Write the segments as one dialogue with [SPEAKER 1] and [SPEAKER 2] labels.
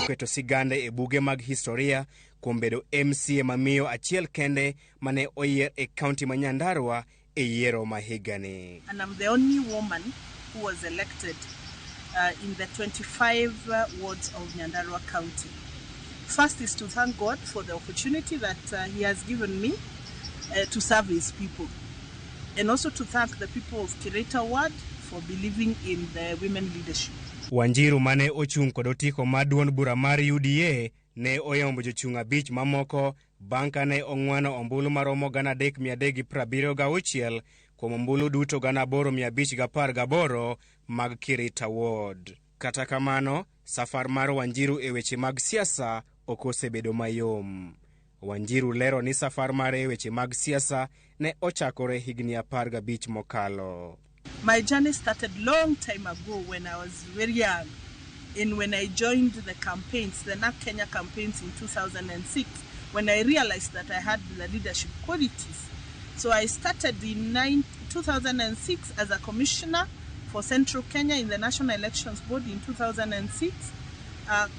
[SPEAKER 1] oketo sigande e buge mag historia kuom bedo MCA mamiyo achiel kende mane oyier e kaunti ma Nyandarua e yiero ma higani.
[SPEAKER 2] And I'm the only woman who was elected in the 25 wards of Nyandarua County. First is to thank God for the opportunity that he has given me to serve his people. And also to thank the people of Kireta Ward for believing in the women leadership.
[SPEAKER 1] Wanjiru mane ochung' kod otiko mar duond bura mar UDA ne oyombo jochung' abich mamoko bang' kane ong'wano ombulu maromo 3,376 kuom ombulu duto 8,518 mag Kireta Ward. Kata kamano, safar mar Wanjiru e weche mag siasa okosebedo mayom. Wanjiru lero ni safar mare e weche mag siasa ne ochakore higni 15 mokalo.
[SPEAKER 2] My journey started long time ago when I was very young, and when I joined the campaigns, the NAC Kenya campaigns in 2006, when I realized that I had the leadership qualities. So I started in 2006 as a commissioner for Central Kenya in the National Elections Board in 2006.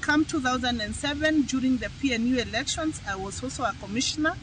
[SPEAKER 2] Come 2007, during the PNU elections, I was also a commissioner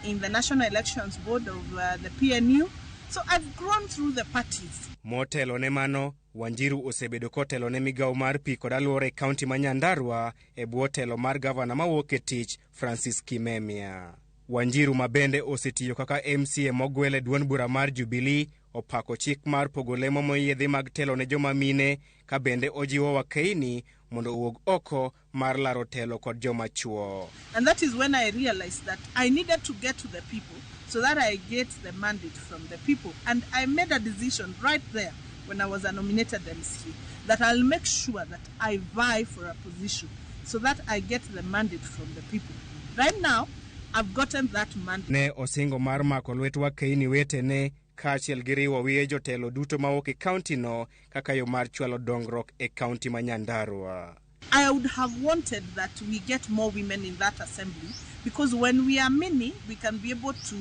[SPEAKER 2] in the National Elections Board of the PNU. So I've grown through the parties.
[SPEAKER 1] Motelo ne mano, Wanjiru osebedo kotelo ne migao mar pi kod alwora e kaunti ma Nyandarua e bwo telo mar gavana mawuok e tich Francis Kimemia. Wanjiru mabende osetiyo kaka MCA mogwele duond bura mar Jubilee opako chik mar pogo lemo moyiedhi mag telo ne joma mine ka bende ojiwo wakeini mondo owuog oko mar laro telo kod joma chuo.
[SPEAKER 2] And that is when I realized that I needed to get to the people so that I get the mandate from the people. And I made a decision right there when I was a nominated MCA that I'll make sure that I vie for a position so that I get the mandate from the people. Right now, I've gotten that mandate.
[SPEAKER 1] Ne osingo mar mako lwet wakeini wetene kaachiel gi riwo wiye jotelo duto mawuok e kaunti no kaka yo mar chwalo dongruok e kaunti ma Nyandarua.
[SPEAKER 2] I would have wanted that we get more women in that assembly, because when we are many, we can be able to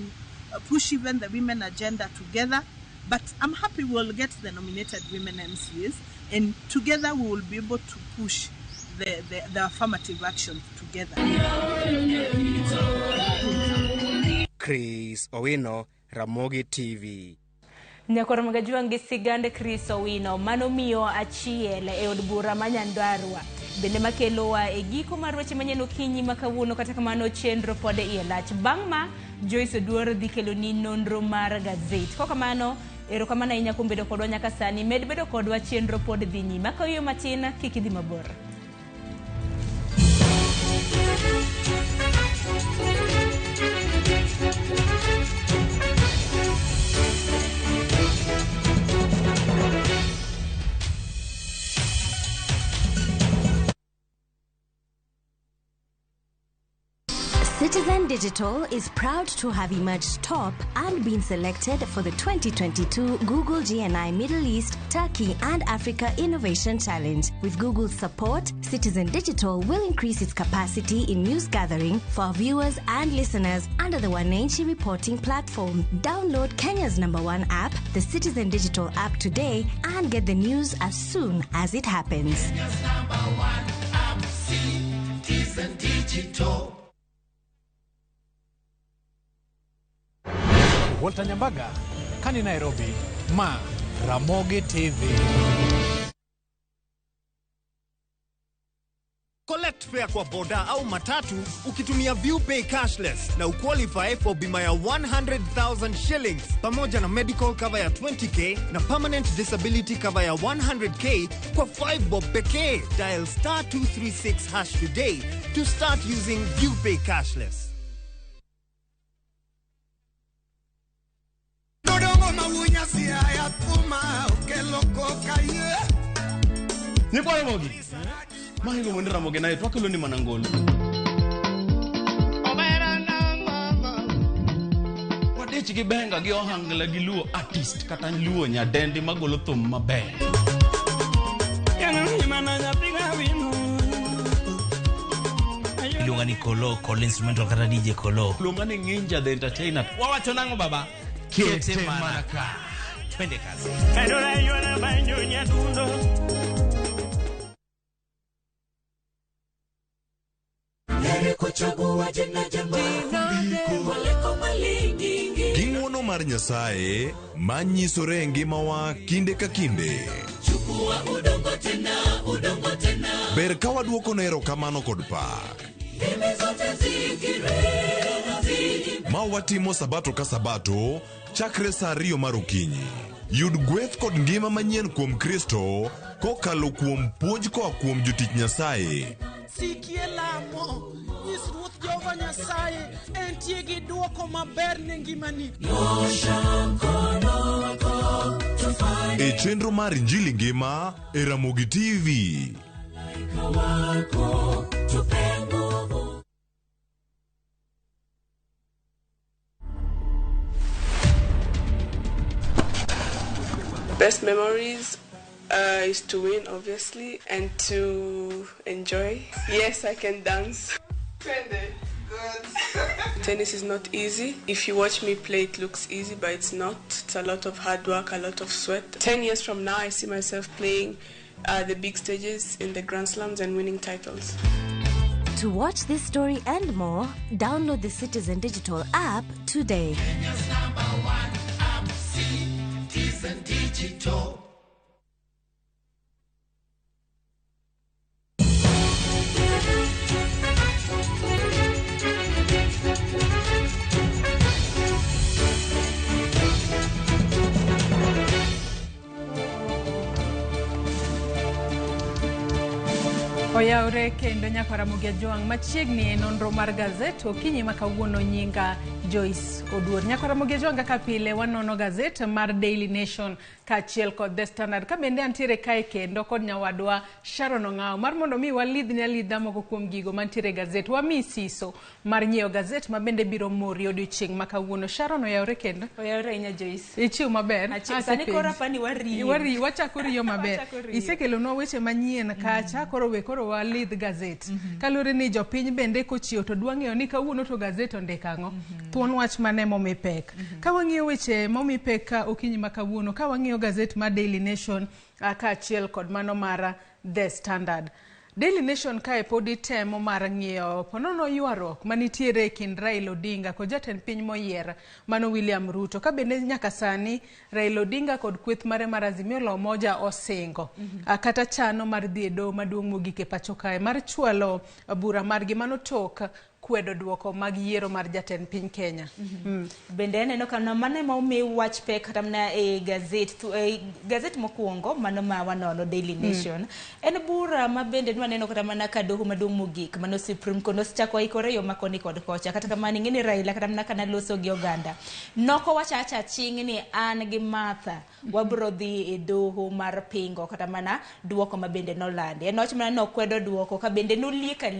[SPEAKER 2] push even the women agenda together. But I'm happy we'll get the nominated women MCAs, and together we will be able to push the affirmative action together.
[SPEAKER 1] Chris Owino, Ramogi TV.
[SPEAKER 3] Nyakoro magajuangi sigande Chris Owino manomiyo achiel e od bura ma Nyandarua bende makelowa e giko mar weche manyien okinyi makawuono. Kata kamano chenro pod ielach bang' ma Joyce Oduor dhi kelo ni nonro mar gazet. Kokamano erokamano ahinya kuom bedo kodwa nyaka sani. Med bedo kodwa, chenro pod dhi nyime. Akawiyo matin kik idhi mabor.
[SPEAKER 4] Citizen Digital is proud to have emerged top and been selected for the 2022 Google GNI Middle East, Turkey and Africa Innovation Challenge. With Google's support, Citizen Digital will increase its capacity in news gathering for viewers and listeners under the Wananchi reporting platform. Download Kenya's #1 app, the Citizen Digital app today, and get the news as soon as it happens.
[SPEAKER 5] Kenya's #1 app, Citizen Digital.
[SPEAKER 6] Walter Nyambaga, Kani Nairobi, ma Ramogi TV.
[SPEAKER 7] Collect fare kwa boda au matatu ukitumia ViewPay cashless na uqualify for bima ya 100,000 shillings pamoja na medical cover ya 20k na permanent disability cover ya 100k kwa 5 bob pekee. Dial *236# today to start using ViewPay cashless.
[SPEAKER 8] Ni kwa Ramogi. Mahingo mwende Ramogi na yetu wakilo ni manangolo. Wadechi kibenga gio hangla giluo artist kata luo nyadendi magolo thum maber.
[SPEAKER 9] Ilungani Kolo, Call Instrumental kata DJ Kolo.
[SPEAKER 8] Ilungani Ninja the Entertainer.
[SPEAKER 9] Wawacho nango baba. Kete manaka. Twende kazi.
[SPEAKER 10] Ging'wono mar Nyasaye manyisore ngimawa kinde ka kinde. Ber ka waduoko nero kamano kod pak. Ma watimo sabato ka sabato chakre saa 2 mar okinyi. Yud gweth kod ngima manyien kuom Kristo kokalo kuom puonj koa kuom jotich Nyasaye.
[SPEAKER 11] Sikie lamo, nyis Ruoth Jehova Nyasaye entie gi duoko maber ne ngimani.
[SPEAKER 10] E chenro mar Injili ngima e Ramogi TV.
[SPEAKER 12] Best memories is to win, obviously, and to enjoy. Yes, I can dance. Tennis is not easy. If you watch me play, it looks easy, but it's not. It's a lot of hard work, a lot of sweat. 10 years from now, I see myself playing the big stages in the Grand Slams and winning titles.
[SPEAKER 4] To watch this story and more, download the Citizen Digital app today.
[SPEAKER 5] Kenya's #1 app, Citizen Digital.
[SPEAKER 13] Oyaure kendo nyaka Ramogi Joang machiegni e nonro mar gazet okinyi makawuono nyinga Joyce Oduor. Nyaka Ramogi Joang kaka pile wanono gazet mar Daily Nation kachiel kod The Standard. Ka bende antiere kae kendo kod nyawadwa Sharon Ongao mar mondo mi walidhni alidha moko kuom gigo mantiere gazet. Wami siso mar nyiewo gazet ma bende biro mori odiochieng' makawuono. Sharon oyaure kendo.
[SPEAKER 3] Oyaure inya Joyce.
[SPEAKER 13] Ichiw maber.
[SPEAKER 3] Sani kora pani wari.
[SPEAKER 13] Wachako riyo maber. Isekelonwa weche manyien kacha koro we koro walidh gazet. Kalure ni jopiny bende kochio to dwang'eyo ni kawuono to gazet ondiko ang'o. Thuon wach mane momi pek. Ka wang'iyo weche momi pek ka okinyi makawuono, ka wang'iyo gazet mar Daily Nation kaachiel kod mano mar The Standard. Daily Nation kae podi temo mar ng'iyo ponono ywaruok manitiere kind Raila Odinga kod jatend piny moyier mano William Ruto. Ka bende nyaka sani Raila Odinga kod kweth mare mar Azimio la Umoja osingo kata chano mar dhi e doho maduong' mogik e pacho kae mar chwalo bura margi mano tok kwedo duoko mag yiero mar jatend piny Kenya.
[SPEAKER 3] Bende aneno kana mane ma omi wach pek kata mana e gazet mokwongo mano ma wanono Daily Nation. En bura ma bende nwaneno kata mana ka doho maduong' mogik mano Supreme Court osechako ikore yo makoni kod kocha kata kamano ing'eni Raila kata mana kana loso gi oganda. Noko wachacha ching ni an gi Martha wabro dhi e doho mar pingo kata mana duoko ma bende nolandi. Enoch mana nokwedo duoko ka bende nolieka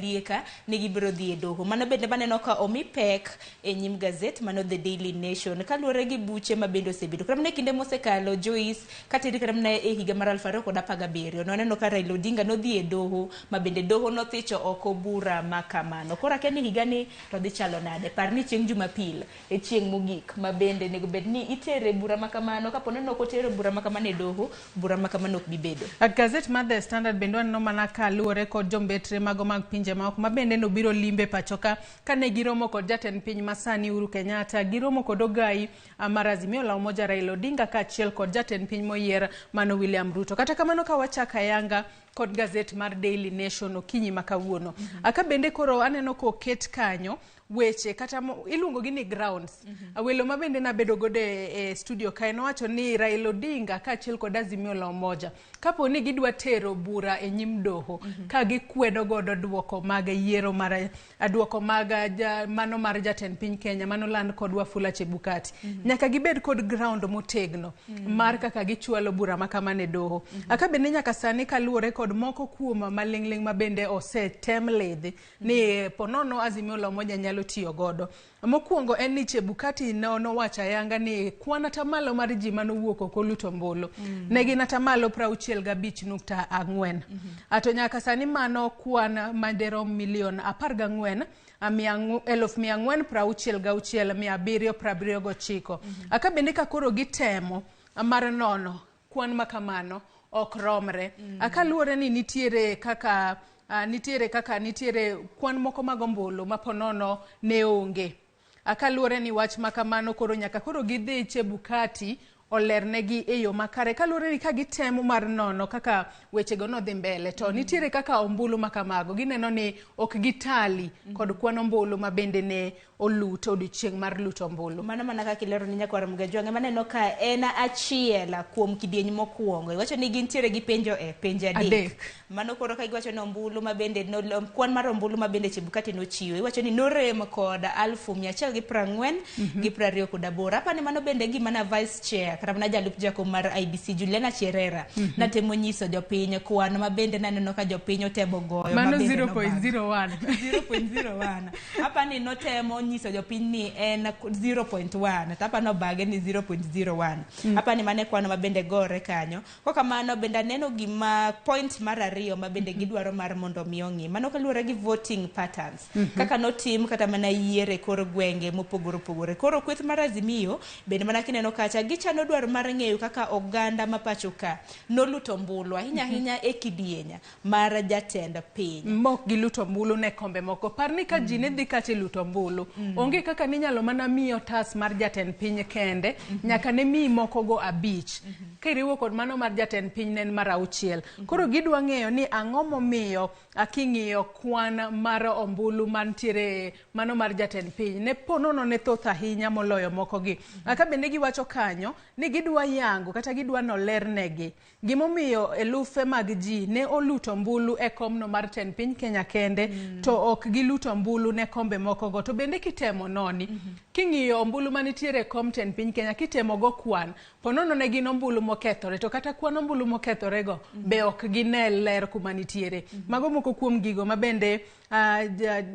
[SPEAKER 3] ni gibro dhi e doho. Mano bende baneno ka omi pek e nyim gazet mano The Daily Nation kaluwore gi buche ma bende osebedo kata mana kinde mosekalo Joyce katiri kata mana e higa mar 2017 noneno ka Raila Odinga nodhi e doho ma bende doho nothicho oko bura makamano. Kora keni higa ni to dhi chalo nade? Parni chieng' Jumapil e chieng' mogik ma bende nego bed ni itere bura makamano kapo ni ok otere bura makamano e doho bura makamano ok bibedo.
[SPEAKER 13] Gazet mar The Standard bende waneno mana kaluwore kod jombetre mago mag pinje maoko ma bende no biro limbe pachoka kane giromo kod jatend piny masani Uhuru Kenyatta, giromo kod ogai mar Azimio la Umoja Raila Odinga kaachiel kod jatend piny moyier mano William Ruto. Kata kamano ka wachaka yanga kod gazet mar Daily Nation okinyi makawuono. Aka bende koro aneno ko ket kanyo weche kata iluongo gi ni grounds. Awelo ma bende nabedo gode e studio kae nowacho ni Raila Odinga kaachiel kod Azimio la Umoja kapo ni gidwa tero bura e nyim doho ka gikwedo godo duoko mag yiero mar duoko mag mano mar jatend piny Kenya mano land kod Wafula Chebukati. Nyaka gibed kod ground motegno mar kaka gichwalo bura makamane doho. Aka bende nyaka sani kaluwore kod moko kuom malingling ma bende osetem ledhi ni ponono Azimio la Umoja nyalo tiyo godo. Mokwongo en ni Chebukati nowacho ayanga ni kwan atamalo mar ji manowuok oko luto mbolo. Negi natamalo 65.4. Ato nyaka sani mano kwan mandero milion 14,466,779. Aka bende ka koro gitemo mar nono kwan makamano ok romre. Aka luore ni nitiere kaka nitiere kwan moko mag ombulu ma ponono ne onge. Kaluwore ni wach makamano koro nyaka koro gidhi Chebukati olernegi e yo makare kaluwore ni ka gitemo mar nono kaka wechego no dhi mbele to nitiere kaka ombulu makamago gineno ni ok gitali kod kwan ombulu ma bende ne oluto odiochieng' mar luto ombulu.
[SPEAKER 3] Mano mana kaka ilero ni nyakwar Mgajwange maneno ka en achiel kuom kidieny mokwongo. Iwacho ni gintiere gi penjo penjo adek. Mano koro ka iwacho ni ombulu ma bende kwan mar ombulu ma bende Chebukati nochiwo. Iwacho ni norem kod 1,140 gi 28. Apani mano bende gima na vice chair kata mana jalup jakom mar IBC Juliana Cherera natemo nyiso jopiny kwan ma bende naneno ka jopiny otemo goyo
[SPEAKER 13] mano 0.01
[SPEAKER 3] 0.01 apani notemo nyiso jopiny ni en 0.1 tapano bage ni 0.01 apani mane kwan ma bende gore kanyo koka mano bende neno gima point mar ariyo ma bende gidwaro mar mondo miongi mano kaluwore gi voting patterns kaka notim kata mana yiere kor gwenge mopogore opogore koro kweth mar Azimio bende mana kineno kacha gichano dwaro mar ng'eyo kaka oganda mapacho ka noluto mbulu ahinya e kidienya mar jatend piny
[SPEAKER 13] mok giluto mbulu ne kombe moko parni ka ji ne dhi kate luto mbulu onge kaka ninyalo mana miyo tas mar jatend piny kende nyaka ne mi moko go 5 kiriwo kod mano mar jatend piny nen mar 6 koro gidwa ng'eyo ni ang'o momiyo aking'iyo kwan mar ombulu mantiere mano mar jatend piny ne ponono ne thoth ahinya moloyo moko gi aka bende giwacho kanyo ni gidwa yango kata gidwa nolernegi gimomiyo elufe mag ji ne oluto mbulu e komno mar tend piny Kenya kende to ok giluto mbulu ne kombe moko go to bende kitemo noni king'iyo ombulu manitiere kom tend piny Kenya kitemo go kwan ponono ne gin ombulu mokethore to kata kwan ombulu mokethore go be ok ginel ler kuma nitiere mago moko kuom gigo ma bende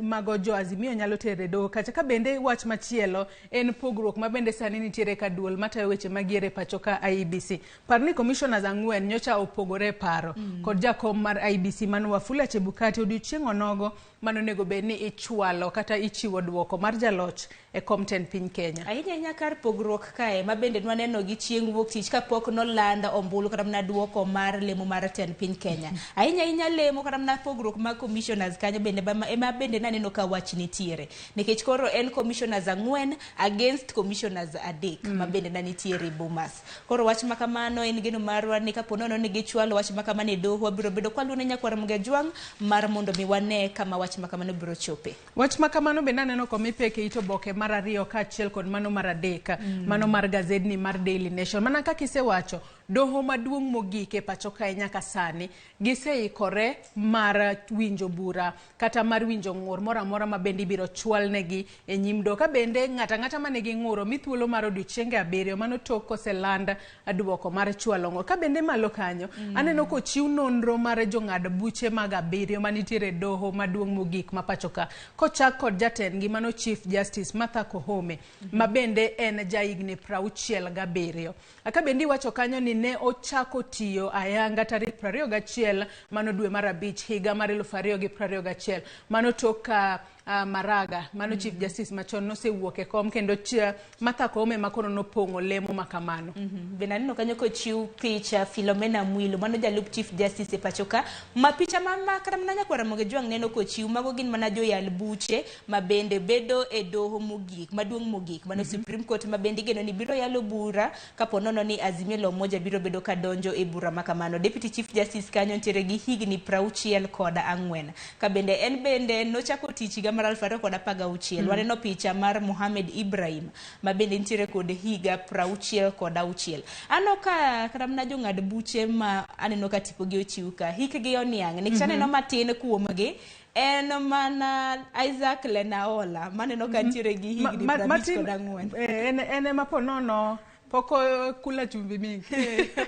[SPEAKER 13] mago jo Azimio nyalo tere do kata ka bende wach machielo en pogruok ma bende sani nitiere ka duol matayo weche magiere pacho ka IBC parni commissioners ang'wen nyocha opogore paro kod jakom mar IBC mano Wafula Chebukati odiochieng' onogo mano nego bed ni ichwalo kata ichiwo duoko mar jaloch e kom tend piny Kenya
[SPEAKER 3] ahinya kar pogruok kae ma bende nwaneno gi chieng' wuok tich kapok nolanda ombulu kata mna duoko mar lemo mar tend piny Kenya ahinya lemo kata mna pogruok ma commissioners kanyo bende ema bende naneno ka wach nitiere nikech koro en commissioners 4 against commissioners 3 ma bende nanitiere Bomas koro wach makamano en geno marwa ni kaponono ni gichwalo wach makamano e doho wabiro bedo kwalune nyakwar Mgajwang' mar mondo miwane kama wach makamano biro chope
[SPEAKER 13] wach makamano bende naneno komipeke ito boke mar 2 kaachiel kod mano mar 3 mano mar gazedni mar Daily Nation mana kaka isewacho doho maduong' mogik e pacho kae nyaka sani giseikore mar winjo bura kata mar winjo ng'ur moro amora ma bende ibiro chwalnegi e nyim doho ka bende ng'ata mane gi ng'uro mithuolo mar odiochienge 7 mano tok koselanda duoko mar chwalo ng'ur ka bende malo kanyo aneno kochiw nonro mar jong'ad buche mag 7 manitiere doho maduong' mogik ma pacho ka kochak kod jatendgi mano Chief Justice Martha Koome ma bende en jaigni 67 aka bende wacho kanyo ni ne ochako tiyo ayanga tarik 21 mano dwe mar 5 higa mar 2021 mano toka Maraga mano Chief Justice machon nosewuok e kom kendo Martha Koome makono nopong'o lemo makamano
[SPEAKER 3] benanino kanyo kochiw picha Philomena Mwilu mano jalup Chief Justice e pacho ka ma picha kata mana nyakwar Mgajwang' neno kochiw mago gin mana joyal buche ma bende bedo e doho mogik maduong' mogik mano Supreme Court ma bende geno ni biro yalo bura kaponono ni Azimio la Umoja biro bedo ka donjo e bura makamano Deputy Chief Justice kanyo ntiere gi higni 64 ka bende en bende nochako tich higa mar 2016 waneno picha mar Mohamed Ibrahim ma bende ntiere kod higa 66 ano ka kata mna jong'ad buche ma aneno ka tipo gi ochiw ka hikgi oniang' nikech aneno matin kuomgi en mana Isaac Lenaola maneno ka ntiere gi higni 54
[SPEAKER 13] en maponono poko kula chumbi mingi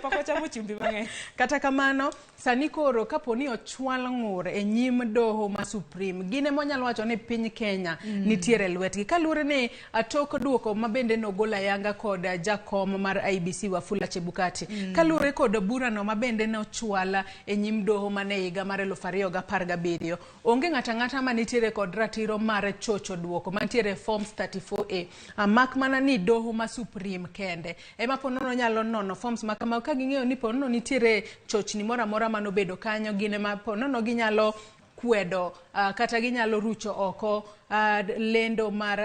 [SPEAKER 3] poko chamo chumbi mang'eny
[SPEAKER 13] kata kamano sani koro kaponi ochwal ng'ur e nyim doho ma Supreme gine monyalo wacho ni piny Kenya nitiere lwetgi kaluwore ni atok duoko ma bende nogola yanga kod jakom mar IBC Wafula Chebukati kaluwore kod burano ma bende nochwala e nyim doho mane higa mar 2017 onge ng'ata ma nitiere kod ratiro mar chocho duoko mantiere forms 34A mak mana ni doho ma Supreme kende ema ponono nyalo nono forms makama ka ging'eyo ni ponono nitiere chochni moro amora mano bedo kanyo gine ma ponono ginyalo kwedo kata ginyalo rucho oko lendo mar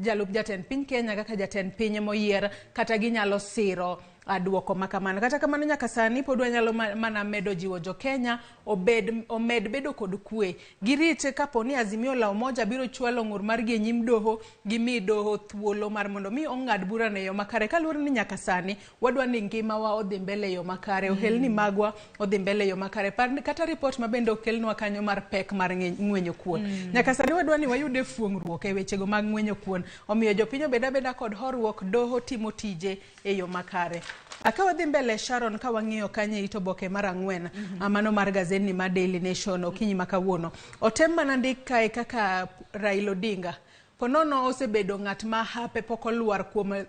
[SPEAKER 13] jalup jatend piny Kenya kaka jatend piny moyier, kata ginyalo siro duoko makamano. Kata kamano nyaka sani pod wanyalo mana medo jiwo jo Kenya omed bedo kod kwe. Girite kapo ni Azimio la Umoja biro chwalo ng'ur mar gi nyim doho, gimi doho thuolo mar mondo mi ong'ad bura ne yo makare. Kaluwore ni nyaka sani wadwa ni ngimawa odhi mbele yo makare, ohelni magwa odhi mbele yo makare. Kata report mabende okelnwa kanyo mar pek mar ng'wenyo kuon. Nyaka sani wadwa ni wayude fuong'ruok e wechego mag ng'wenyo kuon. Omiyo jopiny obeda kod horuok, doho timo tije e yo makare. Akawa dhi mbele Sharon ka wang'iyo kanye ito boke mar 4 amano mar gazeni ma Daily Nation okinyi makawuono. Otem mana ndik kae kaka Raila Odinga ponono osebedo ng'at ma hape pokoluar kuom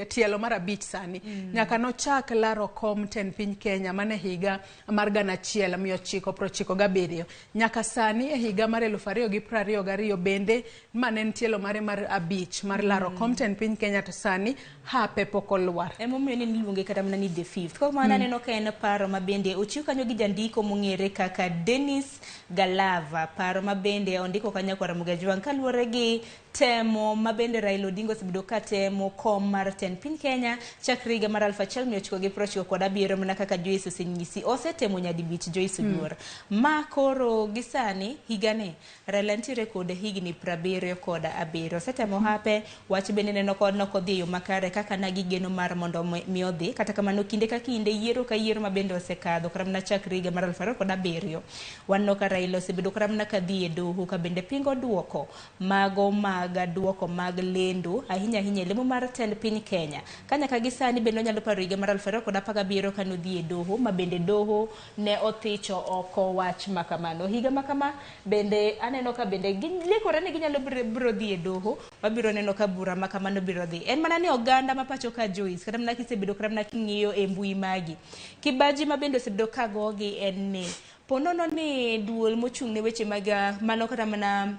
[SPEAKER 13] tielo mar 5 sani. Nyaka no chak laro kom ten piny Kenya mane higa mar 1997. Nyaka sani e higa mar 2022 bende manen tielo mare mar 5 mar laro kom ten piny Kenya, to sani hape pokoluar.
[SPEAKER 3] Emomiyo ni luonge kata mana ni the fifth. Kwa maana neno ka en paro mabende ochiw kanyo gi jandiko mong'ere kaka Dennis Galava. Paro mabende ondiko kanyo kwa Ramogi Tv kaluwore gi temo mabende Raila Odinga osebedo ka temo kom mar ten piny Kenya chakre higa mar 1997 mana kaka Joyce osenyisi. Osetemo nyadibich Joyce Oduor. Ma koro gisani higane Raila ntiere kod higni 77. Osetemo hape wach bende neno kod nokodhi yo makare kaka nagigeno mar mondo mi odhi. Kata kamano kinde ka kinde yiero ka yiero mabende osekadho karamna chakre higa mar 2007. Wanno ka Raila osebedo karamna kadhi e doho ka bende pingo duoko mago maga duoko mag lendo ahinya lemo mar tend piny Kenya. Kanya ka gisani bende nyalo paro higa mar 2017 kano dhi e doho mabende doho ne othicho oko wach makamano. Higa makama bende aneno ka bende gilikore ni ginyalo biro dhi e doho, wabiro neno ka bura makamano biro dhi. En mana ni oganda mapacho ka Joyce kata mna kisebedo karamna king'iyo e mbui magi kibaji mabende osebedo ka gogi en ni ponono ni duol mochung' ne weche mag mano kata mana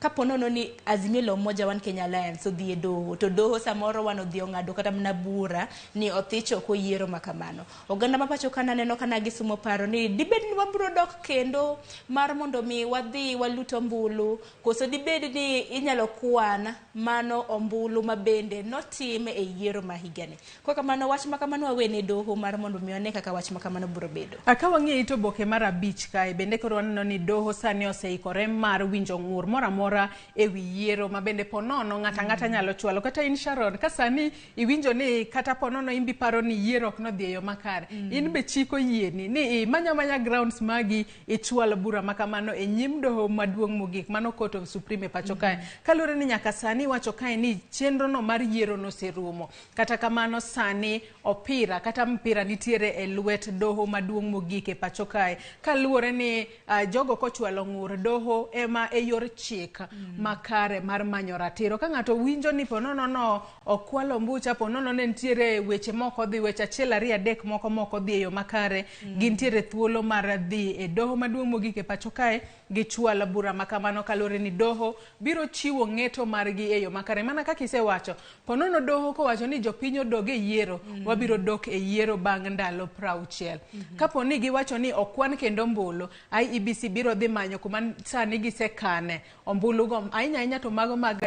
[SPEAKER 3] kaponono ni Azimio la Umoja One Kenya Alliance odhi e doho, to doho samoro wan odhi ong'ado kata mana bura ni othicho ko yiero makamano. Oganda mapacho kana neno kana gisumo paro ni dibed ni wabro dok kendo mar mondo mi wadhi waluto ombulu, koso dibed ni inyalo kwan mano ombulu mabende notime e yiero mahigani. Kwa kamano wach makamano wawene doho mar mondo mi one kaka wach makamano bro bedo.
[SPEAKER 13] Akawa ng'e ito boke mar 5 kae bende koro waneno ni doho sani oseikore mar winjo ng'ur moro e wi yiero mabende ponono ng'ata nyalo chwalo. Kata in Sharon ka sani iwinjo ni kata ponono imbi paro ni yiero ok no dhi yo makare, in be chiko yieni ni manya grounds magi ichwalo bura makamano e nyim doho maduong' mogik mano Court of Supreme pacho kae. Kalure ni nyaka sani wacho kae ni chenro no mar yiero no serumo. Kata kamano sani opira kata mpira nitiere e lwet doho maduong' mogik e pacho kae. Kalure ni jogo kochwalo ng'ur doho ema e yor chik makare mar manyo ratiro. Ka ng'ato winjo ni ponono no okwalo mbucha, ponono ne ntiere weche moko dhi, weche 1 2 3 moko dhi e yo makare, gintiere thuolo mar dhi e doho maduong' mogik e pacho kae gichwalo bura makamano. Kalure ni doho biro chiwo ng'eto margi e yo makare. Mana kaka isewacho, ponono doho ko wacho ni jopiny odog e yiero, wabiro dok e yiero bang' ndalo 60. Kapo ni giwacho ni okwan kendo ombulu, IEBC biro dhi manyo kuma sani gisekane ombulu go ahinya to mago mag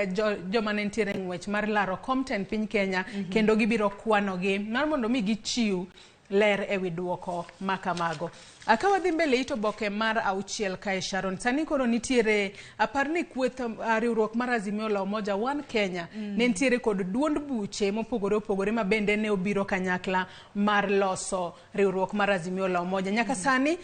[SPEAKER 13] joma ne ntiere ng'wech mar laro kom ten piny Kenya, kendo gibiro kwanogi mar mondo mi gichiw ler e wi duoko makamago. Akawa dhi mbele ito boke mar 6 kae Sharon. Sani koro nitiere aparni kweth riwruok mar Azimio la Umoja One Kenya ne nitiere kod duond buche mopogore mabende ne obiro kanyakla mar loso riwruok mar Azimio la Umoja. Nyaka sani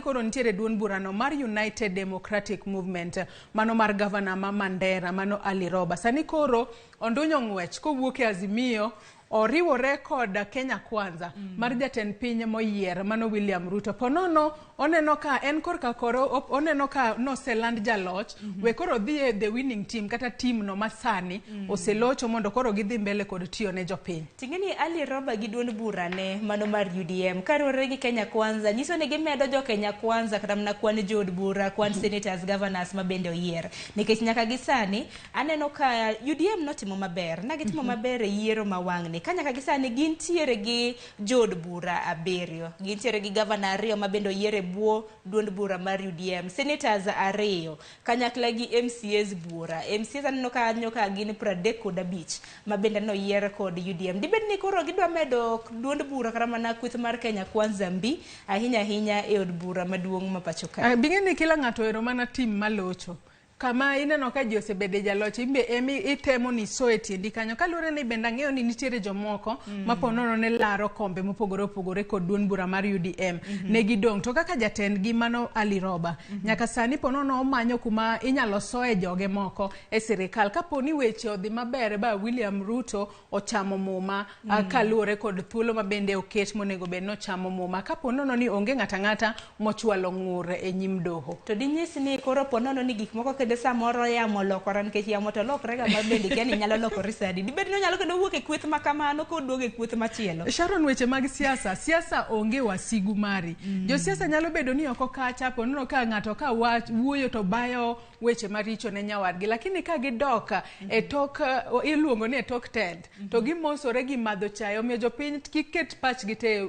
[SPEAKER 13] koro nitiere duond burano mar United Democratic Movement, mano mar Governor Mandera, mano Ali Roba. Sani koro ondunyo ng'wech kowuok e Azimio oriwore kod Kenya Kwanza mar jatend piny moyier mano William Ruto. Ponono oneno ka en korka koro oneno ka no seland jaloch we koro dhi e the winning team kata team no masani oselocho mondo koro gidhi mbele kod tiyo ne jopiny.
[SPEAKER 3] Tingeni Ali Roba gi duond burane mano mar UDM karore gi Kenya Kwanza nyiso ni gimedo jo Kenya Kwanza kata mna kwan jod bura, kwan senators, governors mabende oyier. Nikech nyaka gisani aneno ka UDM notimo maber, nagitimo maber e yiero mawang' Kanya kagisani gintiere gi jod bura abirio, gintiere gi governor ariyo mabendo yiere buo duond bura mar UDM, senators ariyo, kanyakla gi MCAs bura. MCAs aneno kanyo ka gin 35 mabende no yier kod UDM. Dibed ni koro gidwa medo duond bura kata mana kweth mar Kenya Kwanza mbi ahinya e od bura maduong' ma pacho ka.
[SPEAKER 13] Bingeni kila ng'ato ero mana tim malocho. Kama ineno ka ji osebede jaloch imbe emi itemo ni so e tiendi kanyo kaluwore ni bende ang'eyo ni nitiere jomoko maponono ne laro kombe mopogore opogore kod duond bura mar UDM ne gidong to kaka jatend gi mano Ali Roba nyaka sani ponono omanyo kuma inyalo soe joge moko e sirikal kaponi weche odhi maber ba William Ruto ochamo muma kaluwore kod thuolo mabende oket monego bed no chamo muma kaponono ni onge ng'ata mochwalo ng'ur e nyim doho.
[SPEAKER 3] To dinyisi ni koro ponono ni gik moko kendo samoro yamo lokore nikech yamo to lokore ga mabende kiani nyalo lokore sadi. Dibed no nyalo kendo wuok e kweth makamano kod duoge kweth machielo.
[SPEAKER 13] Sharon, weche mag siasa onge wasigu mari. Jo siasa nyalo bedo ni oko kacha ponono ka ng'ato ka wuoyo to bayo weche maricho ne nyawadgi, lakini ka gidoka e tok iluongo ni e tok tent to gimosore gi madho chayo omiyo jopiny kiket pachgi te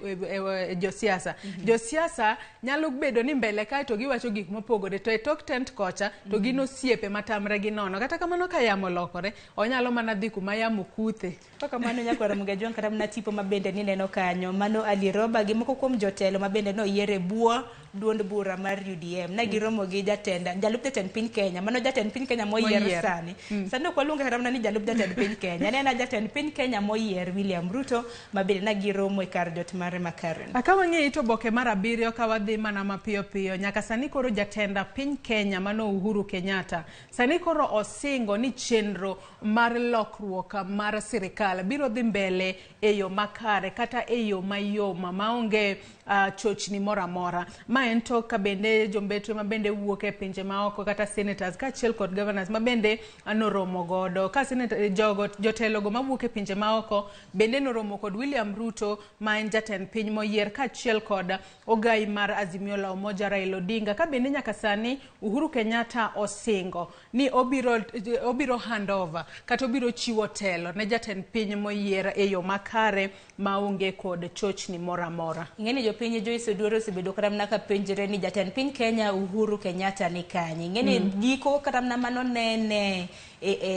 [SPEAKER 13] e jo siasa. Jo siasa nyalo bedo ni mbele kae to giwacho gik mopogore to e tok tent kocha to gino siepe matamre gi nono. Kata kamano ka yamo lokore onyalo mana dhi kuma yamo kuthe.
[SPEAKER 3] Kaka mano nyakwara Mugajuang kata mna tipo mabende ni neno kanyo mano Ali Roba gi moko kuom jotelo mabende no yiere buo duond bura mar UDM na giromo gi jatenda jalup jatend piny Kenya mano jatend piny Kenya moyier sani. Sani ok waluonga kata mna ni jalup jatend piny Kenya nena jatend piny Kenya moyier William Ruto mabende na giromo e kar jot mare makaren.
[SPEAKER 13] Akawang'e ito boke mar abiriyo ka wadhi mana mapiyo piyo nyaka sani koro jatenda piny Kenya mano Uhuru Kenyatta sani koro osingo ni chenro mar lokruok mar sirikal biro dhi mbele e yo makare kata e yo mayoma maonge chochni mora mora. Ma en to ka bende jombetre mabende wuok e pinje maoko kata senators ka chiel kod governors mabende anoromo godo ka senator jotelo go mawuok e pinje maoko bende noromo kod William Ruto ma en jatend piny moyier ka chiel kod ogai mar Azimio la Umoja Raila Odinga ka bende nyaka sani Uhuru Kenyatta osingo ni obiro handover kata obiro chiwo telo ne jatend piny moyier e yo makare maonge kod chochni mora mora.
[SPEAKER 3] Ngeni jopiny Joyce Duoro osebedo kata mna ka penjre ni jatend piny Kenya Uhuru Kenyatta ni kanye. Ngeni giko kata mna mano nene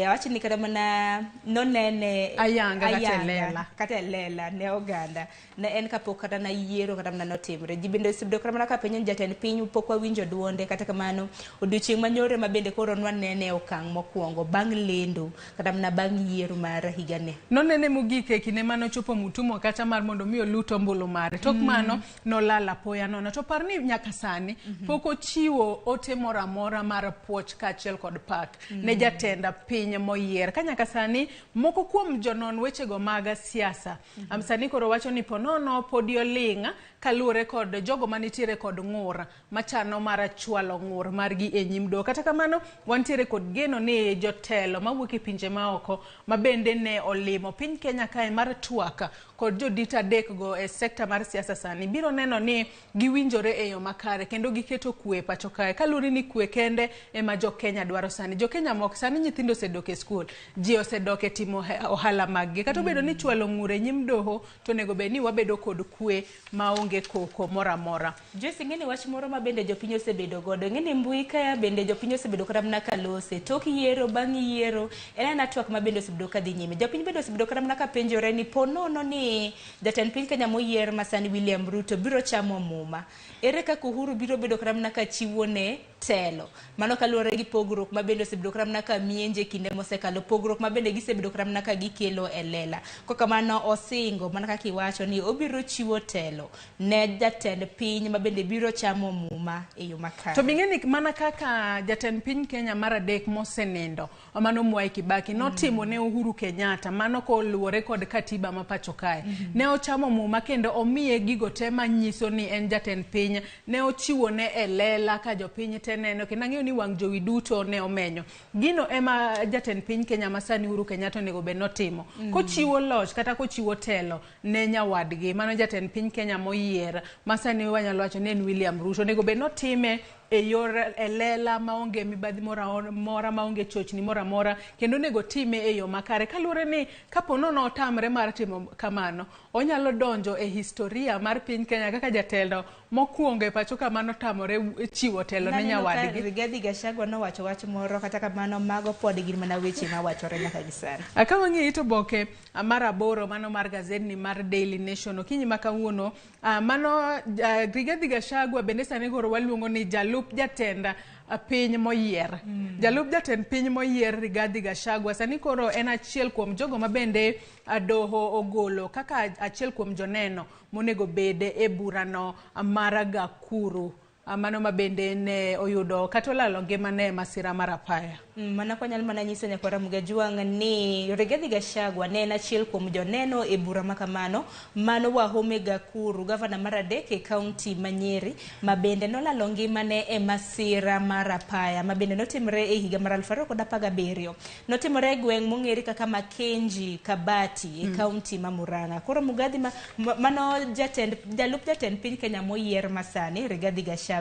[SPEAKER 3] awachi ni kata mna no nene
[SPEAKER 13] ayanga
[SPEAKER 3] kata lela ne oganda ne en kapok kata na yiero kata mna notimre. Jibende osebedo kata mna ka penjo jatend piny pok wawinjo duonde kata kamano odiochieng' manyore mabende koro nwanene okang' mokwongo bang' lendo kata mna bang' yiero mar higane.
[SPEAKER 13] No nene mogike kine mano chopo mutumo kata mar mondo mi oluto mbulu mare. Tok mano no lala poya nono to parni nyaka sani pok ochiwo ote mora mora mar puoch ka chiel kod pak ne jatenda piny moyier ka nyaka sani moko kuom jonon weche go mag siasa sani koro wacho ni ponono podio linga kaluwore kod jogo manitiere kod ng'ur machano mar chwalo ng'ur margi e nyim do. Kata kamano wantiere kod geno ni jotelo mawuok e pinje maoko mabende ne olimo piny Kenya kae mar twaka kod jodita dek go e sekta mar siasa sani biro neno ni giwinjore e yo makare kendo giketo kwe pacho kae kaluwore ni kwe kende ema jo Kenya dwaro sani. Jo Kenya mok sani nyithindo osedok e skul ji osedok e timo ohala maggi kata obedo ni chwalo ng'ur e nyim doho to nego be ni wabedo kod kwe maonge koko mora mora.
[SPEAKER 3] Joyce ngeni wach moro mabende jopiny osebedo godo ngeni mbui kaya bende jopiny osebedo kata mna kalose tok yiero bang' yiero en twak mabende osebedo kadhi nyime. Jopiny bende osebedo kata mna ka penjore ni ponono ni jatend piny Kenya moyier masani William Ruto biro chamo muma ere kaka Uhuru biro bedo kata mna ka chiwo ne telo mano kaluwore gi pogruok mabende osebedo kata mna ka mienje kinde mosekalo pogruok mabende gisebedo kata mna ka gikelo e lela koka mano osingo mana kaka iwacho ni obiro chiwo telo ne jatend piny mabende biro chamo muma e yo makare.
[SPEAKER 13] To bingeni mana kaka jatend piny Kenya mar adek mosenindo mano Mwai Kibaki notimo ne Uhuru Kenyatta mano koluwore kod katiba ma pacho kae ne ochamo muma kendo omiye gigo te manyiso ni en jatend piny ne ochiwo ne e lela ka jopiny te neno kendo ang'eyo ni wang' jowi duto ne omenyo gino ema jatend piny Kenya masani Uhuru Kenyatta nego be notimo kochiwo loch kata kochiwo telo ne nyawadgi mano jatend piny Kenya moyier masani wanyalo wacho ni en William Ruto nego be notime e yor elela maonge mibadhi mora maonge chochni mora kendo nego time e yo makare. Kaluwore ni kapono no tamre mar timo kamano, onyalo donjo e historia mar piny Kenya kaka jatelo mokuongo e pacho kamano tamore chiwo telo ne nyawadgi.
[SPEAKER 3] Rigathi Gachagua no wacho wach moro kata kamano mago pod gin mana weche ma wachore nyaka gisani.
[SPEAKER 13] Ka wang'i ito boke mar 8 mano mar gazedni mar Daily Nation okinyi ma kawuono mano Rigathi Gachagua bende sani koro waluongo ni jalup jatenda piny moyier. Jalup jatend piny moyier Rigathi Gachagua sani koro en achiel kuom jogo mabende doho ogolo kaka achiel kuom joneno monego bede e burano mar Gakuru. Mano mabende ne oyudo kata olalo ngimane masira mar apaya.
[SPEAKER 3] Mana kwanyal mana nyiso nyakora Mugajuang ni Rigathi Gachagua ne en achiel kuom joneno e bura makamano mano wahome Gakuru, gavana mar adek e kaunti ma Nyeri, mabende nolalo ngimane e masira mar apaya mabende notimre e higa mar 2017. Notimre e gweng' mong'ere kaka Makenji Kabati e kaunti ma Murang'a. Koro Mugathi mano jalup jatend piny Kenya moyier masani Rigathi Gachagua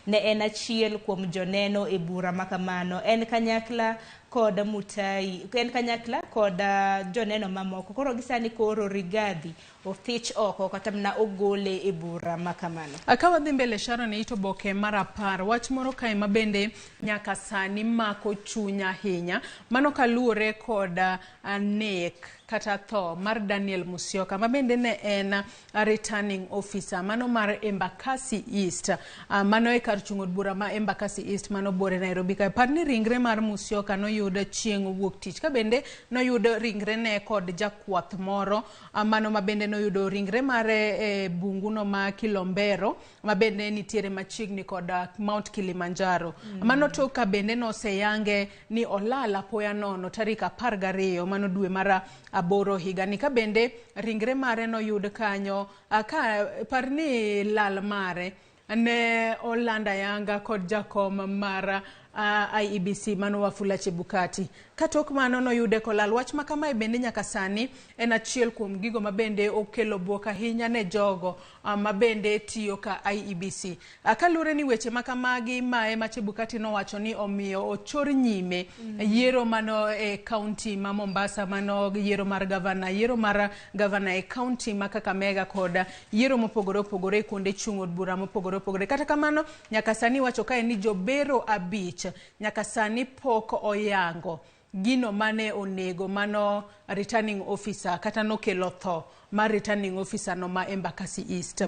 [SPEAKER 3] ne en achiel kuom joneno e bura makamano. En kanyakla koda Mutai, en kanyakla koda joneno mamoko. Koro gisani koro Rigathi othich oko kata mna ogole e bura makamano.
[SPEAKER 13] Akawa dhi mbele Sharon ito boke mar 10 wach moro kae mabende nyaka sani mako chunya ahinya mano kaluwore koda nek kata tho mar Daniel Musyoka mabende ne en returning officer mano mar Embakasi East, mano e kar chung'od bura ma Embakasi East mano bore Nairobi ka. Parni ringre mar Musyoka no yudo chieng' wuok tich ka bende no yudo ringre ne kod jakwath moro mano mabende no yudo ringre mare bungu no ma Kilombero mabende nitiere machiegni kod Mount Kilimanjaro. Mano to ka bende no seyange ni olala poya nono tarik 12 mano dwe mara 8 higani ka bende ringre mare no yud kanyo ka parni lal mare ne Olanda Yanga kod jakom mar IEBC mano Wafula Chebukati. Katok mano no yude kolal wach makama bende nyaka sani en achiel kuom gigo mabende okelo buok ahinya ne jogo mabende tiyo ka IEBC. Kalure ni weche makamagi ma ema Chebukati no wacho ni omiyo ochor nyime yiero mano e county ma Mombasa, mano yiero mar gavana e county ma Kakamega koda yiero mopogore opogore kuonde chung'od bura mopogore opogore. Kata kamano nyaka sani wacho kae ni jobero abich nyaka sani pok oyango gino mane onego mano returning officer kata no kelo tho mar returning officer no ma Embakasi East.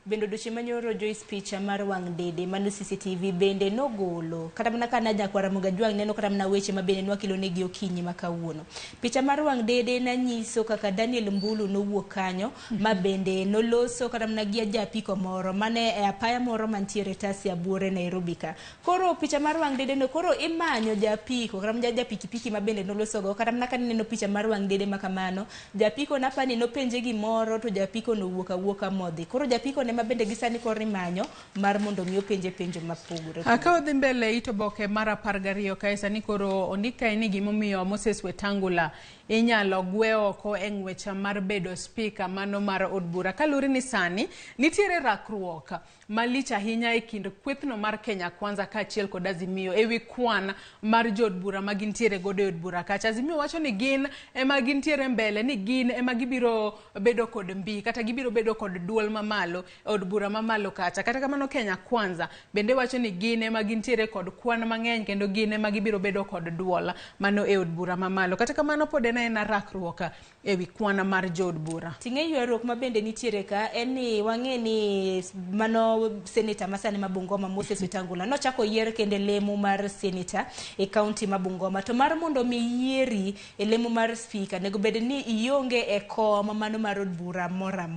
[SPEAKER 3] Bendo duchi manyoro Joyce picha mar wang' dede mano CCTV bende nogolo kata mana kana nyakwara Mugajuang neno kata mana weche mabende nwakilo negi okinyi makawuono. Picha mar wang' dede na nyiso kaka Daniel Mbulu nowuok kanyo mabende noloso kata mana gi japiko moro mane e apaya moro mantiere Tasia Buore Nairobi ka. Koro picha mar wang' dede no koro imanyo japiko kata mana japikipiki mabende noloso go kata mana kaneno picha mar wang' dede makamano japiko napani no penje gimoro to japiko no wuoka modhi. Koro japiko ne mabende gisani koro imanyo mar mondo mi openje penjo mapogore.
[SPEAKER 13] Akawa dhi mbele ito boke mar 12 kae sani koro ondika ni gimomiyo Moses Wetangula inyalo gwe oko e ng'wecha mar bedo speaker mano mar od bura. Kalure ni sani nitiere rakruok malich ahinya e kind kwethno mar Kenya Kwanza ka achiel kod Azimio ewi kwan mar jod bura magintiere godo e od bura kacha. Azimio wacho ni gin ema gintiere mbele, ni gin ema gibiro bedo kod mbi kata gibiro bedo kod duol mamalo od bura mamalo kacha. Kata kamano Kenya Kwanza bende wacho ni gin ema gintiere kod kwan mang'eny kendo gin ema gibiro bedo kod duol mano e od bura mamalo. Kata kamano pod en rakruok ewi kwan mar jod bura.
[SPEAKER 3] Ting'e ywaruok mabende nitiere ka en ni wang'e ni mano Senator masani ma Bungoma Moses Wetangula no chako yier kende lemo mar senator e county ma Bungoma. To mar mondo mi yieri e lemo mar speaker nego bed ni ionge e kom mano mar od bura mora.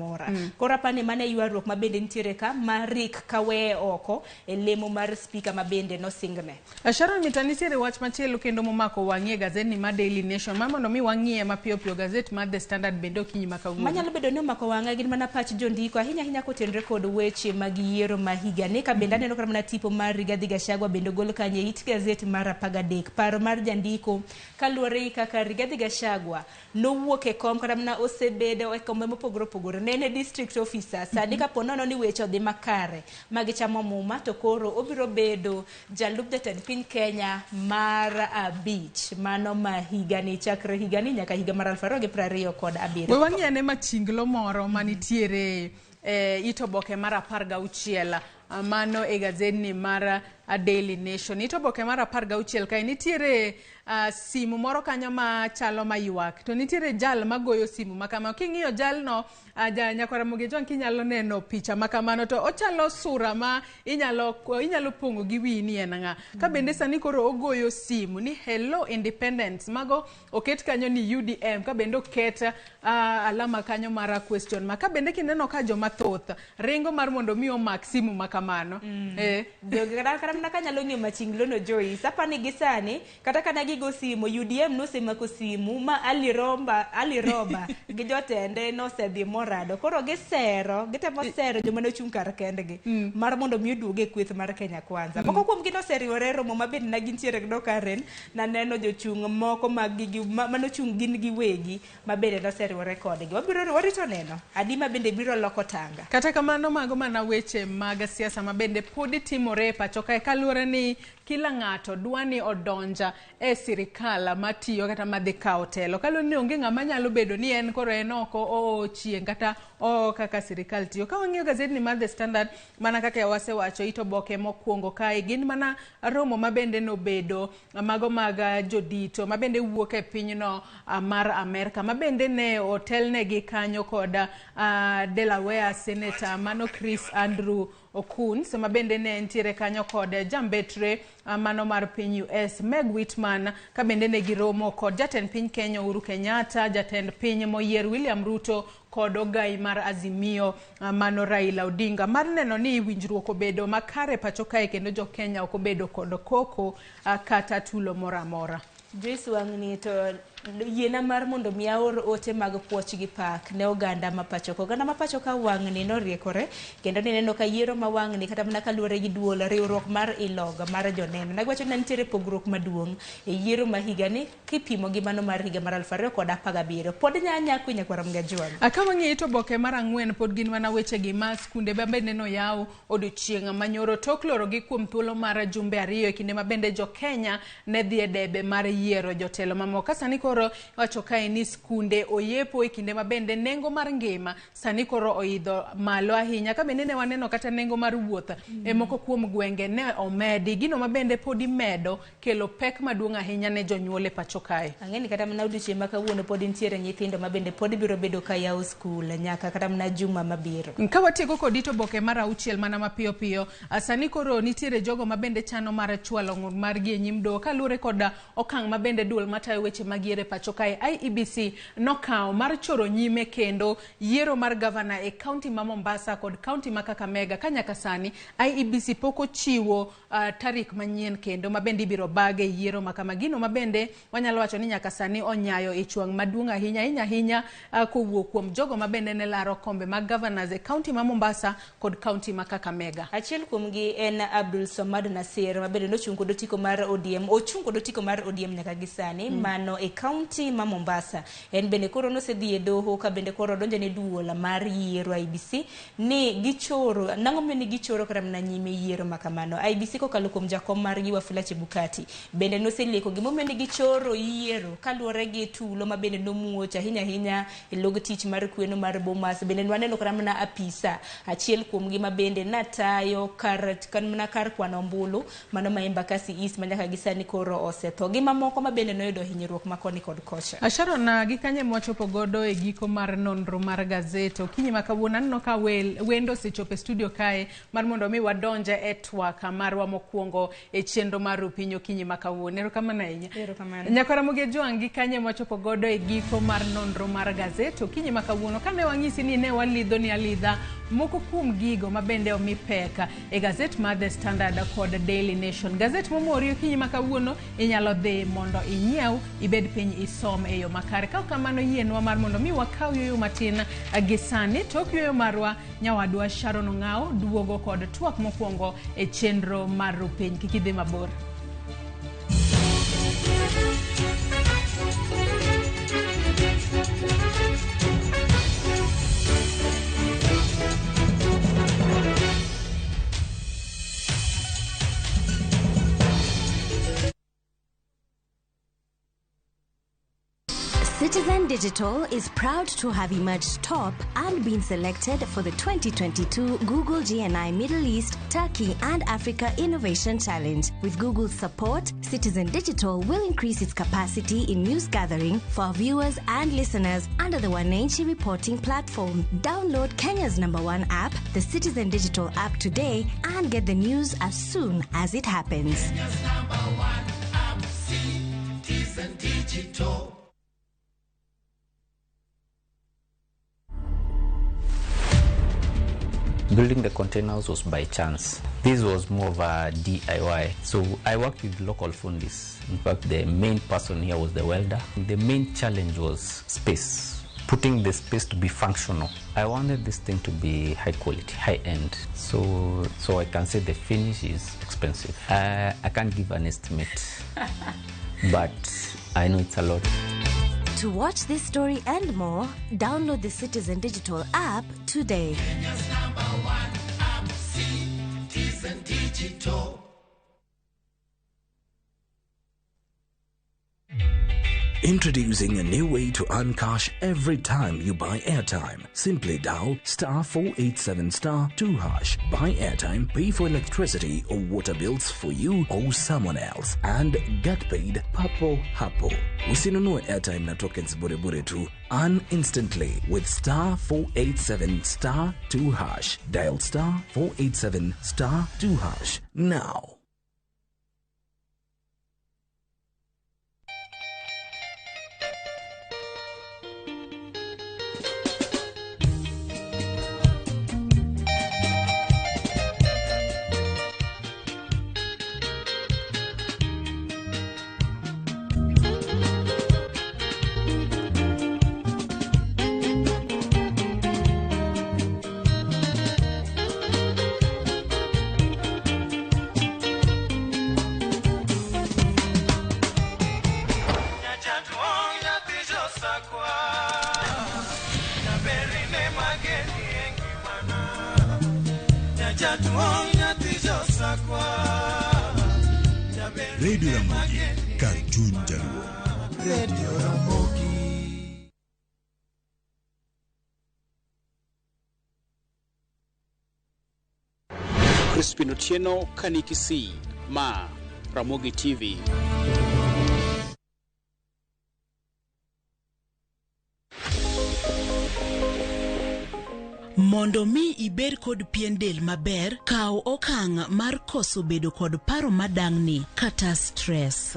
[SPEAKER 3] Kora pane mane ywaruok mabende nitiere ka marik kawe oko e lemo mar speaker mabende no singne.
[SPEAKER 13] Sharon mitanitiere wach machielo kendo momako wang'ie gazeti ma Daily Nation mondo mi wang'ie mapiyo gazeti mar The Standard bende okinyi makawuono.
[SPEAKER 3] Manyalo bedo ni omako wang'a gin mana pach jondiko ahinya kotenre kod weche mag yiero ma higa ne ka bende aneno kata mana tipo mar Rigathi Gachagua bende gol kanye it gazeti mar 13. Paro mar jandiko kaluwore kaka Rigathi Gachagua nowuok e kom kata mana osebedo e kombe mopogore opogore, ne district officer. Sani kapo nono ni weche odhi makare magichamo muma, to koro obiro bedo jalup jatend piny Kenya mar abich, mano ma higani chakre higani nyaka higa mar 2027.
[SPEAKER 13] We wang'iyane machinglo moro manitiere itoboke mar 16 mano e gazedni mar Daily Nation. Itoboke mar 16 kae nitiere simu moro kanyo machalo mayuak, to nitiere jal magoyo simu makama. King'iyo jalno, nyakwara Ramogi kinyalo neno picha makamano, to ochalo sura ma inyalo pongo gi wini en nga. Ka bende sani koro ogoyo simu ni Hello Independence, mago oket kanyo ni UDM, ka bende oket alama kanyo mara question mark. Ka bende kineno ka joma thoth ringo mar mondo mi omak simu makamano.
[SPEAKER 3] Kata kanyalo ng'yo machinglo no Joy, sapani gisani kata kana gigo simu UDM no semako simu ma aliroba gi jotende no sedhi morado. Koro gisero, gitemo sero joma no chung kar kendgi mar mondo mi oduoge kweth mar Kenya Kwanza. Moko kuom gi no seriwore romo mabed na gintiere do Karen na neno jochung moko mag gi mano chung gin giwegi mabede no seriwore kodgi. Wabiro warito neno adima bende biro loko tanga.
[SPEAKER 13] Kata kamano mago mana weche mag siasa mabende podi timore pachoka kaluwore ni kila ng'ato dwani odonja e sirikal matiyo kata madhi kawo telo. Kaluwore ni onge ng'ama nyalo bedo ni en koro en oko chieng kata kaka sirikal tiyo. Ka wang'iyo gazedni mar The Standard, mana kaka wasewacho, itoboke mokwongo kae gin mana romo mabende nobedo mago mag jodito mabende wuok e pinyno mar Amerika, mabende ne otelnegi kanyo kod Delaware Senator mano Chris Andrew Okuns, mabende ne ntiere kanyo kod jambetre mano mar piny US Meg Whitman, ka bende ne giromo kod jatend piny Kenya Uhuru Kenyatta, jatend piny moyier William Ruto kod ogai mar Azimio mano Raila Odinga, mar neno ni winjruok obedo makare pacho kae kendo jo Kenya ok obedo kod koko kata tulo mora mora.
[SPEAKER 3] Joyce wang'ni to yiena mar mondo mi aor ote mag puoch gi pak ne oganda mapacho ko oganda mapacho ka wang'ni noriekore kendo neno ka yiero ma wang'ni kata mana kaluwore gi duol riwruok mar iloga mar joneno nagwacho ni nitiere pogruok maduong' e yiero ma higani kipimo gi mano mar higa mar 2017 pod nyanya kwinya kwa Ramogi Tv.
[SPEAKER 13] Akawa ng'e itoboke mar 4 pod gin mana weche gi ma skunde bende neno yaw odiochieng' manyoro tok loro gi kuom thuolo mar jumbe 2 e kinde mabende jo Kenya ne dhi e debe mar yiero jotelo mamoko. Sani koro wacho kae ni skunde oyepo e kinde mabende nengo mar ngima sani koro oidho malo ahinya, ka bende ne waneno kata nengo mar wuoth e moko kuom gwenge ne omedi, gino mabende podi medo kelo pek maduong' ahinya ne jonyuol e pacho kae.
[SPEAKER 3] Ang'eni kata mana odiochieng' ma kawuono pod nitiere nyithindo mabende pod biro bedo ka yaw skul nyaka kata mana juma mabiro.
[SPEAKER 13] Ka watieko kod itoboke mar 6 mana mapiyo piyo, sani koro nitiere jogo mabende chano mar chwalo ng'ur mar gi e nyim doho kaluwore kod okang' mabende duol matayo weche magiere pacho kae. IEBC nokawo mar choro nyime kendo yiero mar gavana e kaunti ma Mombasa kod kaunti ma Kakamega. Ka nyaka sani IEBC poko chiwo tarik manyien kendo mabende ibiro bage yiero makama. Gino mabende wanyalo wacho ni nyaka sani onyayo e chuang' maduong' ahinya kowuok kuom jogo mabende ne laro kombe mag governors e kaunti ma Mombasa kod kaunti ma Kakamega.
[SPEAKER 3] Achiel kuom gi en Abdul Somad Nasir mabende nochung' kod otiko mar ODM, ochung' kod otiko mar ODM nyaka gisani mano e kaunti ma Mombasa. En bende koro nosedhi e doho ka bende koro donjo ne duola mar yiero IEBC ni gichoro nang'o ni gichoro kata mana nyime yiero makamano. IEBC kokalo kuom jakom mar gi Wafula Chebukati bende noselieko gimomiyo ni gichoro yiero kaluwore gi tulo ma bende nomuoch ahinya e log tich mar kweno mar Bomas. Bende waneno kata mana apisa achiel kuom gi ma bende natayo kar kwano ombulu mano ma Embakasi East manyaka gisani koro osetho gi mamoko ma bende noyudo hinyruok makoni kod kocha.
[SPEAKER 13] Asharo na gikanye mwachopo godo e giko mar nonro mar gazeto kinyi makawuono no ka wendo sechope studio kae mar mondo mi wadonje e twaka marwa mokwongo e chenro mar Rupinyo kinyi makawuono. Erokamano ahinya.
[SPEAKER 3] Erokamano.
[SPEAKER 13] Nyaka Ramogi Tv gikanye mwachopo godo e giko mar nonro mar gazeto kinyi makawuono kane wang'isi ni ne walidho ni alidha moko kuom gigo mabende omi peka e gazet mar The Standard kod Daily Nation. Gazet momori kinyi makawuono inyalo dhi mondo inyiew ibed piny isom e yo makare. Ka kamano yienwa mar mondo mi wakaw yoyo matin gisani tok yoyo marwa nyawadwa Sharon Ong'ao duogo kod twak mokwongo e chenro mar Rupiny. Kik idhi mabor.
[SPEAKER 4] Citizen Digital is proud to have emerged top and been selected for the 2022 Google GNI Middle East, Turkey and Africa Innovation Challenge. With Google's support, Citizen Digital will increase its capacity in news gathering for our viewers and listeners under the Wananchi reporting platform. Download Kenya's #1 app, the Citizen Digital app today, and get the news as soon as it happens.
[SPEAKER 5] Kenya's #1 app, Citizen Digital.
[SPEAKER 14] Building the containers was by chance. This was more of a DIY. So I worked with local fundis. In fact, the main person here was the welder. The main challenge was space. Putting the space to be functional. I wanted this thing to be high quality, high end. So I can say the finish is expensive. I can't give an estimate, but I know it's a lot.
[SPEAKER 4] To watch this story and more, download the Citizen Digital app today.
[SPEAKER 5] Kenya's #1 app, Citizen Digital.
[SPEAKER 15] Introducing a new way to earn cash every time you buy airtime. Simply dial *487*2#. Buy airtime, pay for electricity or water bills for you or someone else, and get paid papo hapo. Usinunue airtime na tokens bure tu. Earn instantly with *487*2#. Dial *487*2# now.
[SPEAKER 16] Radio Ramogi, Cartoon Jaluo. Radio Ramogi.
[SPEAKER 17] Crispin Otieno, Kaniki C, Ma, Ramogi TV.
[SPEAKER 18] Mondo mi iber kod pien del maber, kaw okang' mar koso bedo kod paro madang'ni kata stress.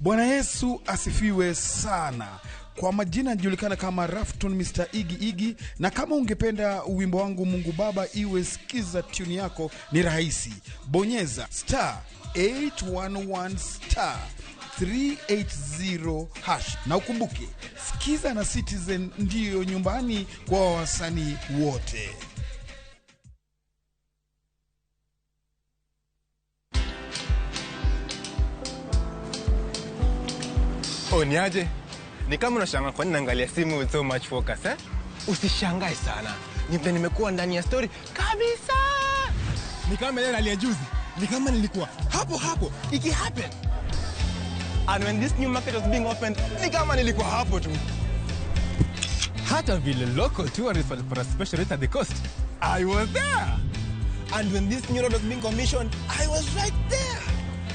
[SPEAKER 19] Bwana Yesu asifiwe sana. Kwa majina najulikana kama Rafton Mr. Iggy, na kama ungependa wimbo wangu Mungu Baba iwe, sikiza tune yako, ni rahisi. Bonyeza *811*380# na ukumbuke, sikiza na Citizen ndiyo nyumbani kwa wasanii wote.
[SPEAKER 7] Niaje? Ni kama unashangaa kwa nini naangalia simu with so much focus, eh? Usishangae sana. Nimekuwa ndani ya story kabisa. Ni kama ile hali ya juzi. Ni kama nilikuwa hapo iki happen. And when this new market was being opened, ni kama nilikuwa hapo tu. Hata vile local tourists for a special rate at the coast, I was there. And when this new road was being commissioned, I was right there.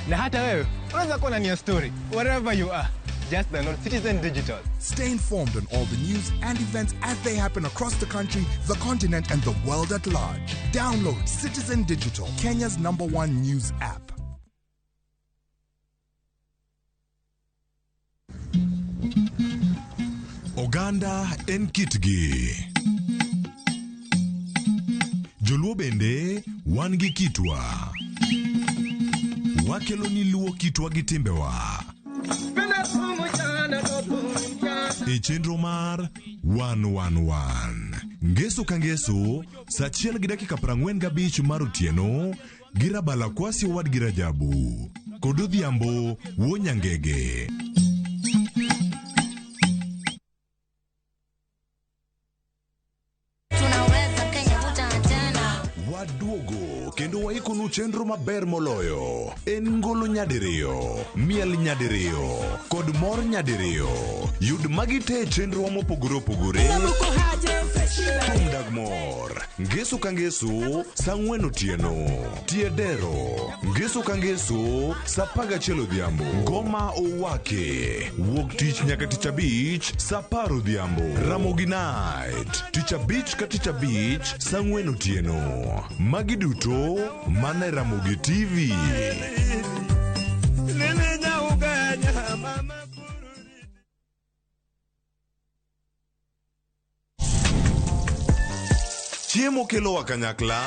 [SPEAKER 7] Na hata wewe unaweza kuwa ndani ya story wherever you are. Just download Citizen Digital.
[SPEAKER 16] Stay informed on all the news and events as they happen across the country, the continent, and the world at large. Download Citizen Digital, Kenya's #1 news app.
[SPEAKER 10] Oganda en kitgi. Joluo bende wan gi kitwa. Wakelo ni luo kitwa gi timbewa. E chenro mar 111 Ngeso ka ngeso, saa 1:45 mar otieno, girabala kwasi owad girajabu. Kod odhiambo, Wuonyangege. Waduogo kendo waikonu chenro maber moloyo. En ngolo nyadiriyo, miel nyadiriyo, kod mor nyadiriyo. Yud magi te chenro mopogore opogore. Thum dag mor. Ngeso ka ngeso, saa 4 otieno. Tiedero. Ngeso ka ngeso, saa 11 odhiambo. Ngoma owake. Wuok tich nyaka tich abich, saa 10 odhiambo. Ramogi Night. Tich abich ka tich abich, saa 4 otieno. Magi duto mana Ramogi TV. Chiemo kelowa kanyakla,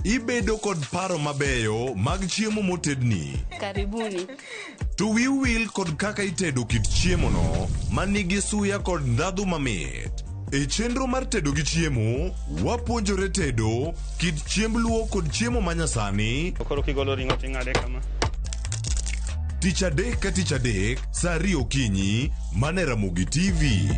[SPEAKER 10] ibedo kod paro mabeyo mag chiemo motedni.
[SPEAKER 12] Karibuni.
[SPEAKER 10] To wil kod kaka itedo kit chiemo no manigi suya kod ndhadhu mamit. E chenro mar tedo gi chiemo, wapuonjore tedo kit chiemb luo kod chiemo manyasani.
[SPEAKER 20] Koro kigolo ring'o ting'ade kama.
[SPEAKER 10] Tich adek ka tich adek, saa 2 okinyi, mana Ramogi TV.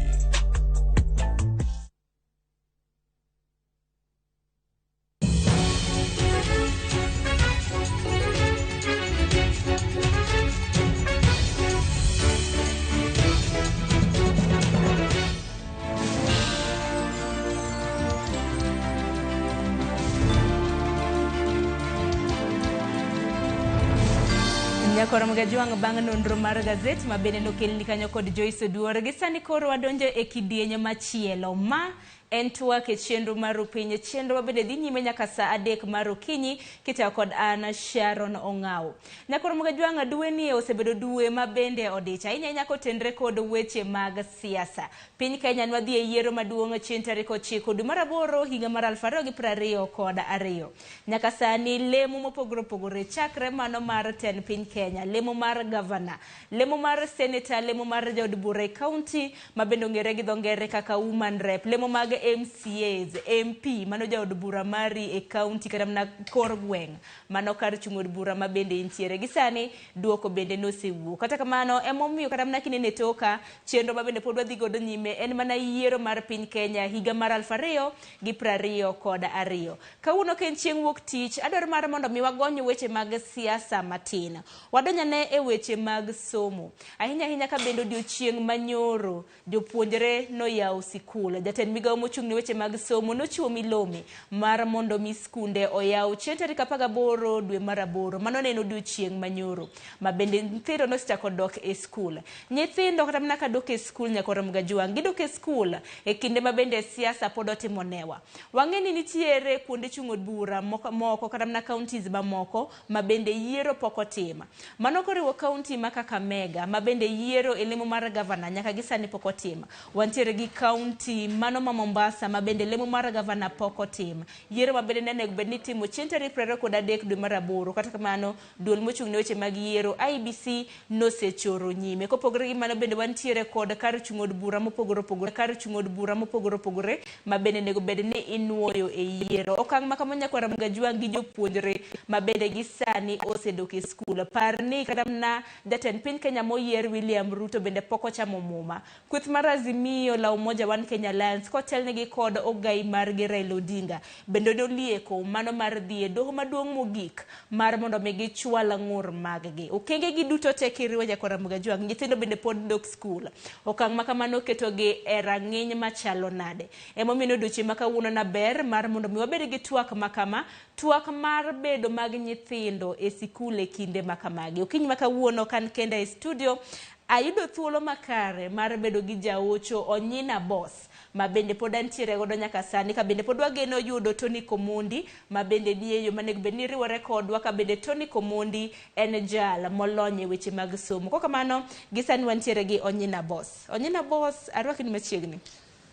[SPEAKER 3] Nyakora Mgajuang bang' nonro mar gazet mabende nokelni kanyo kod Joyce Oduor. Gisani koro wadonjo e kidienye machielo ma en twak e chenro mar piny. Chenro mabende dhi nyime nyaka saa 3 mar okinyi kitayo kod Ana Sharon Ong'aw. Nyakora Mgajuang duweni osebedo dwe mabende odich ahinya nyako tenre kod weche mag siasa. Piny Kenya nwadhi e yiero maduong' chieng' tarik 9 dwe mar 8 higa mar 2022. Nyaka sani lemo mopogore opogore chakre mano mar ten piny Kenya, lemo mar governor, lemo mar senator, lemo mar jaod bura e county mabende ong'ere gi dho ngere kaka woman rep, lemo mag MCAs, MP mano jaod bura mari e county kata na kor gweng' mano kar chung'od bura mabende intiere. Gisani duoko bende nosewuok. Kata kamano emomiyo kata mna kinene toka chenro mabende pod wadhi godo nyime en mana yiero mar piny Kenya higa mar 2022. Kawuono ken chieng' wuok tich, adwaro mar mondo mi wagonyo weche mag siasa matin. Wadonyane e weche mag somo. Ahinya ka bendo odiochieng' manyoro jopuonjre no yaw sikul. Jatend migawo mochung'ne weche mag somo nochiwo milome mar mondo mi skunde oyaw chieng' tarik 18 dwe mar 8. Mano ne en odiochieng' manyoro. Mabende nyithindo nosechako dok e skul. Nyithindo kata mana ka dok e skul Nyakora Mgajuang gidok e skul e kinde mabende siasa pod otimonewa. Wang'eni nitiere kuonde chung'od bura moko kata mana counties mamoko mabende yiero pok otima. Mano koriwo county ma Kakamega mabende yiero e lemo mar governor nyaka gisani pok otima. Wantiere gi county mano ma Mombasa mabende lemo mar governor pok otima. Yiero mabende ne onego bed ni timo chieng' tarik 23 dwe mar 8. Kata kamano duol mochung'ne weche mag yiero IEBC nosechoro nyime. Kopogore gi mano bende wantiere kod kar chung'od bura mopogore opogore mabende nego bed ni inuoyo e yiero. Okang' ma kama Nyakora Mgajuang gi jopuonjre mabende gisani osedok e skul. Parni kata mna jatend piny Kenya moyier William Ruto bende pok ochamo muma. Kweth mar Azimio la Umoja One Kenya Alliance kotelnegi kod ogai mar Raila Odinga bende nolieko mano mar dhi e doho maduong' mogik mar mondo mi gichwal ng'ur mag-gi. Okenge gi duto te kiriwo Nyakora Mgajuang, nyithindo bende pod dok skul. Okang' ma kamano ketogi e rang'iny machalo nade. Emomiyo odiochieng' ma kawuono na ber mar mondo mi wabed gi twak makama, twak mar bedo mag nyithindo e sikul e kinde makamagi. Okinyi ma kawuono kan kenda e studio ayudo thuolo makare mar bedo gi jaocho Onyina Boss mabende pod antiere godo nyaka sani, ka bende pod wageno yudo Tony Komondi mabende dieyo manego bed ni riwore kodwa, ka bende Tony Komondi en jal molonye weche mag somo. Kok kamano gisani wantiere gi Onyina Boss. Onyina Boss, arwaki ni machiegni.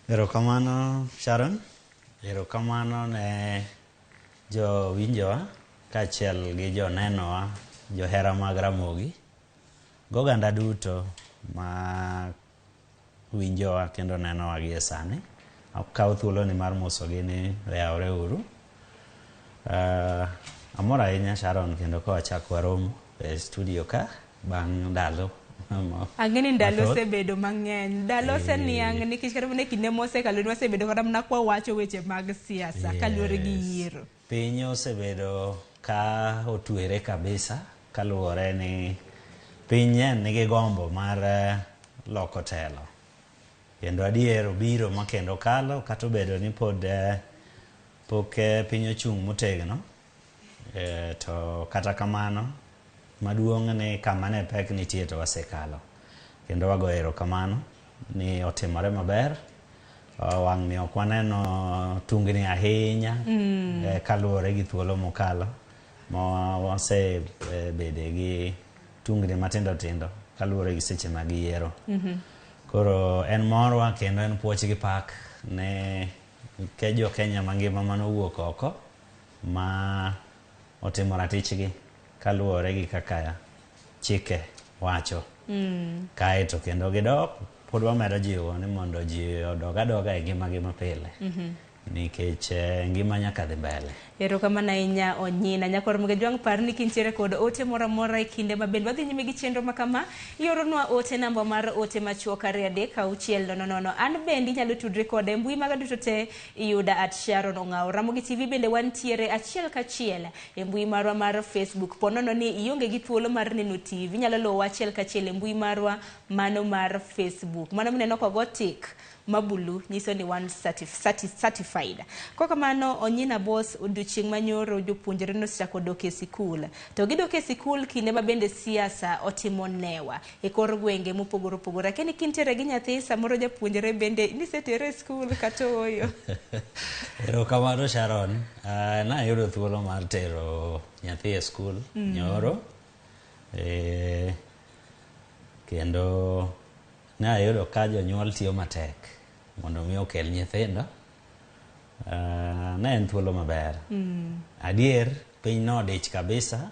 [SPEAKER 21] Erokamano Sharon, erokamano ne jo winjowa kaachiel gi jo nenowa, johera mag Ramogi, goganda duto ma winjowa kendo nenowa gi sani. akaw thuolo ni mar moso gi ni yaore uru. Amor ahinya Sharon kendo ko achako waromo e studio ka bang' ndalo.
[SPEAKER 3] Angeni ndalo sebedo mang'eny. Ndalo seniang nikech kata mana kinde mose kaloni wasebedo kata mana kwa wacho weche mag siasa kaluwore gi yiero.
[SPEAKER 21] Piny osebedo ka otwere kabisa kaluwore ni piny nigi gombo mar loko telo. Kendo adier obiro makendo kalo kata obedo ni pod pok piny ochung' motegno. To kata kamano maduong' ni kama ne pek nitie to wasekalo. Kendo wago erokamano ni otimore maber. Wang' ni ok waneno tungni ahinya kaluwore gi thuolo mokalo. Wasebede gi tungni matindo tindo kaluwore gi seche mag yiero. Koro en morwa kendo en puoch gi pak ne ke jo Kenya mangima manowuok oko ma otimo ratichgi kaluwore gi kaka chike wacho. Kaeto kendo gidok pod wamedo jiwo ni mondo ji odog adoga e ngimagi mapile. Nikech ngima nyaka dhi mbele.
[SPEAKER 3] Erokamano ahinya Onyina. Nyakor Ramogi Jwang' par ni kintiere kod ote moro amora e kinde ma bende wadhi nyime gi chenro ma kama. Ioronwa ote namba mar ote machuok 33600. An bende inyalo tudri kode mbui maga duto te iyuda at Sharon Ong'aw. Ramogi TV bende wantiere achiel kachiel e mbui marwa mar Facebook. Ponono ni ionge gi thuolo mar neno TV. Inyalo luwo achiel kachiel e mbui marwa mano mar Facebook. Mano mineno kogo tik mabulu nyiso ni one certified. Kwa kamano Onyina boss odiochieng' manyoro jopuonjre nosechako dok e sikul. To gidok e sikul kinde ma bende siasa otimo newa e kor gwenge mopogore opogore. Keni kintiere gi nyathi samoro japuonjre bende nisetere e sikul kata oyo.
[SPEAKER 21] Erokamano Sharon. Nayudo thuolo mar tero nyathi e sikul nyoro. Kendo nayudo ka jonyuol tiyo matek mondo mi okel nyithindo. Ne en thuolo maber. Adier piny no dich kabisa.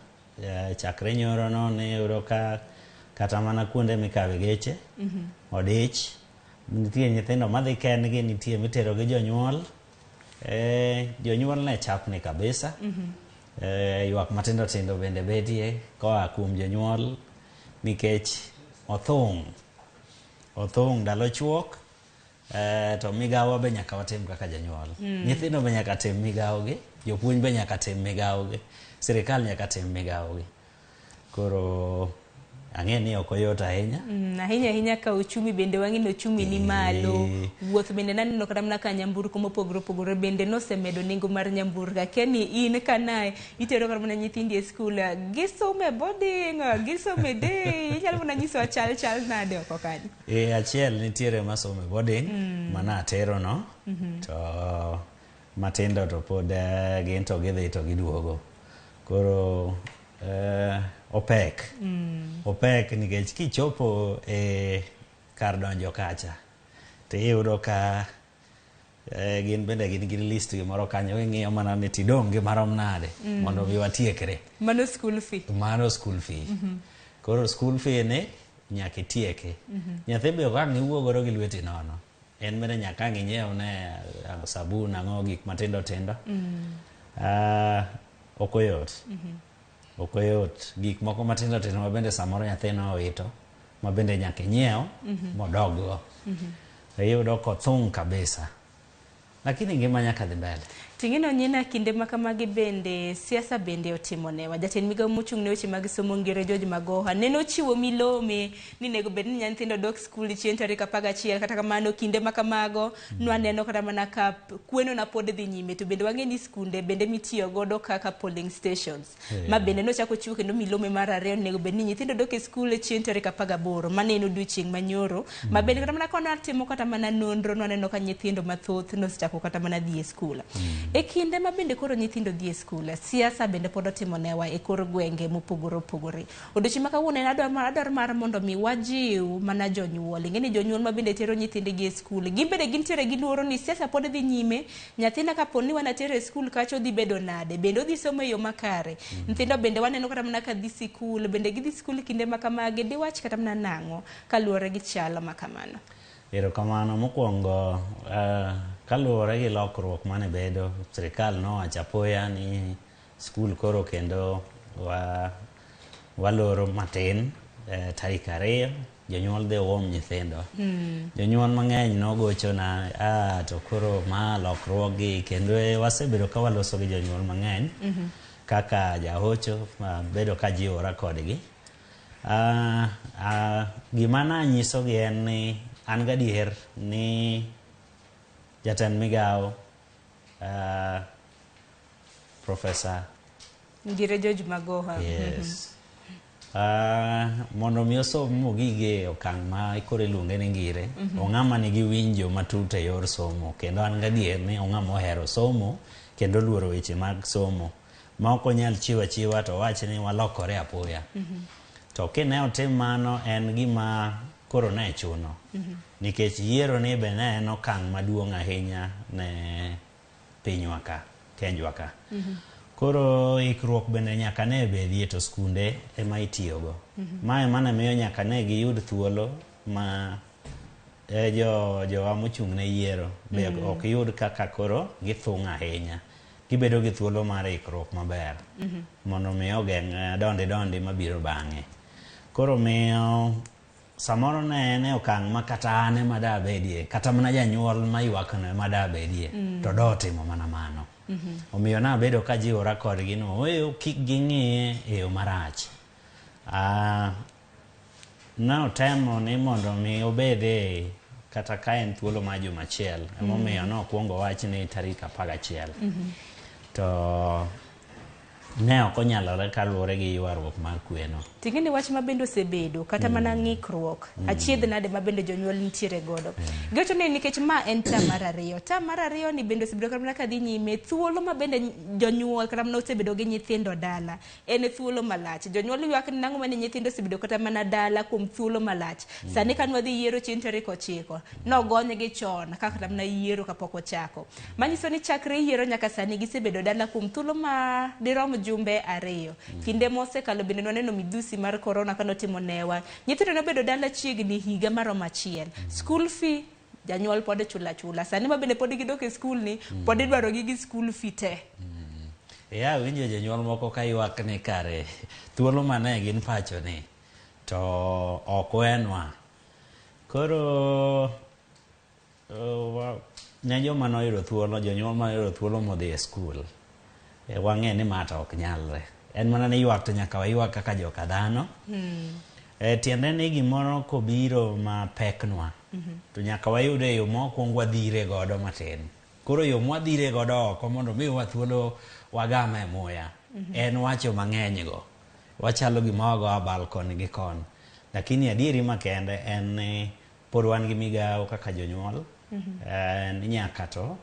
[SPEAKER 21] Chakre nyoro no ne yuro ka kata mana kuonde mikawe geche odich. Nitie nyithindo madhi kendgi, nitie mitero gi jonyuol. Jonyuol ne chapni kabisa. Ywak matindo tindo bende betie koa kuom jonyuol nikech othung' ndalo chuok. To migawo be nyaka watim kaka janyuol. Nyithindo be nyaka tim migawogi, jopuonj be nyaka tim migawogi, sirikal nyaka tim migawogi. Koro ang'e ni ok oyot ahinya.
[SPEAKER 3] Ahinya ka uchumi bende wang'ino uchumi ni malo. Wuoth bende naneno kata mana ka nyamburko mopogore opogore bende nosemedo nengo mar nyamburka. Keni in kanae itero kata mana nyithindi e skul gisome boarding, gisome day. Inyalo mana nyiso chal nade oko kanyo.
[SPEAKER 21] Achiel nitiere masome boarding mana atero no. To matindo to pod gin to gidhi to giduogo. Koro opek nikech kichopo kar donjo kacha to iyudo ka gin bende gin list moro kanyo ing'iyo mana ni tidong' gi marom nade mondo mi watiekre.
[SPEAKER 3] Mano school fee.
[SPEAKER 21] Koro school fee ne nyaka itieke. Nyathi be ok ang' iwuogoro gi lweti nono. En bende nyaka ang' inyiew ne sabun ang'o gik matindo tindo. Ok oyot. Gik moko matindo tindo ma bende samoro nyathino owito ma bende nyaka inyiew modoggo. Iyudo kothung' kabisa. Lakini ngima nyaka dhi mbele.
[SPEAKER 3] Ting'ino Onyina kinde makamagi bende siasa bende otimonewa. Jatend migawo mochung' ne weche mag somo ngire George Magoha neno chiwo milome ni nego bed ni nyithindo dok skul chieng' tarik 11. Kata kamano kinde makamago nwaneno kata mana ka kweno na pod dhi nyime. To bende wang'e ni skunde bende mitiyo godo kaka polling stations. Ma bende nochako chiwo kendo milome mar 2 nego bed ni nyithindo dok e skul chieng' tarik 18. Maneno odiochieng' manyoro. Ma bende kata mana kono timo kata mana nonro nwaneno ka nyithindo mathoth nosechako kata mana dhi e skul. E kinde ma bende koro nyithindo dhi e skul, siasa bende pod otimonewa e kor gwenge mopogore opogore. Odiochieng' ma kawuono en adwar mar mondo mi wajiw mana jonyuol. Ing'eni jonyuol ma bende tero nyithindgi e skul. Gin bende gintiere gi luoro ni siasa pod dhi nyime. Nyathina kapo ni wanatere e skul kacho dhi bedo nade. Bende odhi somo e yo makare. Nyithindo bende waneno kata mana ka dhi sikul. Bende gidhi skul kinde makamagi. Diwach kata mana nang'o kaluwore gi chal makamano.
[SPEAKER 21] Erokamano mokwongo kaluwore gi lokruok mane bedo, sirikal nowacho apoya ni skul koro kendo waloro matin tarik 2 jonyuol dhi uom nyithindo. Jonyuol mang'eny nogochona to koro ma lokruok gi kendo wasebedo ka waloso gi jonyuol mang'eny kaka jahocho bedo ka jiwora kodgi. Gima nanyisogi en ni an gadier ni jatend migao Professor
[SPEAKER 3] Ngire George Magoha.
[SPEAKER 21] Yes. Mondo mi osom mogige okang' ma kore luonge ni Ngire, ong'ama nigi winjo matut e yor somo, kendo an gadier ni ong'ama ohero somo kendo luoro weche mag somo, ma ok onyal chiwa to wach ni walokore apoya. To kine otim mano en gima koro ne chuno, nikech yiero ni be ne en okang' maduong' ahinya ne pinywa ka, Kenjwa ka. Koro ikruok bende nyaka ne bedie to skunde ema itiyogo. Mae mana miyo nyaka ne giyud thuolo ma jowa mochung' ne yiero be ok yud kaka koro githung' ahinya. Gibedo gi thuolo mar ikruok maber mondo miyo ogeng' dondi mabiro bang'e. Koro miyo samoro ne en okang' ma kata ane madabedie, kata mana janyuol maywakno madabedie, to dotimo mana mano. Omiyo nabedo ka jiwora kodgi no, kik ging'iye e yo marach. Notemo ni mondo mi obede kata ka en thuolo ma juma achiel, emomiyo nokwongo wach ni tarik 11. To ne ok onyalore kaluwore gi ywaruok mar kweno.
[SPEAKER 3] Ting'eni wach ma bende osebedo kata mana ng'ikruok achiedh nade ma bende jonyuol nitiere godo. Giwacho ni nikech ma en tam mar 2. Tam mar 2 ni bende osebedo kata mana ka dhi nyime, thuolo ma bende jonyuol kata mana osebedo gi nyithindo dala en thuolo malach. Jonyuol ywak ni nang'o mane nyithindo osebedo kata mana dala kuom thuolo malach. Sani ka nwadhi yiero chieng' tarik 9 nogony gi chon kata mana yiero kapok ochako. Manyiso ni chakre yiero nyaka sani gisebedo dala kuom thuolo ma dirom jumbe 2. Kinde mosekalo bende nwaneno midhusi mar corona kanotimo newa. Nyithindo nobedo dala chiegni higa maromo 1. School fee janyuol pod chula. Sani ma bende pod gidok e skul ni pod idwaro gi school fee te.
[SPEAKER 21] Winjo jonyuol moko ka ywak ni kare thuolo mane gin pacho ni to ok wenwa. Koro ne joma noyudo thuolo, jonyuol ma noyudo thuolo modhi e skul, wang'e ni mata ok nyalre. En mana ni ywak to nyaka waywak kaka joka dhano. Tiende ni gimoro kobiro ma peknwa, to nyaka wayude yo mokwongo wadhire godo matin. Koro yo mwadhire godo oko mondo miwa thuolo wagame muya. En wacho mang'eny go. Wachalo gima wago abal koni gi kon. Lakini adieri makende en ni pod wan gi migao kaka jonyuol. Ni nyaka to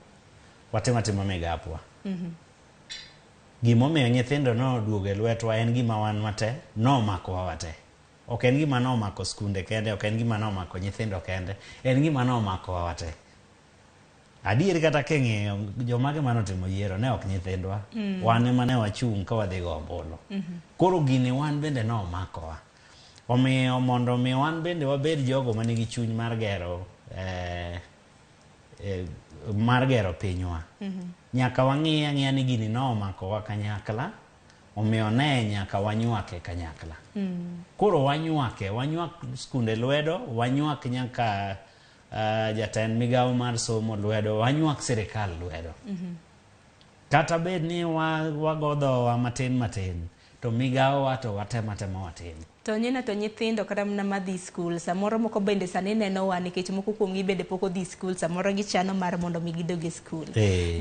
[SPEAKER 21] watimo migapwa. Gimomiyo nyithindo noduogo e lwetwa en gima wan mate nomakowa wate. Ok en gima nomako skunde kende, ok en gima nomako nyithindo kende, en gima nomakowa wate. Adieri kata king'iyo jomage manotimo yiero ne ok nyithindwa. Wan ema ne wachung' ka wadhi go ombulu. Koro gini wan bende nomakowa. Omiyo mondo mi wan bende wabed jogo manigi chuny mar gero pinywa. Nyaka wang'iya ni gini nomakowa kanyakla, omiyo ne nyaka wanywake kanyakla. Koro wanywak skunde lwedo, wanywak nyaka jatend migao mar somo lwedo, wanywak sirikal lwedo. Kata bed ni wagodhowa matin, to migao wato watema watin.
[SPEAKER 3] To nyina to nyithindo kata mana madhi skul samoro moko bende sani neno wa nikech moko kuomgi bende pok odhi skul, samoro gichano mar mondo mi gidog e skul.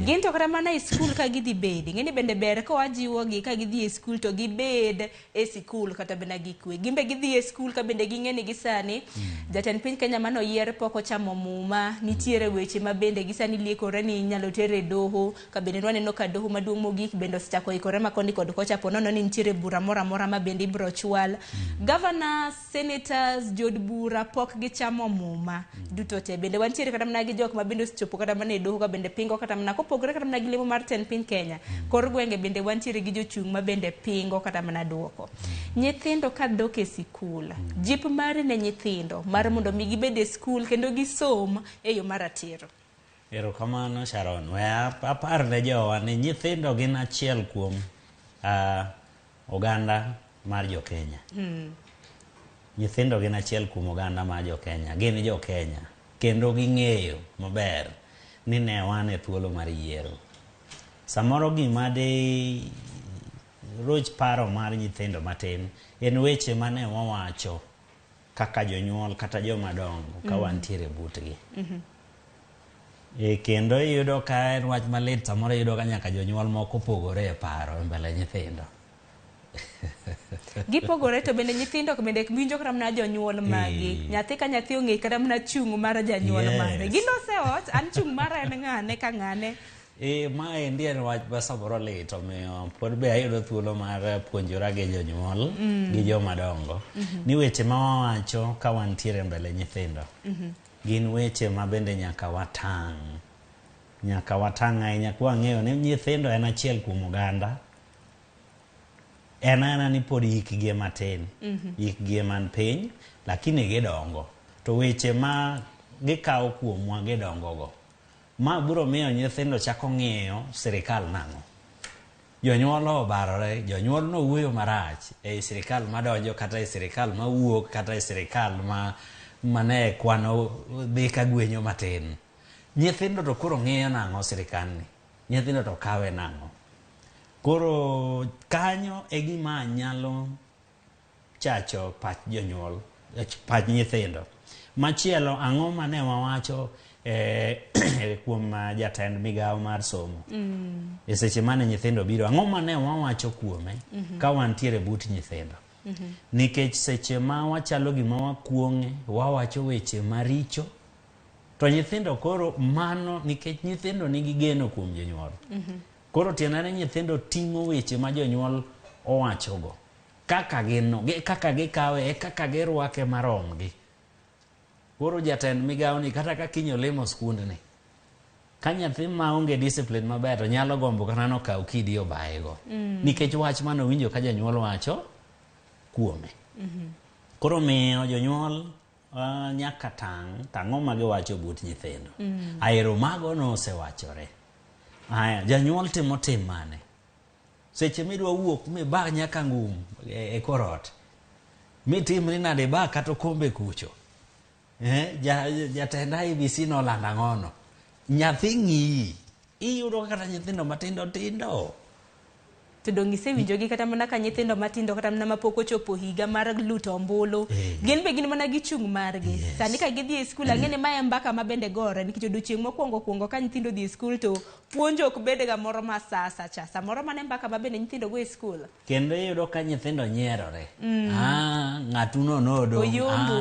[SPEAKER 3] Gin to kata mana e skul ka gidhi bedi, ng'eni bende ber ka wajiwogi ka gidhi e skul to gibed e skul kata bena gikwe. Gimbe gidhi e skul ka bende ging'eni gisani jatend piny Kenya mano yier pok ochamo muma, nitiere weche ma bende gisani liekore ni nyalo tere doho, ka bende nwaneno ka doho maduong' mogik bende osechako ikore ma koni kod kocha ponono ni nitiere bura moro amora ma bende ibro chwal. Governors, senators, jod bura pok gichamo muma duto te. Bende wantiere kata mana gi jok ma bende osechopo kata mana e doho ka bende pingo kata mana kopogore kata mana gi lemo mar tend piny Kenya. Kor gwenge bende wantiere gi jochung' ma bende pingo kata mana duoko. Nyithindo ka dok e sikul, jip mari ne nyithindo mar mondo mi gibed e skul kendo gisom e yo maratiro.
[SPEAKER 21] Erokamano Sharon. We apar ne jowa ni nyithindo gin achiel kuom oganda mar jo Kenya. Nyithindo gin achiel kuom oganda mar jo Kenya. Gin jo Kenya. Kendo ging'eyo maber ni ne wan e thuolo mar yiero. Samoro gima de roch paro mar nyithindo matin en weche mane wawacho kaka jonyuol kata joma dongo ka wantiere butgi. Kendo iyudo ka en wach malit, samoro iyudo ka nyaka jonyuol moko pogore e paro e mbele nyithindo.
[SPEAKER 3] Gipogore to bende nyithindo bende winjo kata mana jonyuol magi. Nyathi ka nyathi ong'e kata mana chung' mar janyuol mare. Gilose ot, an chung' mara en ng'ane ka ng'ane.
[SPEAKER 21] Ma endi en wach ma samoro lit, omiyo pod be ayudo thuolo mar puonjora gi jonyuol gi joma dongo ni weche ma wawacho ka wantiere mbele nyithindo gin weche ma bende nyaka watang'. Nyaka watang' ahinya kwa ng'eyo ni nyithindo en achiel kuom oganda. En ni pod hikgi matin, hikgi man piny, lakini gidongo. To weche ma gikawo kuomwa gidongogo. Ma biro miyo nyithindo chako ng'iyo sirikal nang'o. Jonyuol obarore, jonyuol no wuoyo marach e sirikal madonjo kata e sirikal ma wuok kata e sirikal mane kwano dhi ka gwenyo matin. Nyithindo to koro ng'iyo nang'o sirikal ni. Nyithindo to kawe nang'o. Koro kanyo e gima nyalo chacho pach jonyuol, pach nyithindo. Machielo ang'o mane wawacho kuom jatend migawo mar somo. E seche mane nyithindo biro, ang'o mane wawacho kuome ka wantiere but nyithindo. Nikech seche ma wachalo gima wakuong'e, wawacho weche maricho, to nyithindo koro mano nikech nyithindo nigi geno kuom jonyuol. Koro tiende nyithindo ting'o weche ma jonyuol owachogo. Kaka gikawe, kaka girwake maromgi. Koro jatend migawo ni kata ka kinyo lemo skundni. Ka nyathi ma onge discipline maber to nyalo gombo kata no kaw kidi obayego. Nikech wach mano winjo ka janyuol wacho kuome. Koro miyo jonyuol nyaka tang'o ma giwacho but nyithindo. Aero mago no osewachore. Janyuol timo tim mane. Seche midwa wuok mi ba nyaka ngum e korot. Mi tim ni nade ba kata kombe kucho. Jatenda IBC no landa ng'ono. Nyathi ng'i. Iyudo kata nyithindo matindo tindo.
[SPEAKER 3] To dong' isewinjogi kata mana ka nyithindo matindo kata mana mapok ochopo higa mar luto ombulu. Gin be gin mana gi chung' margi. Sani ka gidhi e skul ang'e ni ma en mbaka ma bende gore nikech odiochieng' mokwongo ka nyithindo dhi e skul to puonjo ok bede ga moro ma sacha. Samoro mane mbaka ma bende nyithindo go e skul.
[SPEAKER 21] Kendo iyudo ka nyithindo nyierore. Ng'atuno nodo.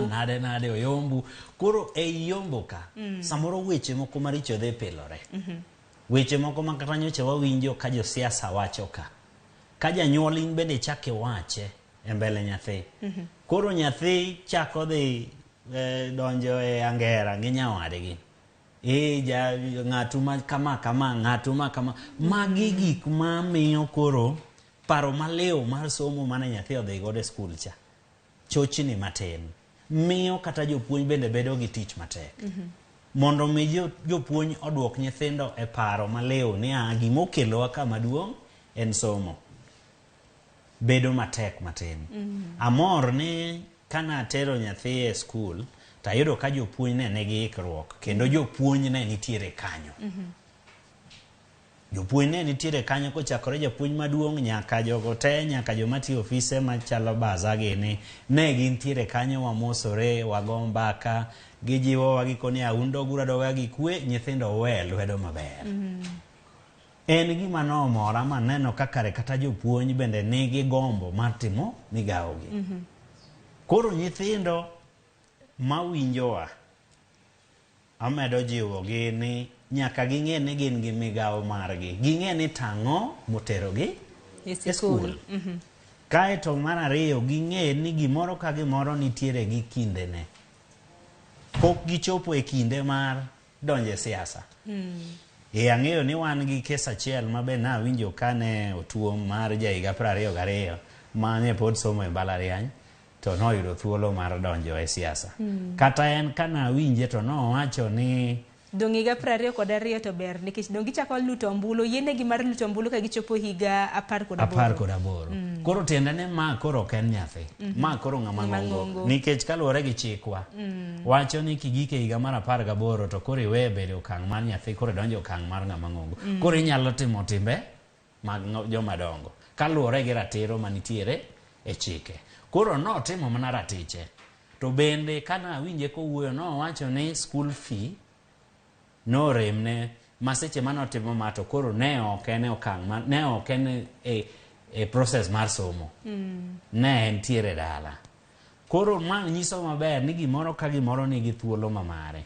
[SPEAKER 21] Nade oyombu. Koro e yombo ka samoro weche moko maricho dhi pilore. Weche moko ma kata nyocha wawinjo ka josiasa wacho ka janyuol in bende chake wache e mbele nyathi. Koro nyathi chako dhi donjo e angera gi nyawadgi. Ng'atu ma kama, ng'atu ma kama. Magi gik ma miyo koro paro maleo mar somo mane nyathi odhi godo e skul cha. Chochni matin. Miyo kata jopuonj bende bedo gi tich matek. Mondo mi jopuonj oduok nyithindo e paro maleo ni gima okelowa ka maduong' en somo. Bedo matek matin. Amor ni kana tero nyathi e skul, tayudo ka jopuonj ne nigi ikruok, kendo jopuonj ne nitiere kanyo. Jopuonj ne nitiere kanyo kochakore japuonj maduong' nyaka jogo te, nyaka joma tiyo ofise machalo baza gini, ne gintiere kanyo wamosore, wago mbaka, gijiwo wagikoni aundo gura doga gi kwe, nyithindo we lwedo maber. En gima nomora maneno kakare kata jopuonj bende nigi gombo mar timo migawogi. Koro nyithindo mawinjowa amedo jiwogi ni nyaka ging'e ni gin gi migawo margi. Ging'e ni tang'o moterogi e skul. Kaeto mar ariyo ging'e ni gimoro ka gimoro nitiere gi kindene. Pok gichopo e kinde mar donje siasa. Ang'eyo ni wan gi kes achiel ma be nawinjo kane otuo mar higa 22 mane pod somo e mbalariany to noyudo thuolo mar donjo e siasa. Kata en kana winje to nowacho ni
[SPEAKER 3] dongiga 22 to ber nikech dongi chako luto ombulu yene gi mar luto ombulu ka gichopo higa 18.
[SPEAKER 21] Koro tiende ne ma koro ken nyathi. Ma koro ng'ama ng'ongo. Nikech kaluwore gi chikwa. Wacho ni kigike higa mar 18 to koro iwe bedo okang' mar nyathi koro donjo okang' mar ng'ama ng'ongo. Koro inyalo timo timbe mag joma dongo. Kaluwore gi ratiro manitiere e chike. Koro notimo mana ratiche. To bende kana winje kowuoyo nowacho ni school fee no remne maseche manotimo mato koro ne ok en okang' ne ok en e process mar somo. Ne entiere dala. Koro ma nyiso maber ni gimoro ka gimoro nigi thuolo mamare.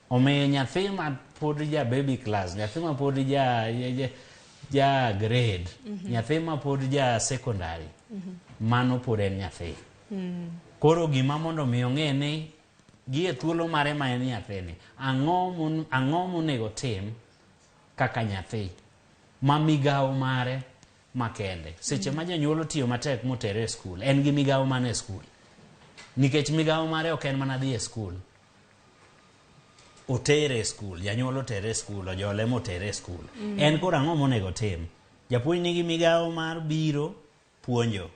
[SPEAKER 21] Omiyo nyathi ma pod ja baby class, nyathi ma pod ja grade, nyathi ma pod ja secondary, mano pod en nyathi. Koro gima mondo mi ong'e ni gi e thuolo mare ma en nyathini, ang'o monego tim kaka nyathi ma migawo mare makende. Seche ma janyuol otiyo matek motere e skul, en gi migawo mane e skul. Nikech migawo mare ok en mana dhi e skul. Otere e skul, janyuol otere e skul, ojole motere e skul. En koro ang'o monego tim? Japuonj nigi migawo mar biro puonjo.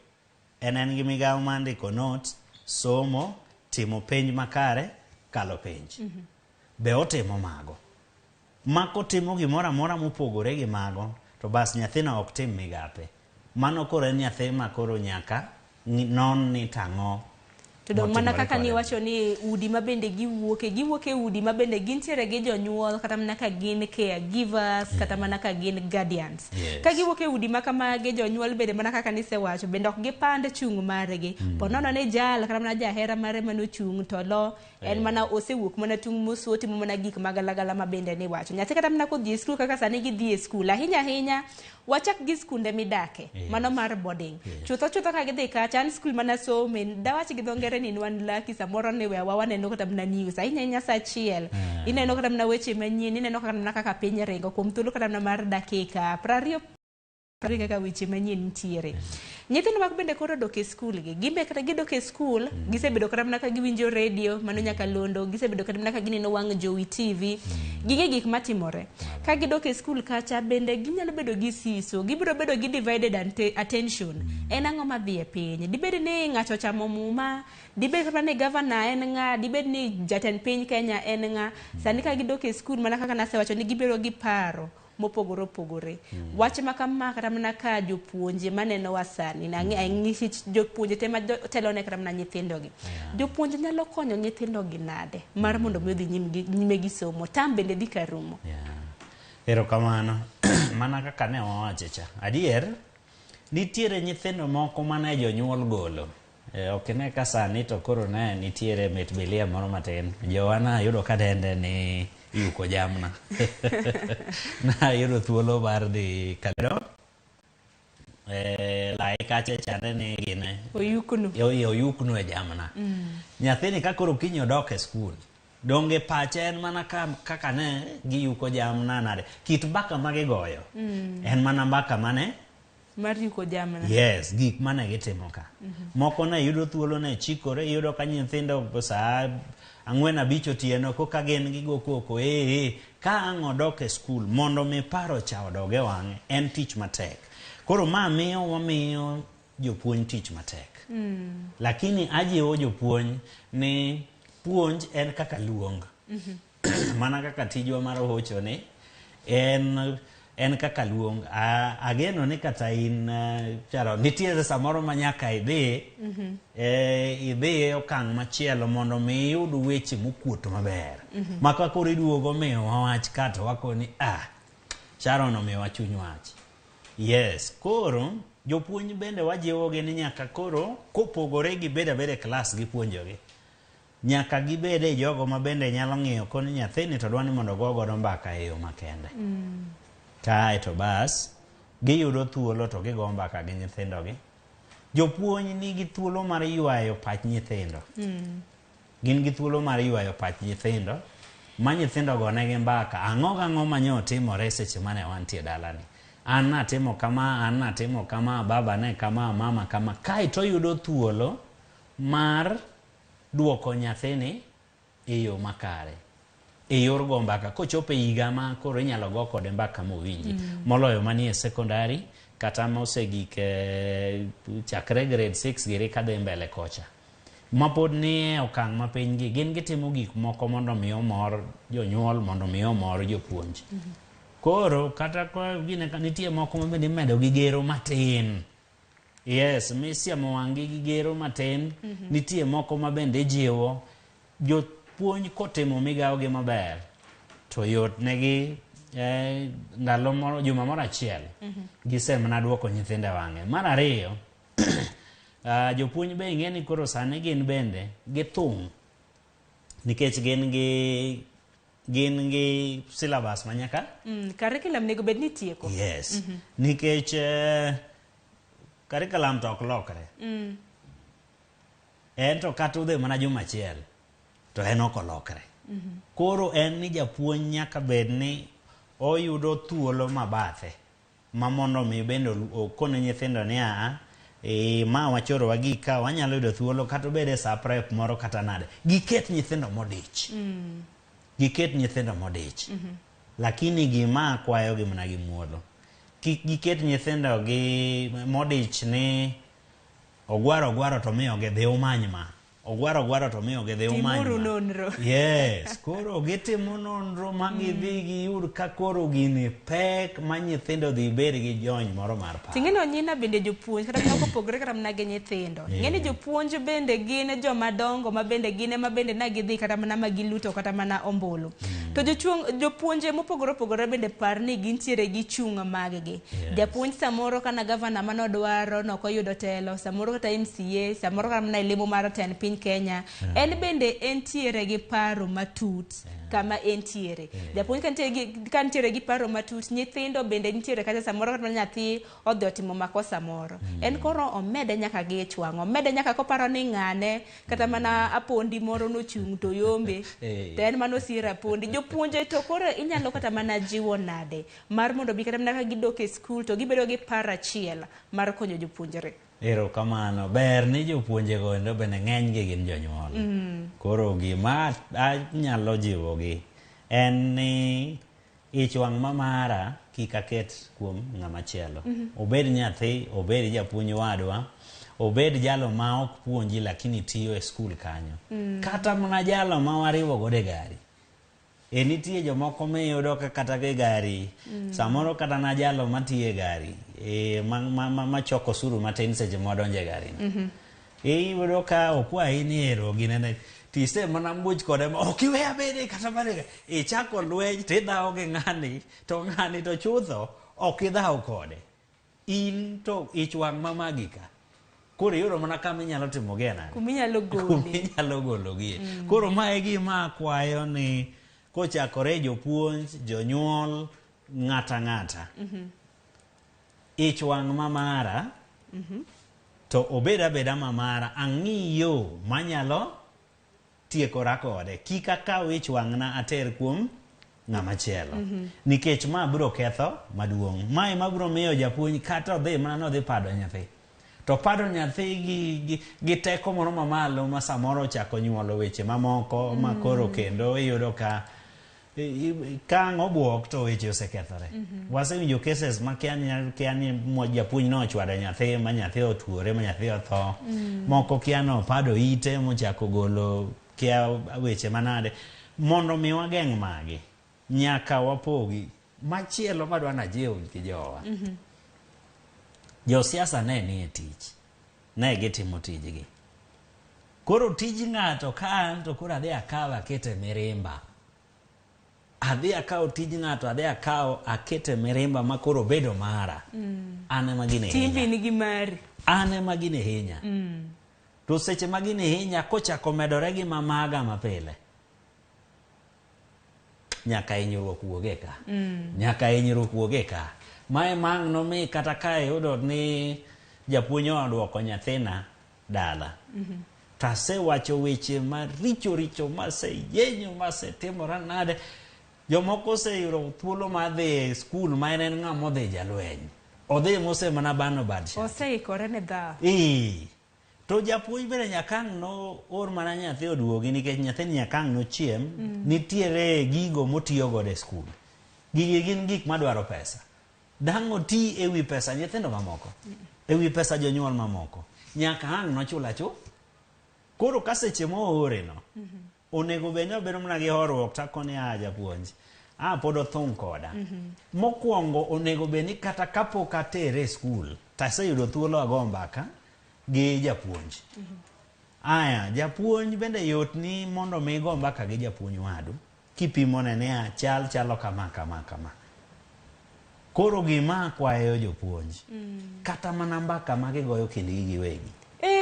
[SPEAKER 21] En gi migawo mar ndiko notes, somo, timo penj makare, kalo penj. Be otimo mago. Mako timo gimoro amora mopogore gi mago, to bas nyathino ok tim migape. Mano koro en nyathi ma koro nyaka non ni tang'o.
[SPEAKER 3] To dong mana kaka ni wacho ni udi mabende giwuoke udi mabende gintiere gi jonyuol kata mana ka gin caregivers kata mana ka gin guardians. Ka giwuoke udi makamage jonyuol bende mana kaka ni sewacho bende ok gipande chung' margi. Ponono ne jal kata mana jahera mare manochung' to lo en mana osewuok mana tung' mosoti mana gik magalagala mabende ni wacho. Nyathi kata mana kodhi e skul kaka sani gidhi e skul ahinya wachak gi skunde midake mano mar boarding. Chutho ka gidhi kacha an skul mana some dawach gi dhongere ni wan laki samoro ni wewa waneno kata mna news ahinya sa achiel ineno kata mna weche manyien ineno kata mna kaka piny ringo kuom thuolo kata mna mar dakika 20 kaka weche manyien nitiere. Nyithindo mag bende koro dok e skul gi gimbe kata gidok e skul gisebedo kata mna ka giwinjo radio mano nyaka londo gisebedo kata mna ka gineno wang' jowi TV gige gik matimore ka gidok e skul kacha bende ginyalo bedo gi siso gibiro bedo gi divided attention. En ang'o madhi e piny dibed ni ng'ato chamo muma dibed kata ni governor en ng'a dibed ni jatend piny Kenya en ng'a sani ka gidok e skul mana kaka nasewacho ni gibiro gi paro mopogore. Wach makama kata mana ka jopuonje maneno wasani ng'isi jopuonje tema telone kata mana nyithindogi. Jopuonje nyalo konyo nyithindogi nade mar mondo mi odhi nyime gi somo tam bende dhi karumo.
[SPEAKER 21] Erokamano. Mana kaka ne wawacho cha. Adier nitiere nyithindo moko mane jonyuol golo. Ok ne ka sani to koro ne nitiere met belia moro matin. Jowana yudo ka dende ni yuko jamna. Na yudo thuolo mar dhi kaledo. Lai kache chane ni gine. Oyuknu e jamna. Nyathini ka koro kinyo dok e skul. Donge pache en mana kaka ne giyuko jamna nade. Kit mbaka magigoyo. En mana mbaka mane
[SPEAKER 3] mar yuko jamna.
[SPEAKER 21] Yes, gik mane gitimo ka. Moko ne yudo thuolo ne chikore yudo ka nyithindo sa 4-5 otieno koka gen gigo koko ka ang' odok e skul mondo mi paro cha odoge wang'e en tich matek. Koro ma wamiyo jopuonj tich matek. Lakini ajiwo jopuonj ni puonj en kaka luong. Mana kaka tijwa mar hocho ni en kaka luong. Ageno ni kata in charo nitiere samoro manyaka idhi idhi okang' machielo mondo mi yud weche mokuoto maber. Maka koro iduogo miyo wawach kato wako ni Sharon omiyo wachuny wach. Yes, koro jopuonj bende wajiwogi ni nyaka koro kopogore gi beda klas gipuonjogi. Nyaka gibede jogo ma bende nyalo ng'iyo koni nyathini to dwani mondo godo mbaka e yo makende. Kae to bas giyudo thuolo to gigo mbaka gi nyithindogi. Jopuonj nigi thuolo mar ywayo pach nyithindo. Gin gi thuolo mar ywayo pach nyithindo ma nyithindo go negi mbaka ang'o manyotimore seche mane wantie dalani. An natimo kama, baba ne kama, mama kama. Kae to yudo thuolo mar duoko nyathini e yo makare. e yor go mbaka kochope higa ma koro inyalo go kode mbaka mowinji moloyo manie secondary kata mosegik chakre grade 6 giri kadhi mbele kocha mapod ni okang' ma piny gi gin gitimo gik moko mondo mi omor jonyuol mondo mi omor jopuonj koro kata kwa gine nitie moko mabende medo gi gero matin yes misiamo wangi gi gero matin nitie moko mabende jiwo jopuonj kotimo migawo gi maber to yot negi ndalo moro juma moro achiel gisemna duoko nyithinde wang'e mar ariyo jopuonj be ing'e ni koro sani gin bende githung' nikech gin gi syllabus manyaka
[SPEAKER 3] curriculum nego bed ni tieko
[SPEAKER 21] yes nikech curriculum to ok lokre en to kata udhe mana juma achiel to en ok olokre koro en ni japuonj nyaka bed ni oyudo thuolo mabathe ma mondo mi bende okone nyithindo ni ma wachoro wagi ka wanyalo yudo thuolo kata bede sa prep moro kata nade giket nyithindo modich lakini gima kwayo gi mana gi muolo giket nyithindo gi modich ni ogwaro to miyo gi dhi umany ma ogwaro to miyo gi dhi umany
[SPEAKER 3] nonro
[SPEAKER 21] yes koro gitimo nonro ma gidhi giyud ka koro gini pek ma nyithindo dhi bed gi jony moro mar paro
[SPEAKER 3] ting'eno nyina bende jopuonj kata moko pogore kata mana gi nyithindo ng'eni jopuonj bende gin joma dongo ma bende gine ma bende na gidhi kata mana ma giluto kata mana ombulu to jopuonje mopogore bende par ni gintiere gi chung' mag gi japuonj samoro kana gavana manodwaro nokoyudo telo samoro kata MCA samoro kata mana lemo mar ten piny Kenya en bende entiere gi paro matut kama entiere japuonj kantiere gi paro matut nyithindo bende nitiere kata samoro kata nyathi odhi otimo makosa moro en koro omede nyaka gi chwang' omede nyaka koparo ni ng'ane kata mana apondi moro nochung' to yombe to en mana osiero apondi jopuonje to koro inyalo kata mana jiwo nade mar mondo bi kata mana ka gidok e skul to gibedo gi paro achiel mar konyo jopuonjre
[SPEAKER 21] erokamano ber ni jopuonje go endo bende ng'eny gi gin jonyuol koro gima anyalo jiwogi en ni ich wang' mamara kik aket kuom ng'ama chielo obed nyathi obed japuonj wadwa obed jalo ma ok puonji lakini tiyo e skul kanyo kata mana jalo ma wariwo gode gari nitie jomoko miyudo kata ge gari samoro kata na jalo matiye gari ma choko suru matin seche modonje gari iyudo ka okwayi ni ero ginene tise mana mbuch kode ma ok iwe abede kata bare ichako lweny tidhawo gi ng'ani to chutho ok idhawo kode in to ich wang' mamagika koro iyudo mana kama inyalo timo gena
[SPEAKER 3] kuminyalo
[SPEAKER 21] gologie koro mae gima akwayo ni kochakore jopuonj jonyuol ng'ata ich wang' mamara to obed abeda mamara ang'iyo manyalo tiekora kode kik akaw ich wang'na ater kuom ng'ama chielo nikech ma biro ketho maduong' mae ma biro miyo japuonj kata odhi mana nodhi pado nyathi to pado nyathi gi teko moro mamalo ma samoro chako nyuolo weche mamoko ma koro kendo iyudo ka kang' obuok to weche osekethore wasewinjo cases ma kiani japuonj no ochwado nyathi ma nyathi otuore ma nyathi otho moko kiano pado ite mochako golo kia weche manade mondo mi wageng' magi nyaka wapogi machielo madwa najiw gi jowa josiasa ne nie tich ne gitimo tijgi koro tij ng'ato ka an to koro adhi akaw akete mirimba adhi akaw tij ng'ato adhi akaw akete mirimba ma koro bedo mara ane magine
[SPEAKER 3] timbi ni gi mari
[SPEAKER 21] ane magine hinya to seche magine hinya kochako medore gi mamaga mapile nyaka hinyruok wuoge ka mae mang' nomi kata ka iyudo ni japuonj oduoko nyathina dala tasewacho weche maricho maseyenyo masetimora nade jomoko oseyudo thuolo mar dhi e skul ma en ng'ama odhi jalweny odhi mose mana bano bad shati
[SPEAKER 3] oseikore ne dhawo
[SPEAKER 21] To japuonj bende nyakang' no or mana nyathi oduogi nikech nyathi nyakang' no chiem. Nitiere gigo motiyo godo e skul. Gigi gin gik madwaro pesa. Dang' oti e wi pesa nyithindo mamoko. E wi pesa jonyuol mamoko. Nyaka ang' nochula chu. Koro ka seche moore no. Onego bende obedo mana gi horuok takoni japuonj. Pod othung' koda. Mokwongo onego beni kata kapok atere e skul, taseyudo thuolo ago mbaka gi japuonj. Japuonj bende yot ni mondo mi go mbaka gi japuonj wadu. Kipimo ne chalo kama. Koro gima kwayo jopuonj. Kata mana mbaka magigoyo kindgi giwegi.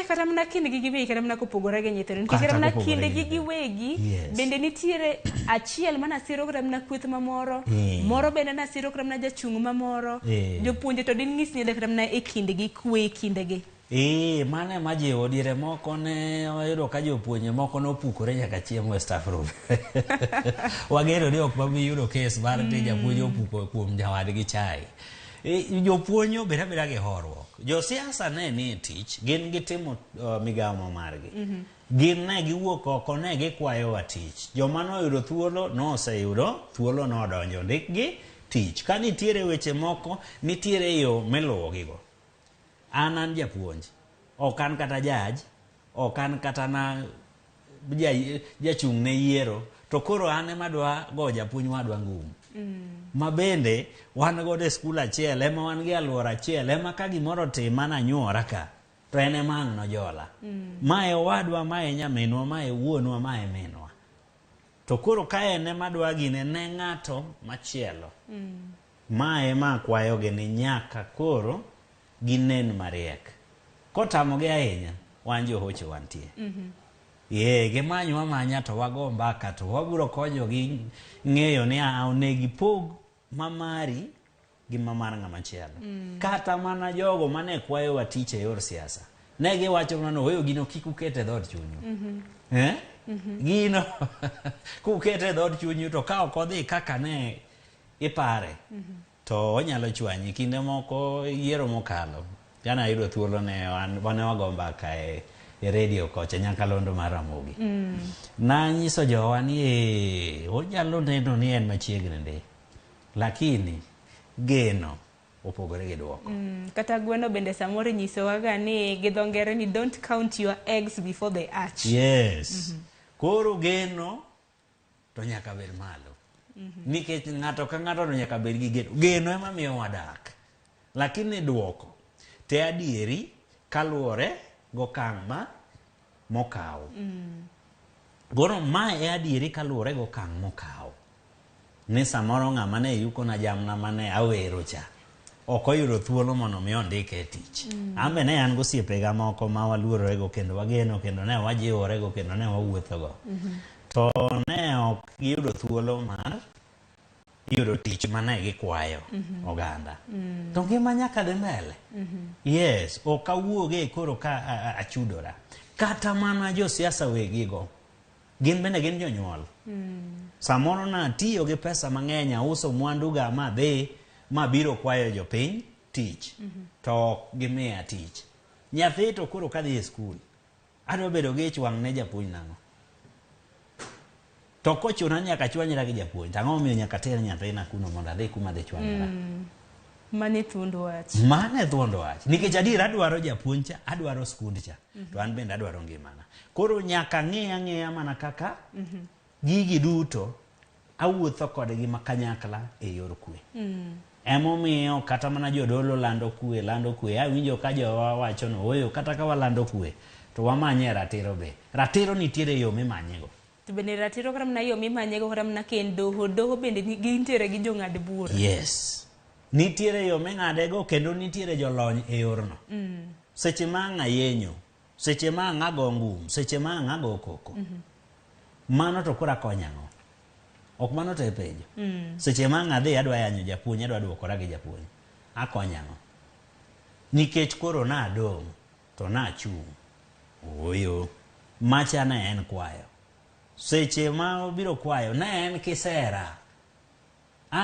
[SPEAKER 3] Kata mana kindgi giwegi, kata mana kopogore gi nyithindo. Nikech kata mana kindgi giwegi, bende nitiere achiel mana siro kata mana kweth mamoro. Moro bende na siro kata mana jachung' mamoro. Jopuonje to din ng'is ni kata mana e kindgi kwe kindegi.
[SPEAKER 21] Mane majiwo diere moko ne oyudo ka jopuonje moko nopukore nyaka chieng' e staff room. Wagero ni ok babi yudo kes mar ni japuonje opuko kuom nyawadgi chai. Jopuonje obeda gi horuok. Josiasa ne ni tich, gin gitimo migawo margi. Gin ne giwuok oko ne gikwayo tich. Joma noyudo thuolo noseyudo thuolo nodonjo ndikgi tich. Ka nitiere weche moko, nitiere yo miluwo gigo. An japuonj, ok an kata jaj, ok an kata na jachung' ne yiero, to koro an ema dwa go japuonj wadwa ngum. Ma bende wan godo e skul achiel, ema wan gi alwora achiel, ema ka gimoro tima na nyuora ka, to en ema ang' nojola. Mae wadwa, mae nyaminwa, mae wuonwa, mae minwa. To koro ka en ema dwa gine ne ng'ato machielo. Mae ema kwayogi ni nyaka koro ginen mariek. Kotamogi ahinya, wan johocho wantie. Gimanywa manya to wago mbaka to waburo konyogi ng'eyo ni onegi pog mamari gi mamar ng'ama chielo. Kata mana jogo mane kwayo tich e yor siasa. Ne giwacho mana weyo gino kik ukete dhod chunyu. Gino kukete dhod chunyu to ka ok odhi kaka ne ipare. To onyalo chwanyi. Kinde moko yiero mokalo. Yana ayudo thuolo ne wane wago mbaka e radio kocha Nyakalondo mar Ramogi. Na nyiso jowa ni onyalo neno ni en machiegni ndi. Lakini geno opogore gi duoko.
[SPEAKER 3] Kata gweno bende samoro nyisowaga ni gi dho ngere ni don't count your eggs before they hatch.
[SPEAKER 21] Yes. Koro geno to nyaka bed malo. Nikech ng'ato ka ng'ato nyaka bed gi geno. Geno ema miyo wadak. Lakini duoko te adieri kaluwore gokang' mokaw. Goro ma e adieri kaluwore gokang' mokaw. Ni samoro ng'ama ne yuko na jamna mane awero cha, ok oyudo thuolo mondo mi ondike tich. Ambe ne an gosiepega moko ma waluororego kendo wageno kendo ne wajiworego kendo ne wawuothogo. To ne ok giyudo thuolo mar yudo tich mane gikwayo oganda. To ngima nyaka dhi mbele. Yes, ok awuoge koro ka achudora. Kata mana josiasa wegigo, gin bende gin jonyuol. Samoro na tiyo gi pesa mang'eny auso mwanduga ma biro kwayo jopiny tich. To ok gimiya tich. Nyathi to koro kadhi e skul, adwa bedo gi ich wang' ne japuonj nang'o. To kochuna nyaka chwanyra gi japuonj, tang'o miyo nyaka ter nyathina kuno mondo adhi kuma dhi chwanyra.
[SPEAKER 3] Mane thuond wach.
[SPEAKER 21] Mane thuond wach. Nikech adier adwaro japuonj cha, adwaro skund cha, to an bende adwaro ngimana. Koro nyaka ng'eya mana kaka gigi duto awuotho kodgi makanyakla e yor kwe. Emomiyo kata mana jodolo lando kwe. Awinjo ka jowa wacho no, oyo kata ka walando kwe, to wamanye ratiro be. Ratiro nitiere yo mimanyego.
[SPEAKER 3] To bende ratiro kata mana yo mimanyego kata mana doho bende gintiere gi jong'ad bura.
[SPEAKER 21] Yes. Nitiere yo ming'adego kendo nitiere jolony e yorno. Seche ma ng'ayenyo, seche ma ng'ago ngum, seche ma ng'ago koko. Mano to kora konyang'o. Ok mano to e penjo. Seche ma ng'adhi adwa yanyo japuonj, adwa duokora gi japuonj. Akonyang'o. Nikech koro na adong' to na achung'. Oyo. Macha ne en kwayo. Seche ma obiro kwayo ne en kisera.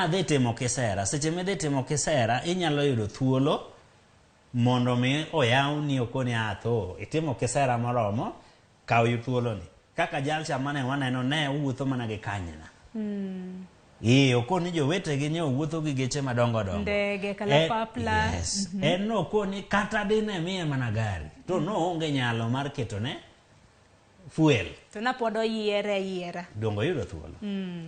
[SPEAKER 21] Dhi timo kisera. Seche me dhi timo kisera, inyalo yudo thuolo mondo mi oyaw ni okoni atho itimo kisera moromo kaw thuoloni kaka jalcha mane waneno ne wuotho mana gi kanyna okoni jowetegi ne owuotho gi geche madongo dongo
[SPEAKER 3] ndege kalapapla
[SPEAKER 21] yes en nokoni kata dine miye mana gari to noonge nyalo mar ketone fuel
[SPEAKER 3] to napod oyiera
[SPEAKER 21] dongo yudo thuolo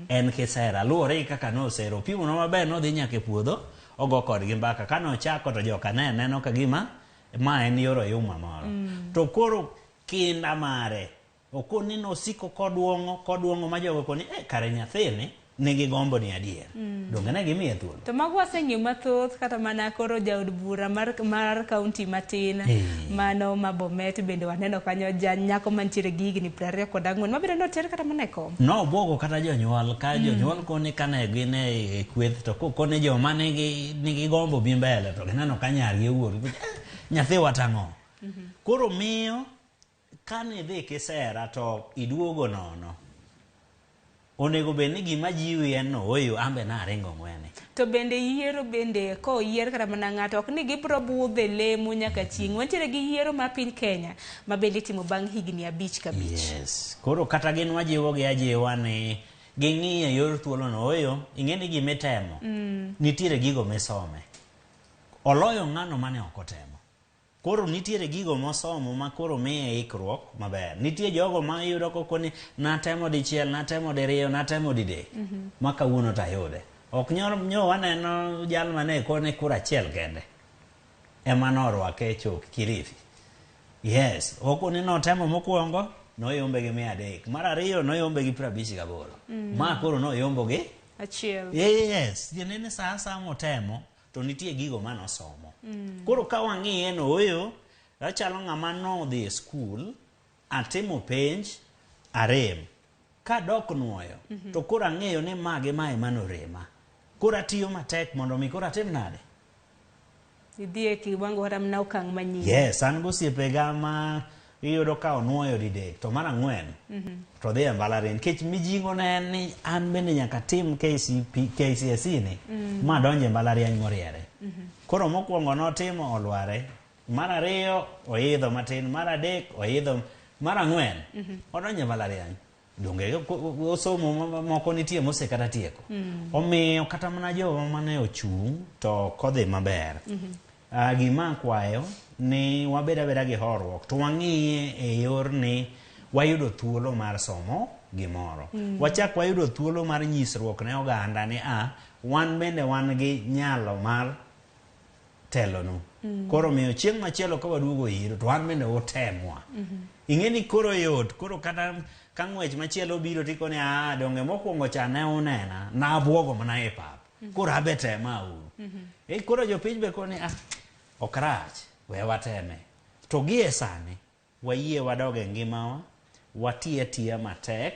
[SPEAKER 21] en kisera luwore kaka nosero pimo no maber nodhi nyaka e puodho ogo kodgi mbaka kanochako to joka ne neno ka gima ma en yoro yuma moro to koro kinda mare okoni nosiko kodwongo ma jogo koni kare nyathini nigi gombo ni adier donge ne gimiye thuolo
[SPEAKER 3] to mago waseng'eyo mathoth kata mana koro jaod bura mar kaunti matin mano ma Bomet bende waneno kanyo nyako mantiere gi higni 24 mabende noter kata mana e kom
[SPEAKER 21] nobwogo kata jonyuol ka jonyuol koni kane gin e kweth to koni joma nigi gombo bi mbele to gineno ka nyargi owuor nyathi watang'o koro miyo kane dhi kisera to iduogo nono onego bed ni gima jiwi en no oyo ambe na aringo ng'wene
[SPEAKER 3] to bende yiero bende ko yier kata mana ng'ato ok ni gibro budhe lemo nyaka chieng' wantiere gi yiero mar piny Kenya ma bende itimo bang' higni 5 kabich
[SPEAKER 21] yes koro kata gin wajiwo gi ajiwa ni ging'iye yor thuolo no oyo ing'eni gimitemo nitiere gigo misome oloyo ng'ano mane ok otemo koro nitiere gigo mosomo ma koro miye ikruok maber nitie jogo ma yudo kokoni natemo dichiel natemo diriyo natemo didek ma kawuono tayude ok nyo waneno jal mane kone kura achiel kende ema norwake chok Kilifi yes okoni notemo mokwongo noyombe gi 300 mar ariyo noyombe gi 58 ma koro noyombo gi
[SPEAKER 3] achiel
[SPEAKER 21] yes yenene sasa motemo to nitie gigo manosomo koro ka wang'iye no oyo achalo ng'ama nodhi e skul atimo penj arem ka dok nuoyo to koro ang'eyo ni mage mae manorema koro atiyo matek mondo mi koro atim nade
[SPEAKER 3] idhi e kiwango kata mana okang' manyien
[SPEAKER 21] yes an gosiepega ma iyudo ka onuoyo didek to mar ang'wen to dhi e mbalariany nikech mijing'o ne en ni an bende nyaka tim KCSE ni ma donje mbalariany moriere koro mokwongo notimo olware mar ariyo oidho matin mar adek oidho mar ang'wen odonje mbalariany donge osomo moko nitie mose kata tieko omiyo kata mana jogo mane ochung' to kodhi maber gima kwayo ni wabed abeda gi horuok to wang'iye e yor ni wayudo thuolo mar somo gimoro wachak wayudo thuolo mar nyisruok ne oganda ni wan bende wan gi nyalo mar telonu koro miyo chieng' machielo ka waduogo iro to wan bende otemwa ing'eni koro yot koro kata ka ng'wech machielo biro tikoni donge mokwongo cha ne unena na abwogo mana e pap koro abetema uru koro jopiny be koni ok rach we wateme to gie sani wayie wadog e ngimawa wati atiya matek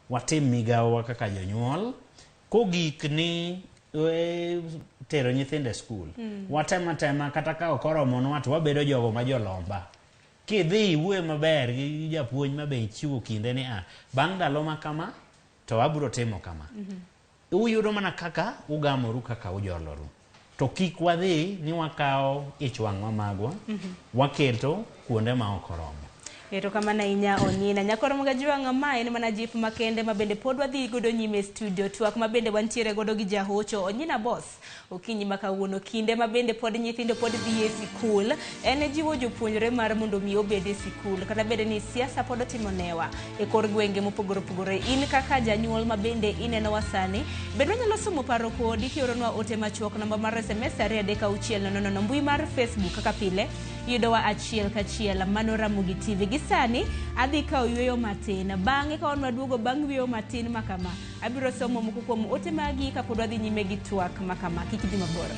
[SPEAKER 21] watim migawa kaka jonyuol kogik ni tero nyithindo e skul watema kata ka okoromonwa to wabedo jogo ma jolomba kidhi iwuoyo maber gi japuonj ma be chiwo kinde ni bang' ndalo ma kama to abiro timo kama uyudo mana kaka ugamoru kaka ujoloru to kik wadhi ni wakawo ich wang'wa magwa waketo kuonde ma ok oromo
[SPEAKER 3] erokamano ahinya Onyina nyakoro Ramogi ma en mana jip makende ma bende pod wadhi godo nyime studio twak ma bende wantiere godo gi jahocho Onyina boss okinyi ma kawuono kinde ma bende pod nyithindo pod dhi e sikul en jiwo jopuonjre mar mondo mi obed e sikul kata bende ni siasa pod timonewa e kor gwenge mopogore opogore in kaka janyuol ma bende ineno wasani bende nyalo somo paro kodi kioronwa ote machuok namba mar SMS 336 mbui mar Facebook kaka pile yudowa achiel kachiel mano Ramogi TV gi sani adhi kawo yweyo matin bang'e ka wan waduogo bang' yweyo matin makama abiro somo moko kuom ote magi kapod wadhi nyime gi twak makama kik idhi mabor.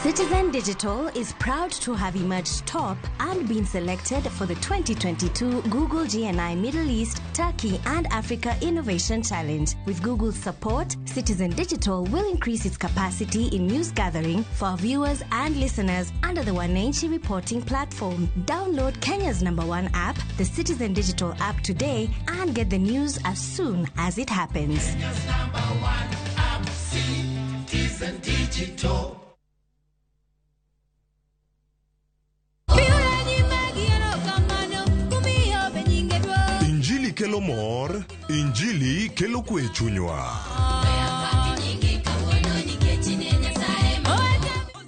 [SPEAKER 4] Citizen Digital is proud to have emerged top and been selected for the 2022 Google GNI Middle East, Turkey and Africa Innovation Challenge. With Google's support, Citizen Digital will increase its capacity in news gathering for viewers and listeners under the Wananchi reporting platform. Download Kenya's #1 app, the Citizen Digital app today, and get the news as soon as it happens.
[SPEAKER 5] Kenya's #1 app, Citizen Digital.
[SPEAKER 10] Injili kelo mor, Injili kelo kwe chunywa.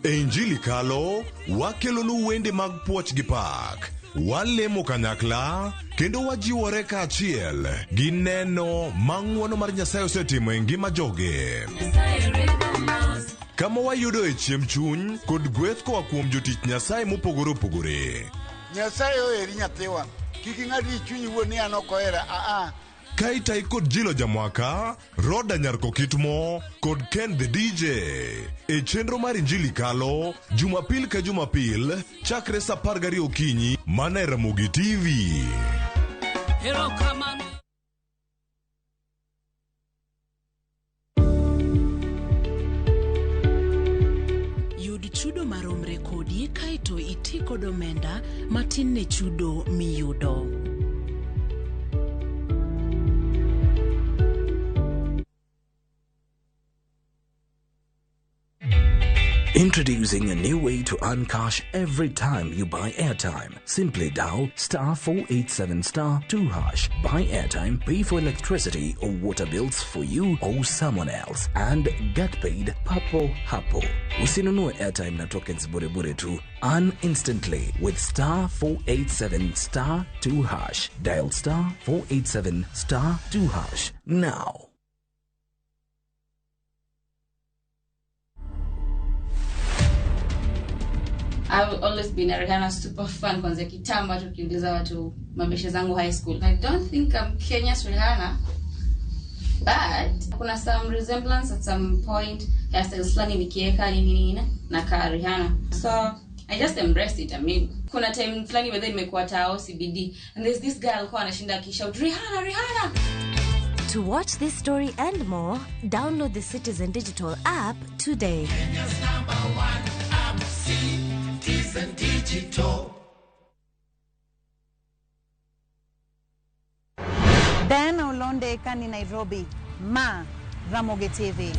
[SPEAKER 10] E Injili kalo, wakelo luwende mag puoch gi pak. Walemo kanyakla, kendo wajiwore kaachiel gi neno mang'wono mar Nyasaye osetimo e ngima joge. Kama wayudo e chiemb chuny kod gweth koa kuom jotich Nyasaye mopogore opogore.
[SPEAKER 2] Nyasaye oheri nyathiwa. Kiki ng'adi chunyi wuon ni an ok ohera.
[SPEAKER 10] Kaitai kod Jilo Jamwaka, Roda Nyarko Kitmo, kod Ken the DJ. E chenro mar Injili kalo, Jumapil ka Jumapil, chakre sa 12 okinyi, mana e Ramogi TV.
[SPEAKER 18] Yud chudo maromre kodi kaito iti kod omenda matin ne chudo miyudo.
[SPEAKER 15] Introducing a new way to earn cash every time you buy airtime. Simply dial *487*2#. Buy airtime, pay for electricity or water bills for you or someone else, and get paid papo hapo. Usinunue airtime na tokens bure bure tu. Earn instantly with *487*2#. Dial *487*2# now.
[SPEAKER 22] I've always been a Rihanna super fan kwanza kitambo tukiuliza watu mabeshe zangu high school. I don't think I'm Kenya's Rihanna, but kuna some resemblance at some point. Hairstyles flani nikieka nini na ka Rihanna. So I just embraced it. I mean, kuna time flani whether imekuwa tao CBD and there's this girl alikuwa anashinda akishout Rihanna, Rihanna.
[SPEAKER 4] To watch this story and more, download the Citizen Digital app today.
[SPEAKER 5] Kenya's #1 app, Citizen Digital.
[SPEAKER 23] Dan Olonde Kani Nairobi, Ma Ramogi TV.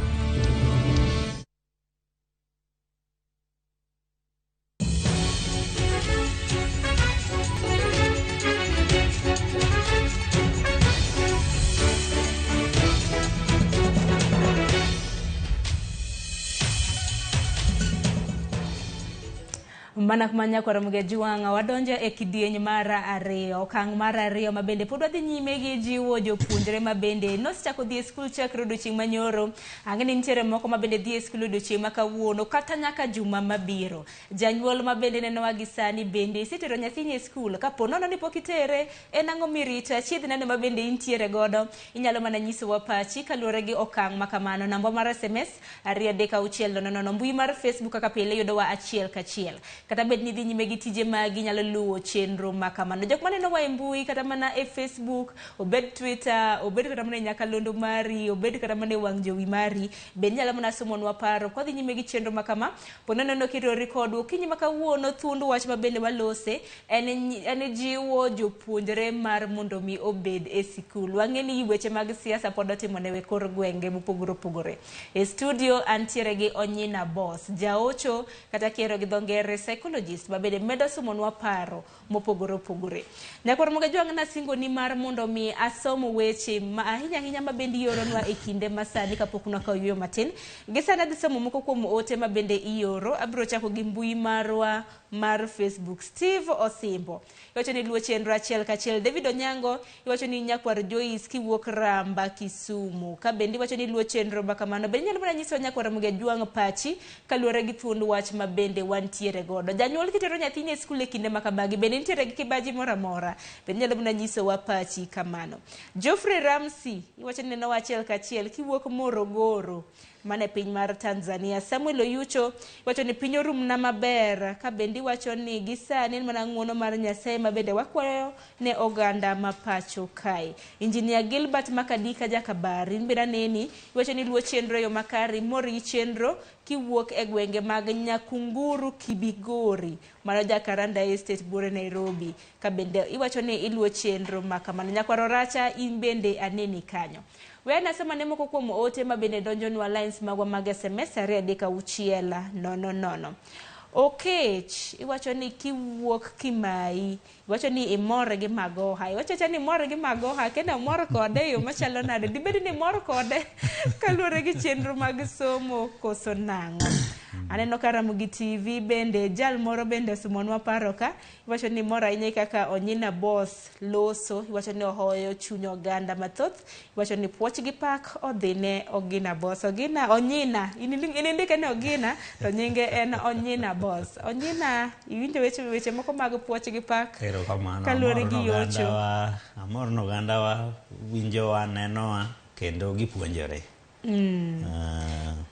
[SPEAKER 3] Mana kumanya kwa Ramogi Juanga wadonja e kidieny mara ariyo. Okang' mara ariyo mabende pod wadhi nyime gi jiwo jopuonjre mabende nosechako dhi e skul chakre odiochieng' manyoro. Ang'eni nitiere moko mabende dhi e skul odiochieng' ma kawuono kata nyaka juma mabiro. Janyuol mabende nenowa gi sani bende isetero nyathini e skul. Kapo nono ni pok itere, en ang'o mirito? Achiedh nade mabende intiere godo? Inyalo mana nyisowa pachi kaluwore gi okang' ma kamano. Namba mar SMS 23600. Mbui mar Facebook kaka pile yudowa achiel kachiel. Kata bed ni dhi nyime gi tije magi nyalo luwo chenro makamano. Jok maneno wa e mbui kata mana e Facebook, obed Twitter, obed kata mana e nyakalondo mari, obed kata mana e wang' jowi mari, ben nyalo mana somonwa paro kwa dhi nyime gi chenro makama. Ponono kiro record okinyi makawuono thundu wach mabende walose en jiwo jopuonjre mar mondo mi obed e sikul. Wang'eni weche mag siasa pod otimone we kor gwenge mopogore opogore. E studio antiere gi Onyina Boss, jaocho kata kiero gi dho ngere psychologist babede medo somonwa paro mopogore opogore. Nyakwar Ramogi Juanga nasingo ni mar mondo mi asomo weche ma ahinya mabende ioronwa e kinde masani kapok nakawuoyo matin. Gisana dhi somo moko kuom ote mabende ioro. Abiro chako gi mbui marwa mar Facebook. Steve Osimbo iwacho ni luo chenro achiel kachiel. David Onyango iwacho ni Nyakwar Joyce kiwuok Ramba Kisumu. Ka bende iwacho ni luo chenro makamano. Bende nyalo mana nyiso Nyakwar Ramogi Juanga pachi kaluwore gi thundu wach mabende wantiere godo. Janyuol kitero nyathini e skul e kinde makamagi bende nitiere gi kibaji moro amora. Bende nyalo mana nyiso wa pachi kamano. Geoffrey Ramsey iwacho ni neno achiel kachiel kiwuok Morogoro. mane piny mar Tanzania. Samuel Oyucho wacho ni piny orum na maber, ka bendi wacho ni gisani mana ng'uono mar Nyasaye ma bende wakwayo ne oganda ma pacho kae. Engineer Gilbert Makadika Jakabari benda neni wacho ni luo chenro yo makari mori chenro kiwuok e gwenge mag Nyakunguru Kibigori mano Jacaranda Estate Bure Nairobi. Ka bende iwacho ni iluo chenro makamano. Nyakwaro Racha in bende aneni kanyo. We nasema ne moko kuom ote ma bende donjo nwa lines magwa mag SMS 3 Okech iwacho ni kiwuok Kimai, iwacho ni imor gi Magoha. Iwacho cha ni mor gi Magoha kenda mor kode yo machalo nade. Dibedi ni mor kode kaluore gi chenro mag somo koso nang'o. Aneno ka Ramogi TV bende jal moro bende sumonwa paro ka. Iwacho ni mor ahinya kaka Onyina Boss loso. Iwacho ni ohoyo chuny oganda mathoth. Iwacho ni puoch gi pak odhine Ogina Boss. Onyina inindike ni Ogina to nyinge en Onyina Boss. Onyina iwinjo weche moko mag puoch gi pak. Kaluore gi yocho.
[SPEAKER 21] Amor no oganda wa winjo wa neno wa kendo gipuonjore.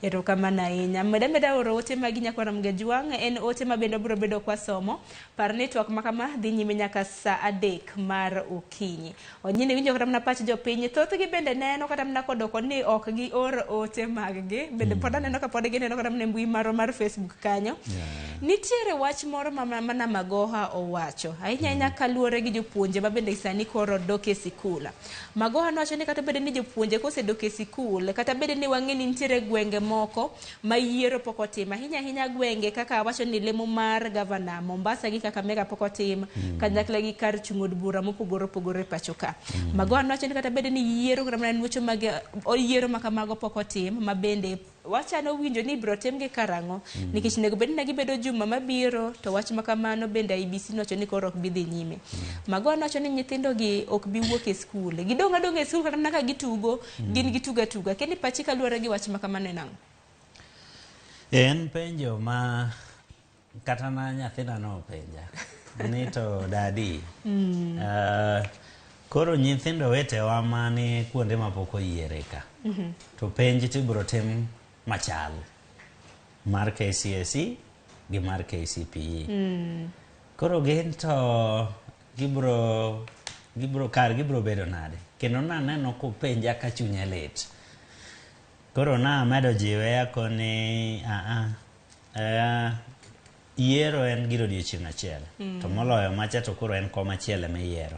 [SPEAKER 3] Erokamano ahinya. Meda oro ote magi Nyakwaro Mgejwang' en ote ma bende biro bedo kwa somo. Par network makama dhi nyime nyaka saa 3 mar okinyi. Onyine winjo kata mna pach jopiny thoth gi bende neno kata mna kodoko ni ok gi or ote maggi bende pod aneno ka pod gi neno kata mna mbui mar Facebook kanyo. Nitiere wach moro mana Magoha owacho. Ahinya kaluore gi jopuonje ma bende sani koro dok e sikul. Magoha nowacho ni kata bende ni jopuonje kosedok e sikul kata bende ni wang'eni nitiere gwenge moko ma yiero pok otim. Ahinya gwenge kaka wacho ni lemo mar Gavana Mombasa gi Kakamega pok otim, kanyakla gi kar chung' od bura mopogore pacho ka. Magoha nowacho ni kata bende ni yiero kata mana nuocho mag yiero makamago pok otim, ma bende wachano winjo ni biro tim gi karang'o nikech nego bende gibedo juma mabiro to wach makamano bende IBC nowacho ni koro ok bi dhi nyime. Magoha nowacho ni nyithindo gi ok bi wuok e skul. Gidong' adong'a e skul kata mana ka gitugo, gin gituga. Kendi pachi kaluore gi wach makamano nang'o?
[SPEAKER 21] En penjo ma kata na nyathina no penja. Ni to dadi. Koro nyithindo wetewa mani kuonde mapok oyiere ka. To penj tibiro tim machal mar KCSE gi mar KCPE. Koro gin to gibro bedo nade. Kendo naneno ko penja ka chunye lit. Koro na medo jiwe ako ni yiero en giro odiochieng' achiel. To moloyo macha to koro en koma achiel ema yiero.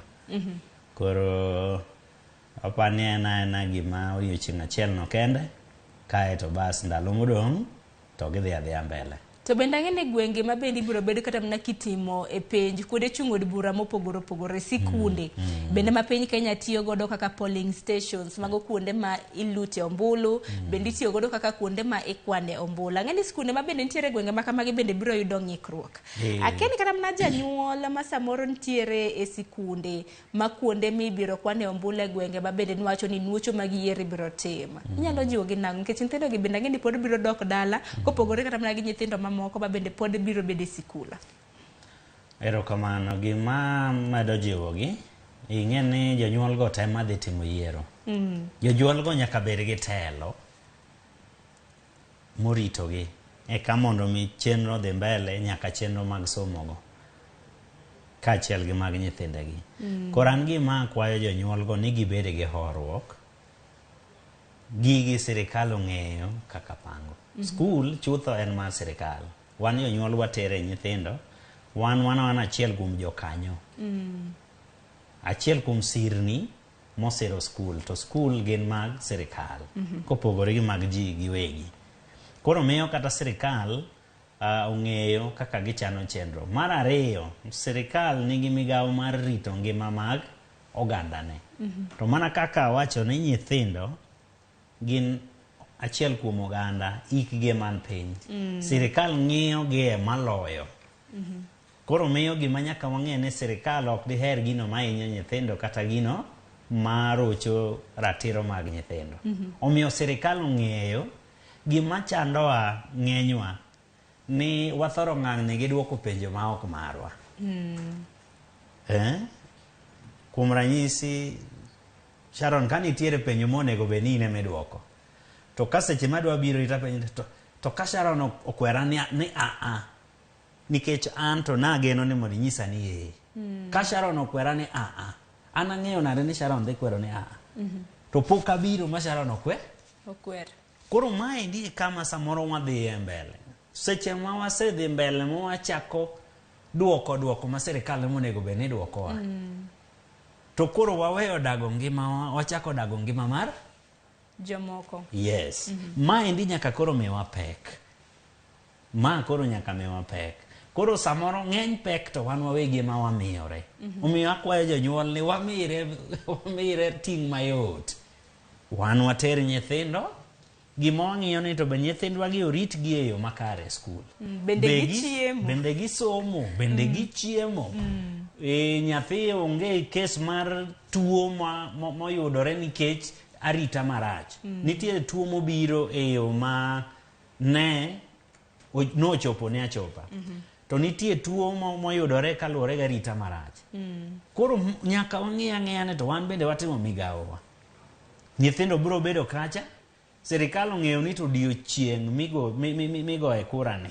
[SPEAKER 21] Koro apani en gima odiochieng' achiel no kende. Kae to bas ndalo modong' to gidhi adhiya mbele.
[SPEAKER 3] To bende ang'ene gwenge ma bende biro bedo kata mna kitimo e penj kuonde chung' od bura mopogore sikunde. Bende ma piny Kenya tiyo godo kaka polling stations, mago kuonde ma ilute ombulu, bende tiyo godo kaka kuonde ma ikwane ombulu. Ang'eni sikunde ma bende nitiere gwenge ma kamagi bende biro yudo ng'ikruok. Akeni kata mna janyuol ma samoro nitiere e sikunde ma kuonde mi biro kwane ombulu e gwenge ma bende nwacho ni nuocho mag yiero biro tim. Inyalo jiwo gi nang'o nikech nyithindo gi bende ang'eni pod biro dok dala kopogore kata mna gi nyithindo moko ba bende pod biro bede sikula.
[SPEAKER 21] Erokamano gima medo jiwogi ing'e ni jonyuol go tema dhi timo yiero. Jonyuol go nyaka bed gi telo moritogi eka mondo mi chenro dhi mbele nyaka chenro mag somo go kaachiel gi mag nyithindegi. Koro an gima akwayo jonyuol go ni gibede gi horuok, gigi sirikal ong'eyo kaka pango. Skul chutho en mar sirikal. Wan jonyuol watere nyithindo, wan achiel kuom jokanyo. Achiel kuom sirni mosero skul, to skul gin mag sirikal, kopogore gi mag ji giwegi. Koro miyo kata sirikal ong'eyo kaka gichano chenro. Mar ariyo, sirikal nigi migawo mar rito ngima mag ogandane. To mana kaka wacho ni nyithindo gin achiel kuom oganda, ikgi man piny. Sirikal ng'iyo gi maloyo. Koro miyo gima nyaka wang'e ni sirikal ok diher gino ma hinyo nyithindo kata gino ma rocho ratiro mag nyithindo. Omiyo sirikal ong'eyo gima chandowa ng'enywa ni wathoro ng'ang'ni gi duoko penjo ma ok marwa. Kuom ranyisi, Sharon, ka nitiere penjo monego bed ni in ema iduoko, to ka seche madwa biro itapenjo to ka Sharon okwera ni nikech an to nageno ni mondo inyisa ni ka Sharon okwera ni an ang'eyo nade ni Sharon dhi kwero ni to pok abiro ma Sharon
[SPEAKER 3] okwer.
[SPEAKER 21] Koro maendi kama samoro wadhiye mbele seche ma wasedhi mbele ma wachako duoko ma sirikal monego bed ni duokowa to koro waweyo dago ngima wachako dago ngima mar
[SPEAKER 3] jomoko.
[SPEAKER 21] Yes. Maendi nyaka koro miwa pek. Koro nyaka miwa pek. Koro samoro ng'eny pek to wan wawegi ma wamiyore. Omiyo akwayo jonyuol ni wamire ting' mayot. Wan water nyithindo gima wang'iyo ni to be nyithindwa gi oritgi e yo makare e skul.
[SPEAKER 3] Bende gichiemo.
[SPEAKER 21] Bende gisomo. Bende gichiemo. Nyathi onge kes mar tuo moyudore nikech arita marach. Nitie tuo mobiro e yo ma nochopo ne achopa. To nitie tuo moyudore kaluwore gi arita marach. Koro nyaka wang'e ni to wan bende watimo migawowa. Nyithindo biro bedo kacha. Sirikal ong'eyo ni to odiochieng' migoye kura ni.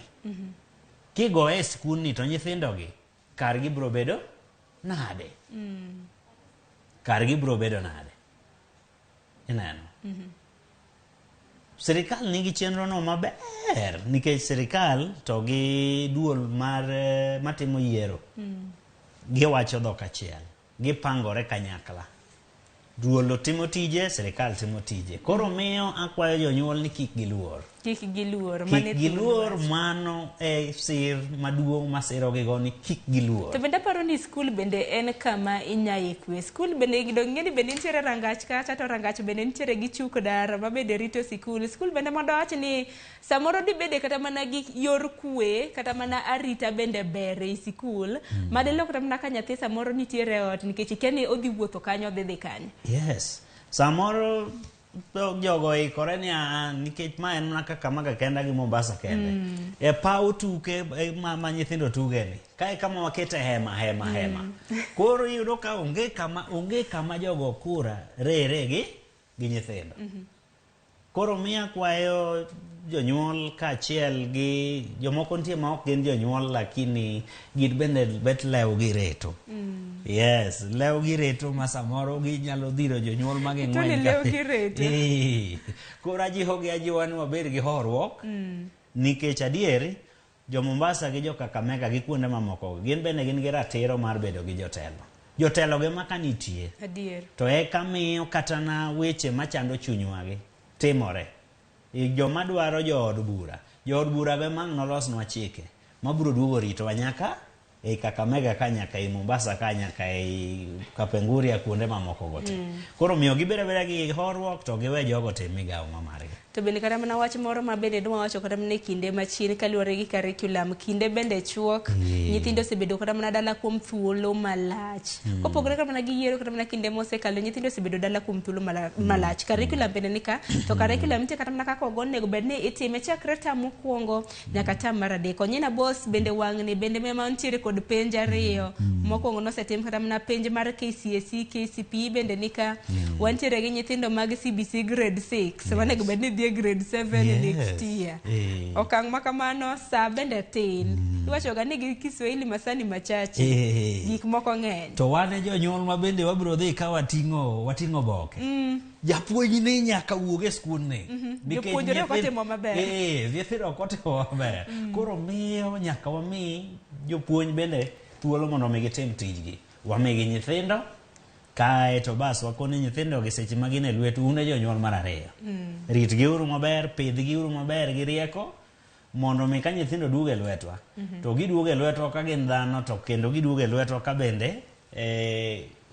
[SPEAKER 21] Kigoye e skul ni to nyithindogi kargi biro bedo nade? Kargi biro bedo nade? Ineno. Sirikal nigi chenro no maber nikech sirikal to gi duol matimo yiero. Giwacho dhok achiel. Gipangore kanyakla. Duolo timo tije, sirikal timo tije. Koro miyo akwayo jonyuol ni kik giluor.
[SPEAKER 3] Kik giluor.
[SPEAKER 21] Kik giluor, mano e sir maduong' masiro gigo ni kik giluor.
[SPEAKER 3] To bende paro ni skul bende en kama inyaye kwe. Skul bende gidong'e ni bende nitiere rangach kacha to rangach bende nitiere gi chuk dara ma bende rito sikul. Skul bende mondo wach ni samoro di bende kata mana gi yor kwe kata mana arita bende bere i sikul. Madelo kata mana ka nyathi samoro nitiere ot nikech ikia ni odhi wuotho kanyo odhi kanyo.
[SPEAKER 21] Yes. Samoro jogo ikore ni nikech ma en kaka maga kenda gi Mombasa kende. E pau tuke ma nyithindo tuge ni. Kae kama wakete hema. Koro yudo ka onge kama jogo kura rere gi nyithindo. Koro miya kwayo jonyuol kaachiel gi jomoko nitie ma ok gin jonyuol lakini gin bende bet lew gi reto. Yes, lew gi reto ma samoro ginyalo dhiro jonyuol ma ging'weny.
[SPEAKER 3] To ni lew gi reto.
[SPEAKER 21] Koro ajiwa ni wabed gi horuok nikech adieri jo Mombasa gi jo Kakamega gi kuonde mamoko gin bende gin gi ratiro mar bedo gi jotelo. Jotelo ge maka nitie.
[SPEAKER 3] Adier.
[SPEAKER 21] To eka miyo kata na weche machando chunywa gi timore. Joma dwaro jood bura be mang nolosnwa chike mabiro duogo rito nyaka e Kakamega ka nyaka e Mombasa ka nyaka e Kapenguria kuonde mamoko gote. Koro miyo gibeda gi horuok to giwe jogo tim migawo mamargi.
[SPEAKER 3] To bende kata mana wach moro ma bende dwa wacho kata mana kinde machien kaluwore gi curriculum kinde bende chuok nyithindo osebedo kata mana dala kuom thuolo malach. Kopogore kata mana gi yiero kata mana kinde mosekalo nyithindo osebedo dala kuom thuolo malach. Curriculum bende nika to curriculum nitie kata mana kaka onego bed ni itime chakre tam mokwongo nyaka tam mar adek. Onyina boss bende wang'ni bende ma nitiere kod penj ariyo. Mokwongo nosetim kata mana penj mar KCSE KCPE bende nika wantiere gi nyithindo mag CBC grade 6 onego bed ni grade 7 next year. Okang' makamano sa bende tin. Iwacho ga ni gi Kiswahili masani machache. Gik moko ng'eny.
[SPEAKER 21] To wane jonyuol ma bende wabiro dhi ka wating'o boke. Japuonj ni nyaka wuog e skul ni.
[SPEAKER 3] Jopuonjre ok otimo maber.
[SPEAKER 21] Nyithindo ok otimo maber. Koro miyo nyaka wami jopuonj bende thuolo mondo omi gitim tijgi. Wamigi nyithindo kae to bas wakone nyithindo gi seche magin e lwetu une jonyuol mar ariyo. Ritgi uru maber, pidhgi uru maber gi rieko mondo mi ka nyithindo duogo e lwetwa. To giduogo e lwetwa ka gin dhano to kendo giduogo e lwetwa ka bende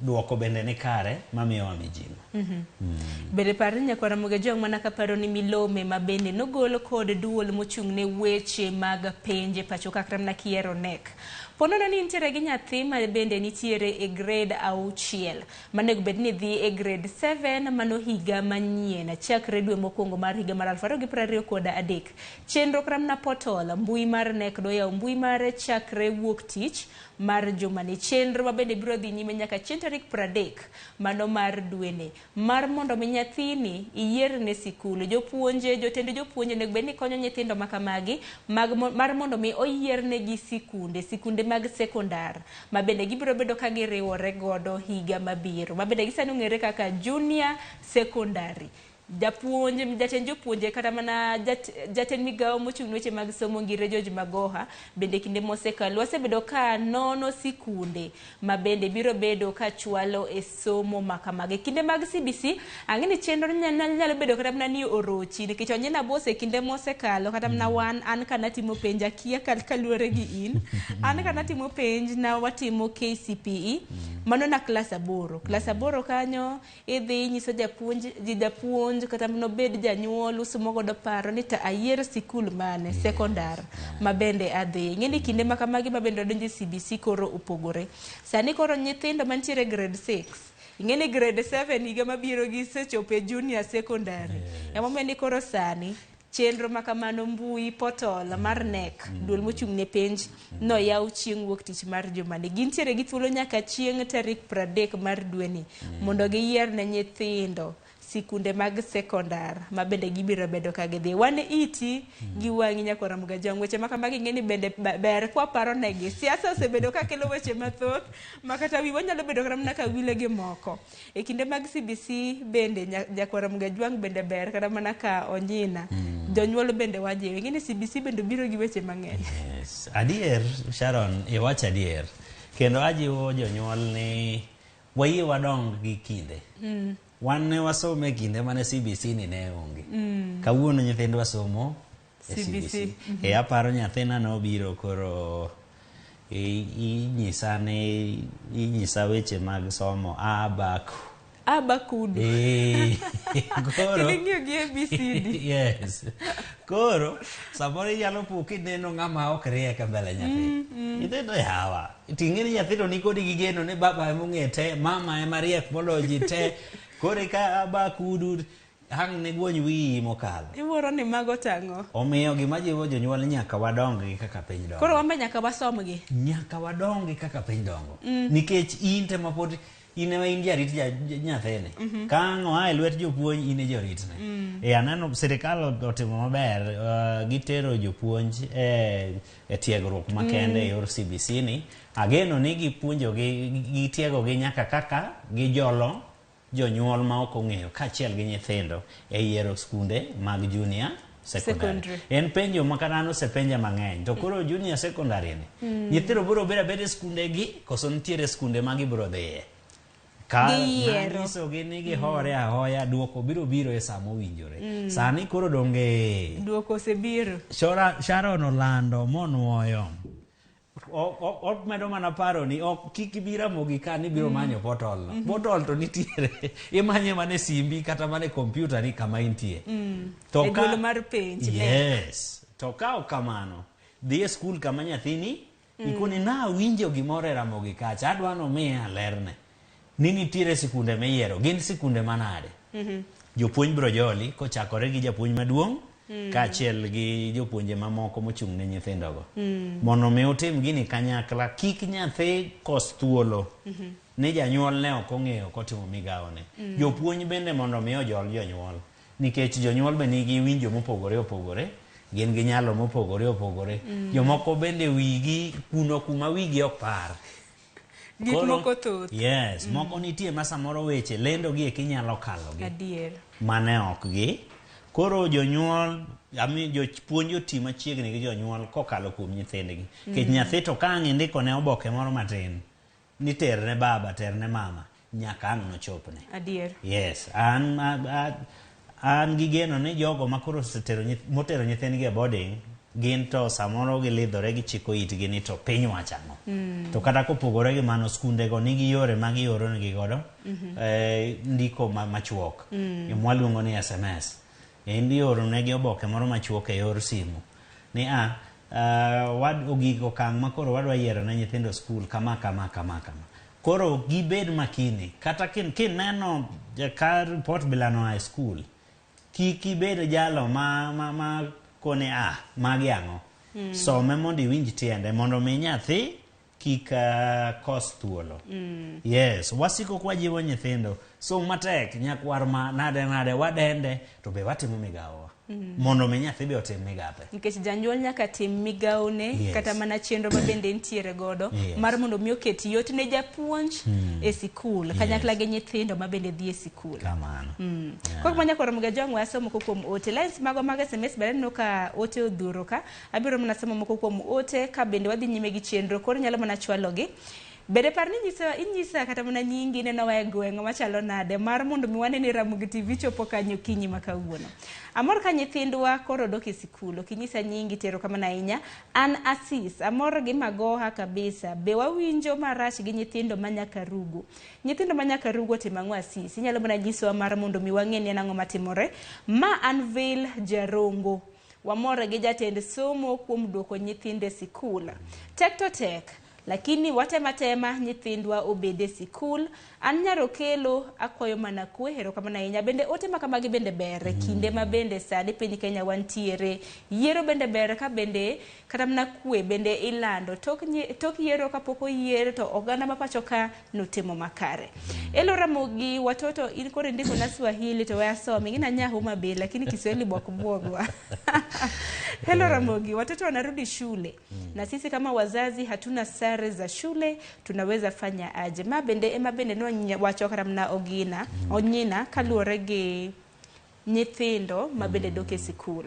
[SPEAKER 21] duoko bende ni kare mamiyo wa mijing'o.
[SPEAKER 3] Bende paro ni nyaka Ramogi jong mana ka paro ni milome ma bende nogolo kod duol mochung' ne weche mag penje pacho kakra na kiero nek. Ponono ni nitiere gi nyathi ma bende nitiere e grade 6 manego bed ni dhi e grade 7 mano higa manyien chakre dwe mokwongo mar higa mar 2023. Chenro kram na portal mbui mar nek do yaw mbui mar chakre wuok tich mar jumani. Chenro mabende biro dhi nyime nyaka chieng' tarik 30 mano mar dweni. Mar mondo mi nyathini iyier ne sikul, jopuonje, jotend jopuonje nego bed ni konyo nyithindo makamagi mar mondo mi oyier negi sikunde mag sekondar mabende gibiro bedo ka giriwore godo higa mabiro, mabende gisani ong'ere kaka junior secondary. Japuonje, jatend jopuonje kata mana jatend migawo mochung' weche mag somo ngire George Magoha bende kinde mosekalo wasebedo ka nono sikunde mabende biro bedo ka chwalo e somo makamagi. Kinde mag CBC ang'eni chenro nyalo bedo kata mana ni orochi nikech onyena bose kinde mosekalo kata mana wan an kana timo penj akia kaluwore gi in an kana timo penj na watimo KCPE mano na klas 8 kanyo idhi nyiso japuonj kata mno bed janyuol usumo godo paro ni ta ayier sikul mane sekondar mabende adhi. Ng'eni kinde makamagi mabende donjo CBC koro upogore. Sani koro nyithindo mantiere grade 6 ing'eni grade 7 higa mabiro gisechope junior secondary. Emomiyo ni koro sani chenro makamano mbui portal mar NEC duol mochung' ne penj no yaw chieng' wuok tich mar jumani. Gintiere gi thuolo nyaka chieng' tarik 30 mar dweni mondo giyier ne nyithindo sikunde mag sekondar mabende gibiro bedo ka gidhi. Wan iti gi wang'i nyakora mga jang weche makamagi ng'eni bende ber kwa paro negi. Siasa osebedo ka kelo weche mathoth makata wiwa nyalo bedo kata mana ka wile gi moko. E kinde mag CBC bende nyakora mga jwang bende ber kata mana ka onyina. Jonyuol bende wajiwe. Ng'eni CBC bende biro gi weche mang'eny.
[SPEAKER 21] Yes. Adier Sharon, iwacho adier. Kendo ajiwo jonyuol ni wayie wadong gi kinde. Wan ne wasome kinde mane CBC ni ne onge. Kawuono nyithindo wasomo e CBC. Aparo nyathina nobiro koro inyisa weche mag somo abakudu. Koro
[SPEAKER 3] Kiling'io gi ABCD.
[SPEAKER 21] Yes. Koro samoro inyalo po kineno ng'ama ok riek mbele nyathi. Nyithindo yawa. Ting'eni nyithindo ni kodi gi geno ni baba ema ong'e te, mama ema riek moloyo ji te. Kore ka abakudu hang ne gwony wi mokalo.
[SPEAKER 3] Iwuoro ni mago tang'o.
[SPEAKER 21] Omiyo gima jiwo jonyuol nyaka wadongi kaka piny dongo.
[SPEAKER 3] Koro wambe nyaka wasomgi.
[SPEAKER 21] Nyaka wadongi kaka piny dongo. Nikech in te mapod in ema in jarit nyathine. Ka ng'oa e lwet jopuonj in e joritne. Aneno sirikal otimo maber, gitero jopuonj e tiegruok makende e yor CBC ni. Ageno ni gipuonjogi, gitiegogi nyaka kaka gijolo jonyuol ma ok ong'eyo kaachiel gi nyithindo e yiero skunde mag junior secondary. En penjo makarano osepenja mang'eny. To koro junior secondary ni nyithindo biro bedo abeda skunde gi koso nitiere skunde ma gibiro dhiye. Nyiso gi ni gihore ahoya duoko biro e sa mowinjore. Sani koro donge
[SPEAKER 3] duoko osebiro.
[SPEAKER 21] Sharon olando monuoyo. Ok medo mana paro ni kik ibira mogi ka ni biro manyo portal no. Portal to nitiere. Imanye mane simbi kata mane kompyuta ni kama intie.
[SPEAKER 3] To ka mar penj.
[SPEAKER 21] Yes. To ka kamano dhi e skul kama nyathini ikoni na winjo gimoro e Ramogi kacha adwa no miya lerne. Ni nitiere sikunde meyiero gin sikunde manade. Jopuonj biro joli kochakore gi japuonj maduong' kaachiel gi jopuonje mamoko mochung' ne nyithindogo. Mondo mi utim gini kanyakla kik nyathi kos thuolo ni janyuol ne ok ong'eyo kotimo migawone. Jopuonj bende mondo mi ojol jonyuol nikech jonyuol be nigi winjo mopogore opogore, gin gi nyalo mopogore opogore. Jomoko bende wigi kuno kuma wigi ok par.
[SPEAKER 3] Gik moko thoth.
[SPEAKER 21] Yes, moko nitie ma samoro weche lendo gi kinyalo kalogi.
[SPEAKER 3] Adier.
[SPEAKER 21] Mane ok gi. Koro jonyuol, jopuonj oti machiegni gi jonyuol kokalo kuom nyithindgi. Kech nyathi to ka ang' indiko ne oboke moro matin, ni terne baba, terne mama, nyaka ang' nochopne.
[SPEAKER 3] Adier.
[SPEAKER 21] Yes, an gi geno ni jogo ma koro motero nyithindgi e boarding, gin to samoro gilidhore gi chiko itgi ni to piny wachang'o. To kata kopogore gi mano skundego nigi yore ma giorone godo ndiko machuok. Mwaluongo ni SMS. Indi oronegi oboke moro machuok e yor simu. Ni ogik okang' ma koro wadwa yiero ne nyithindo skul kama. Koro gibed makini. Kata kineno ka report bilano high school, kik ibed jalo ma kone magi ang'o. Some mondo iwinj tiende mondo mi nyathi kika kos thuolo. Yes, wasiko kwa jiwo nyithindo. So matek nyakwar ma nade wadende to be watimo migawa. Mondo mi nyathi be otim migape.
[SPEAKER 3] Nikech janyuol nyaka tim migawone kata mana chenro ma bende ntiere godo mar mondo mi oket yot ne japuonj e sikul kanyakla gi nyithindo ma bende dhi e sikul.
[SPEAKER 21] Kamano.
[SPEAKER 3] Kok manya koro mga jongwa asomo kuom ote lines mago mag SMS bende no ka ote odhuro ka abiro mana somo moko kuom ote ka bende wadhi nyime gi chenro koro nyalo mana chwalogi. Bede par ni inyisa kata mana nyingi neno wa e gweng' machalo nade mar mondo mi wane ni Ramogi TV chopo kanyo kinyi makawuono. Amor ka nyithindwa koro dok e sikul kinyisa nyingi tero kama na inya an Asis amor gi magoha kabisa be wawinjo marach gi nyithindo manyaka rugo. Nyithindo manyaka rugo timang'o Asis inyalo mana nyisowa mar mondo mi wang'e ni ang'o matimore ma Anvil Jarongo wamor gi jatend somo kuom duoko nyithinde sikul. Tek to tek lakini watema nyithindwa obede sikul an nyaro kelo akwayo mana kwe hero kama na inya bende ote makamagi bende bere kinde ma bende sadi piny Kenya wantiere yiero bende bere ka bende kata mana kwe bende ilando tok yiero kapoko yiero to oganda mapachoka notimo makare. Elo Ramogi watoto in kore ndiko na Swahili to wasomi ngina nyahu mabe lakini Kiswahili bwakubwagwa. Hello Ramogi watoto wanarudi shule na sisi kama wazazi hatuna sare za shule tunaweza fanya aje mabende no wachoka ramna ogina onyina kaluore gi nyithindo mabende doke sikul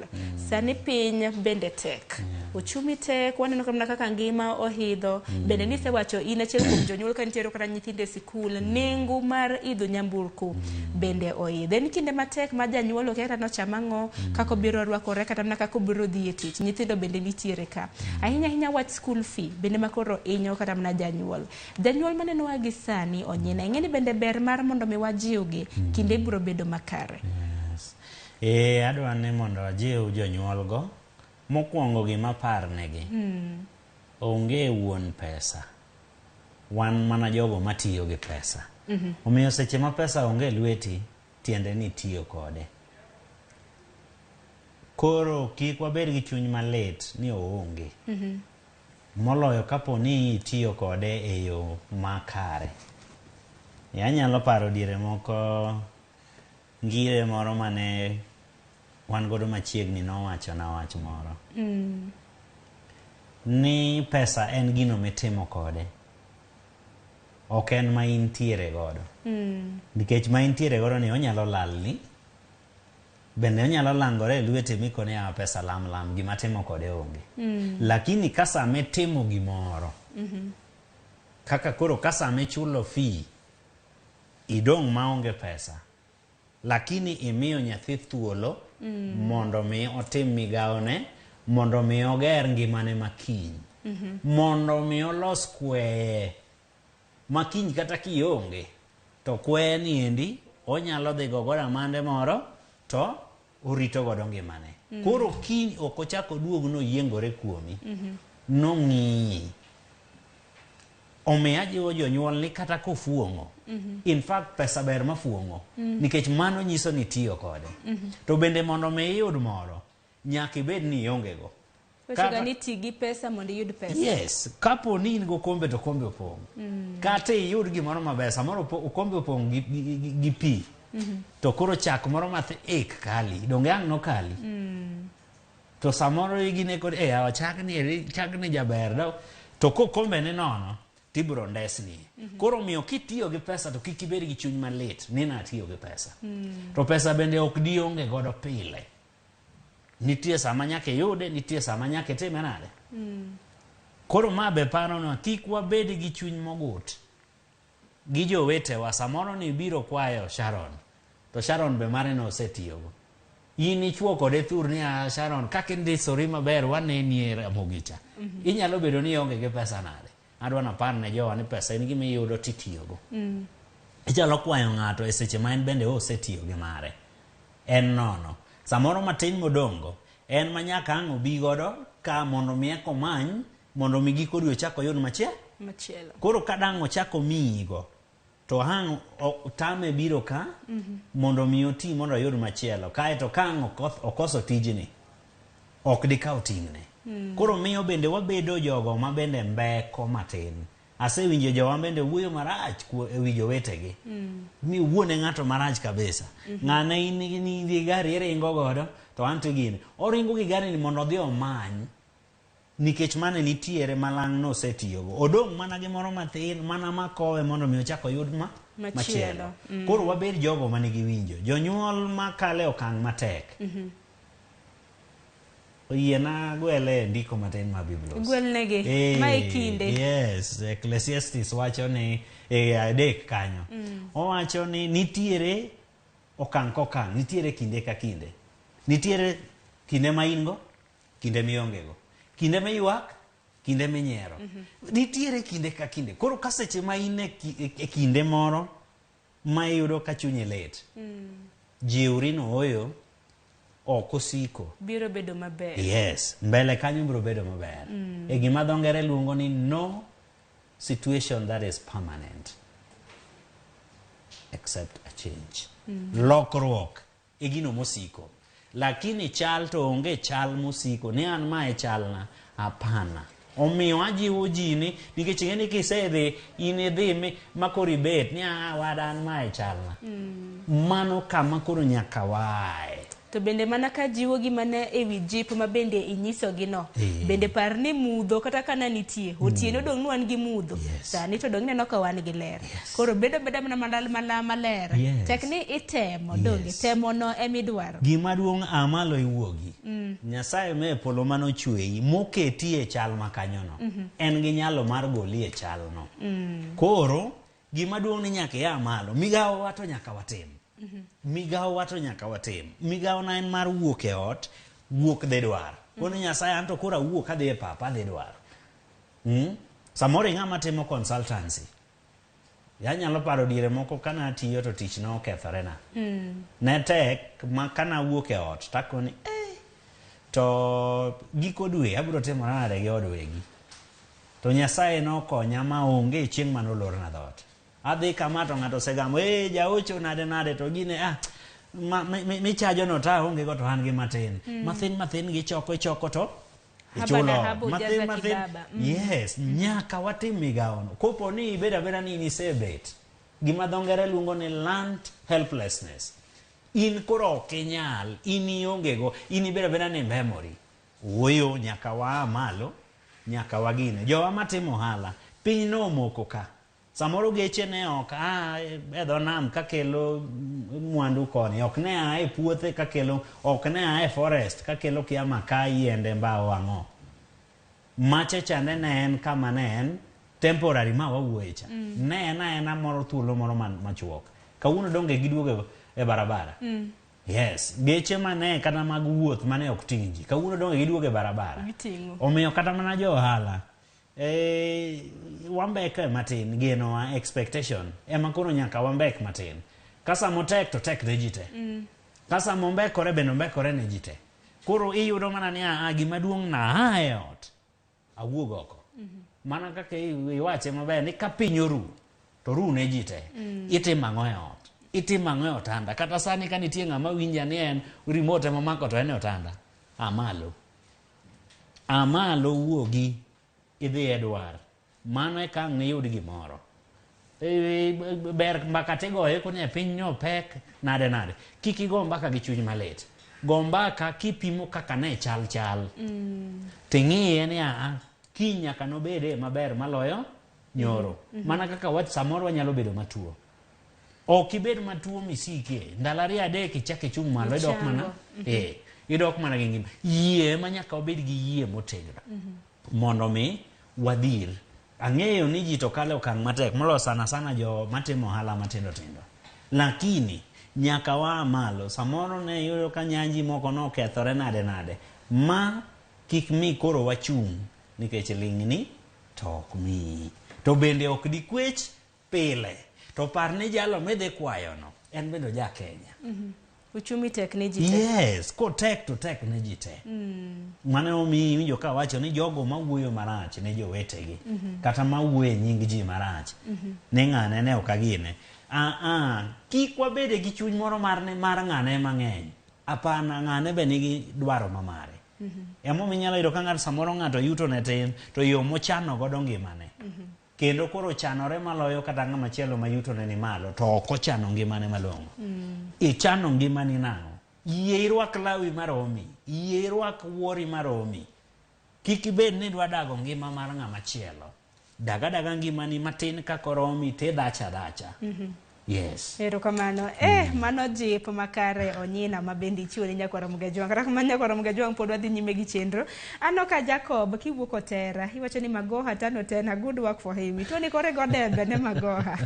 [SPEAKER 3] sani piny bende tek uchumi tek waneno kama kaka ngima ohidho bende nise wacho ina achiel kuom jonyuol ka nitiere kata nyithinde sikul nengo mar idho nyamburko bende oidho en kinde matek ma janyuol okera no chamang'o kako biro rwakore kata mana kako biro dhi e tich nyithindo bende nitiere ka ahinya wach school fee bende makoro inyo kata mana janyuol maneno wagi sani onyina ing'eni bende ber mar mondo mi wajiwgi kinde biro bedo makare.
[SPEAKER 21] Adwa ni mondo ajiw jonyuol go mokwongo gima parnegi onge wuon pesa wan mana jogo matiyo gi pesa omiyo seche ma pesa onge lweti tiende ni tiyo kode koro kik wabed gi chuny malit ni oonge moloyo kapo ni tiyo kode e yo makare. Anyalo paro diere moko ngire moro mane wan godo machiegni nowacho na wach moro ni pesa en gino mitimo kode ok en ma intiere godo nikech ma intiere godo ni onyalo lalni bende onyalo langore lwete mikone ya pesa lam gima timo kode onge lakini kasa me timo gimoro kaka koro kasa me chulo fee idong maonge pesa lakini imiyo nyathi thuolo mondo mi otim migawone mondo mi oger ngimane makiny mondo mi olos kweye makiny kata kionge to kweye ni endi onyalo dhi gogoda mande moro to orito godo ngimane koro kiny ok ochako duogno yiengore kuomi nong'iyi omiya jiwo jonyuol ni kata kofuong'o in fact pesa ber mafuong'o nikech mano nyiso ni tiyo kode to bende mondo mi iyud moro nyaka ibed ni ionge go
[SPEAKER 3] kata ni tigi pesa mondo iyud pesa.
[SPEAKER 21] Yes, kapo ni in go kombe to kombe opong kata iyud gimoro maber samoro kombe opong gi pi to koro chak moro math kali donge ang' no kali to samoro igine kod awa chak ni jaber do to kombe ne nono tibro ndesni koro miyo kitiyo gi pesa to kik ibed gi chuny malit ni na tiyo gi pesa to pesa bende ok dionge godo pile nitie sama nyaka yude nitie sama nyaka time nade koro mabe paro no kik wabed gi chuny mogut gi jowetewa samoro ni biro kwayo Sharon to Sharon be mare no osetiyogo in ichwo kode thur ni Sharon kaka indisori maber wanenie Ramogi cha inyalo bedo ni onge gi pesa nade adwa na par ne jowa ni pesa en gima iyudo titiyogo ichalo kwayo ng'ato e seche ma en bende osetiyo gi mare en nono samoro matin modongo en manyaka ang' obi godo ka mondo mi ekomany mondo mi giko dwe chako yod machielo koro kadang' ochako miyigo to hang' tame biro ka mondo mi oti mondo yod machielo kae to kang' okoso tijni ok dikaw ting'ne Koro miyo bende wabedo jogo ma bende mbeko matin. Asewinjo jowa bende wuoyo marach ewi jowetegi. Mi wuone ng'ato marach kabisa. Ng'ane in gari iringo godo to anto gini. Oringo gi gari ni mondo odhi omany. Nikech mane nitiere malang' no setiyogo. Odong' mana gi moro matin, mana makowe mondo mi ochako yud machielo. Koro wabed jogo manigi winjo. Jonyuol makale okang' matek. Oyiena gwele ndiko matin ma Biblos.
[SPEAKER 3] Gwelnegi, mae kinde.
[SPEAKER 21] Yes, Ecclesiastes wacho ni adek kanyo. Owacho ni nitiere okang' kokang', nitiere kinde ka kinde. Nitiere kinde ma ingo, kinde miongego. Kinde miywak, kinde minyiero. Nitiere kinde ka kinde. Koro ka seche ma in e kinde moro ma iyudo ka chunyi lit. Jiwri no oyo okosiko.
[SPEAKER 3] Biro bedo maber.
[SPEAKER 21] Yes, mbele kanyo biro bedo maber. E gima dho ngere luongo ni no situation that is permanent except a change. Lokruok e gino mosiko. Lakini chal to onge chal mosiko. Ni an ma e chalna. Hapana. Omiyo ajiwo ji ni nikech ng'eni kisedhi in idhi makoro ibet ni wadan ma e chalna. Mano kama koro nyaka wae.
[SPEAKER 3] To bende mana ka jiwo gi mana ewi jip ma bende inyisogi no. Bende par ni mudho kata kana nitie. Otieno dong' wan gi mudho. Sani to dong' neno ka wan gi ler. Koro bedo mana mandal maler. Tek ni itemo donge. Temo no emidwaro.
[SPEAKER 21] Gima duong' amalo iwuogi. Nyasaye me polo mano chweyi moketi e chal makanyono. En gi nyalo mar goli e chal no. Koro gima duong' ni nyaka ya malo. Migawo wato nyaka watim. Migawo wato nyaka watim. Migawo na en mar wuok e ot, wuok dhe dwar. Kono Nyasaye anto kora wuok adhi e papa dhe dwar. Samoro ng'ama timo consultancy. Ya nyalo paro diere moko kana tiyo to tich no okethorena. Ne tek ma kana wuok e ot takoni to giko dwe abiro timo nade gi odwegi. To Nyasaye no konya ma onge chieng' manolorna dhot. Adhi kama to ng'ato segamo jaocho nade to gine mi chajo no ta onge go to han gi matin. Matin gichoko to ichulo. Matin. Yes, nyaka watim migawo no. Kopo ni beda ni nisebet. Gima dho ngere luongo ni learned helplessness. In koro okinyal, in ionge go, in beda ni memory. Wuoyo nyaka waa malo, nyaka wagine. Jowa matimo ohala, piny no moko ka. Samoro geche ne ok edho nam kakelo mwandu koni. Ok ne ae puothe kakelo, ok ne ae forest kakelo kia makaa yiende mbao ang'o. Mache chande ne en kama ne en temporary ma wawuoyecha. Ne ena moro thuolo moro machuok. Kawuono donge giduogo e barabara. Yes, geche mane kata mag wuoth mane ok ting' ji. Kawuono donge giduogo e barabara. Omiyo kata mana jo ohala. Wambeke matin geno wa expectation ema koro nyaka wambek matin. Kasa motek to tek ne jite. Kasa mombekore bendo mbekore ne jite. Koro iyudo mana ni gima duong' na ot awuog oko. Mana kaka iwache maber ni ka piny oru to ru ne jite. Itimo ang'o e ot. Itimo ang'o e otanda. Kata sani ka nitie ng'ama winja ni en remote mamako to en e otanda. Amalo wuogi idhi edwar. Mano e kang' ni yud gimoro. Ber mbaka tigoye kone piny no pek nade. Kik igo mbaka gi chuny malit. Go mbaka kipimo kaka ne chal. Ting'iye ni kiny nyaka nobede maber maloyo nyoro. Mana kaka samoro wanyalo bedo matuo. Ok ibed matuo misike. Ndalo 2-3 ichak ichung' malo idok mana. Idok mana gi ngima. Yie ma nyaka obed gi yie motegno. Mondo mi wadhir. Ang'eyo ni ji to kale okang' matek molo sana jo matimo ohala matindo. Lakini nyaka waa malo. Samoro ne yudo ka nyanji moko no kethore nade. Ma kik mi koro wachung' nikech ling'ni to ok mi. To bende ok dikwech pile. To par ni jalo medhe kwayo no. En bendo ja Kenya.
[SPEAKER 3] Uchumi tek ne jite.
[SPEAKER 21] Yes, ko tek to tek ne jite. Mane omi winjo ka wacho ni jogo mawuoyo marach ne jowetegi. Kata mawuoyo nying ji marach. Ne ng'ane ne okagine. Kik wabede gi chuny moro mar ng'ane mang'eny. Apana ng'ane be nigi dwaro mamare. Emo minyalo yudo ka ng'ato samoro ng'ato yuto ne tin to yo mochano godo ngimane. Kendo koro chanore maloyo kata ng'ama chielo ma yuto ne ni malo to ok ochano ngimane malong'o. Ichano ngimani nang'o? Yie irwak lawi maromi, yie irwak wuori maromi. Kik ibed ni dwa dago ngima mar ng'ama chielo. Daga ngimani matin kaka romi te dacha. Yes.
[SPEAKER 3] Erokamano. Mano jip makare onyina mabendi chiwo ni nyakwara Mugajwang. Kata kama nyakwara Mugajwang pod wadhi nyime gi chenro. Ano ka Jacob kiwuok Otera, iwacho ni Magoha tano tena, good work for him. To ni kore godembe ne Magoha.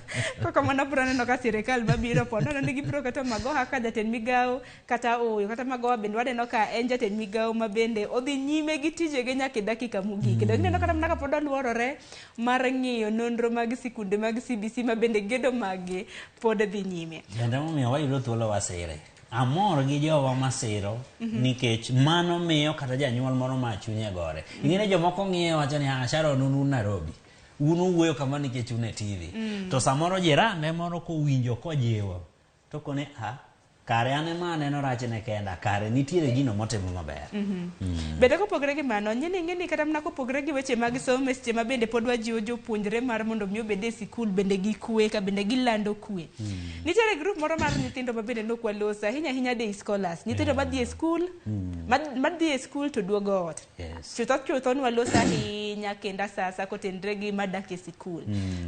[SPEAKER 3] Kaka mana bro neno ka sirikal mabiro po nono ni gibiro kata Magoha ka jatend migawo kata oyo kata Magoha bende waneno ka en jatend migawo mabende odhi nyime gi tijege nyaka dakika mogik. Kendo neno kata mana ka pod oluorore mar ng'iyo nonro mag sikunde mag CBC mabende gedo magi pod dhi nyime.
[SPEAKER 21] Bende momiyo wayudo thuolo wasire. Amor gi jowa masiro nikech mano miyo kata janyuol moro ma chunye gore. Ing'e jomoko ng'iyo wacho ni Sharon un Nairobi. Unu wuoyo kama nikech un e TV. To samoro jirande moro kowinjo kojiwo. To kone kare ane ma aneno rachne kenda, kare nitiere gino motimo maber.
[SPEAKER 3] Bende kopogre gi mano, ng'eni kata mana kopogre gi weche mag somo seche ma bende pod wajiwo jopuonjre mar mondo mi obed e sikul bende gi kwe ka bende gilando kwe. Nitiere grup moro mar nyithindo ma bende nok waloso ahinya day scholars. Nyithindo madhi e skul, madhi e skul to duogo ot. Chutho waloso ahinya kenda sasa kotendre gi madak e sikul.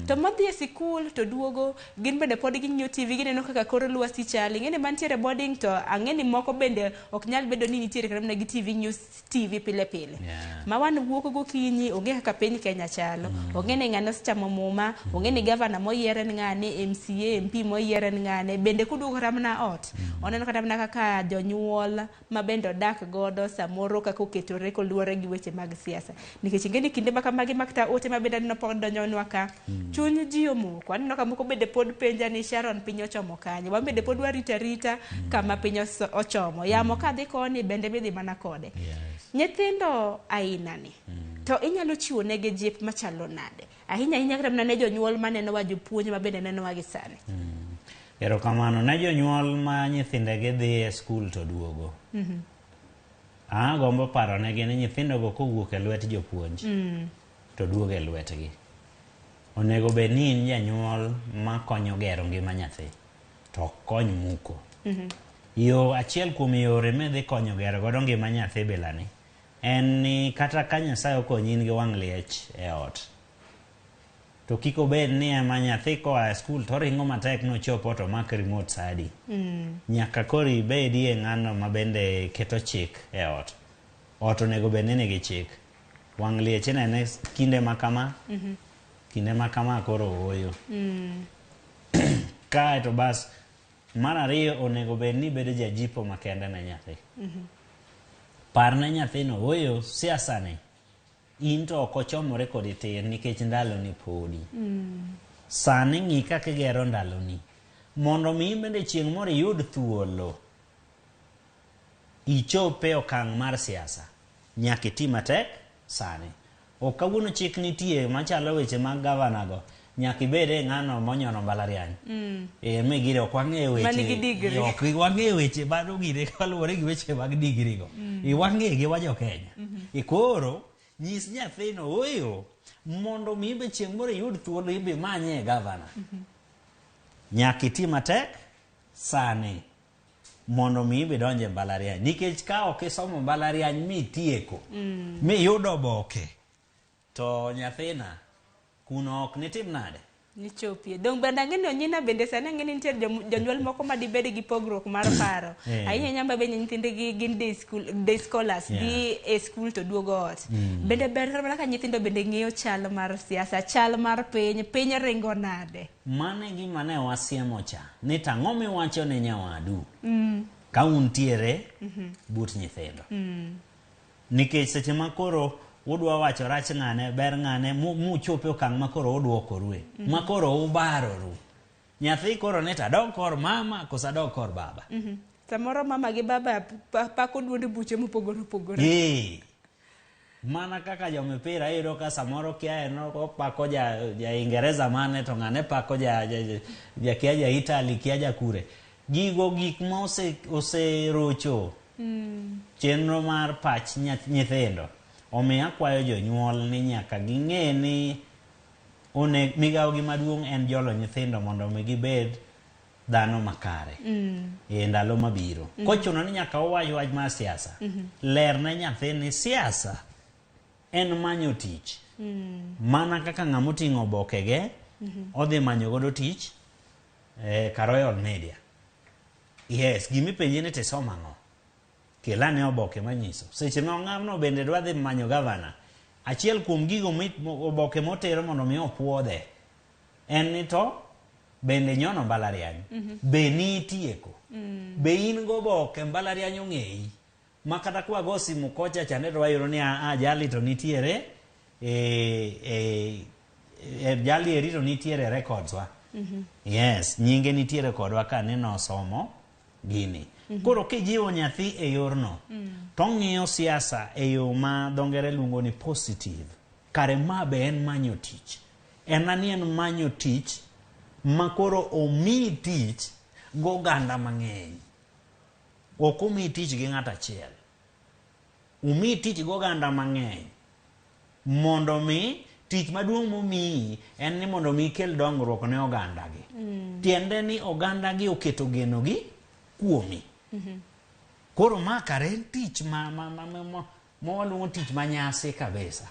[SPEAKER 3] To madhi e sikul to duogo gin bende pod ging'iyo TV gineno kaka koro lwasi chali. Ng'eni mantiere boarding to ang'eni moko bende ok nyal bedo ni nitiere kata mana gi TV news TV pile. Ma wan wuok gokinyi onge kaka piny Kenya chalo. Onge ni ng'ano chamo muma, onge ni gavana moyier en ng'ane, MCA, MP moyier en ng'ane. Bende kuduogo kata mana ot. Oneno kata mana kaka jonyuol ma bende odak godo samoro kaka oketore koluwore gi weche mag siasa. Nikech ing'eni kinde ma kamagi makta ote ma bende aneno pod donjonwa ka. Chuny ji omoko. Aneno ka moko bende pod penja ni Sharon piny ochomo kanye. Wan bende pod warita kama piny ochomo. Yamo kadhi koni bende midhi mana kode. Nyithindo aina ni. To inyalo chiwo negi jip machalo nade. Ahinya kata ne jonyuol maneno wa jopuonj ma bende neno wa gisani.
[SPEAKER 21] Erokamano ne jonyuol ma nyithindegi dhi e skul to duogo. Gombo paro negi ni nyithindogo kowuok e lwet jopuonj to duogo e lwetgi. Onego bed ni in janyuol ma konyo gero ngima nyathi to kony muko. Yo achiel kuom yore medhi konyo gero godo ngima nyathi bilani en ni kata ka Nyasaye okonyi in gi wang' liech e ot to kik obed ni ema nyathi koa e skul to ringo matek nochopo to mak remote sadi. Nyaka koro ibedie ng'ano ma bende keto chik e ot. Ot onego bed ni nigi chik. Wang' liech nene kinde ma kama koro oyo. Kae to bas mar ariyo onego bed ni bedo jajipo makende ne nyathi. Par ne nyathino oyo siasa ni in to ok ochomore kodi tin nikech ndalo ni podi. Sani ng'i kaka igero ndalo ni mondo mi bende chieng' moro iyud thuolo ichope okang' mar siasa nyaka iti matek sani. Ok kawuono chik nitie machalo weche mag gavana go nyaka ibede ng'ano monyono mbalariany. Megire ok wang'eyo weche. Ok wang'eyo weche bado gire kaluwore gi weche mag digri go. Wang'e gi wajo Kenya. Koro nyis nyathino oyo mondo mi be chieng' moro yud thuolo ibe manye gavana. Nyaka iti matek sani mondo mi be donje mbalariany. Nikech ka ok isomo mbalariany mitieko miyudo oboke to nyathina kuno ok nitim nade?
[SPEAKER 3] Nichopie. Dong bende ang'eni onyina bende sani ang'eni nitiere jonyuol moko ma dibed gi pogruok mar paro. Ahinya nyamba bende nyithindegi gin day scholars dhi e skul to duogo ot. Bende ber mana ka nyithindo bende ng'eyo chal mar siasa, chal mar piny ringo nade.
[SPEAKER 21] Mane gima ne wasiemo cha ni tang'o miwacho ne nyawadu ka untiere but nyithindo. Nikech seche ma koro udwa wacho rach ng'ane ber ng'ane muchope okang' makoro udwokorue makoro ubaroru. Nyathi koro ne tadog kor mama kosa dog kor baba.
[SPEAKER 3] Samoro mama gi baba pako duonde buche mopogore.
[SPEAKER 21] Mana kaka jomipira iyudo ka samoro kia no pako ja Ingereza mane to ng'ane pako ja kia ja Italy kia ja kure. Gik ma oserocho chenro mar pach nyithindo omiyo akwayo jonyuol ni nyaka ging'e ni migawogi maduong' en jolo nyithindo mondo mi gibed dhano makare e ndalo mabiro. Kochuno ni nyaka wach mar siasa, ler ne nyathi ni siasa en manyo tich. Mana kaka ng'ama oting'o obokege odhi manyo godo tich ka Royal Media. Yes, gimipenje ni tisomo ang'o? Kelane oboke manyiso. Seche ma ng'amno bende dwa dhi manyo gavana, achiel kuom gigo oboke motero mondo mi opuodhe en ni to bende nyono mbalariany, be nitieko, be in go oboke mbalariany ong'eyi, ma kata kwa go simu kocha chane to wayudo ni jali to nitiere jali eri to nitiere records wa. Yes, nyinge nitiere kodwa ka neno somo gini. Koro kijiwo nyathi e yorno, to ng'iyo siasa e yo ma dongere luongo ni positive. Kare ma be en manyo tich. En manyo tich ma koro omi tich goganda mang'eny. Ok omi tich gi ng'at achiel. Omi tich goganda mang'eny. Mondo mi tich maduong' momiyi en ni mondo mi kel dongruok ne oganda gi. Tiende ni oganda gi oketo geno gi kuomi. Koro ma kare en tich ma waluongo tich manyasi kabisa.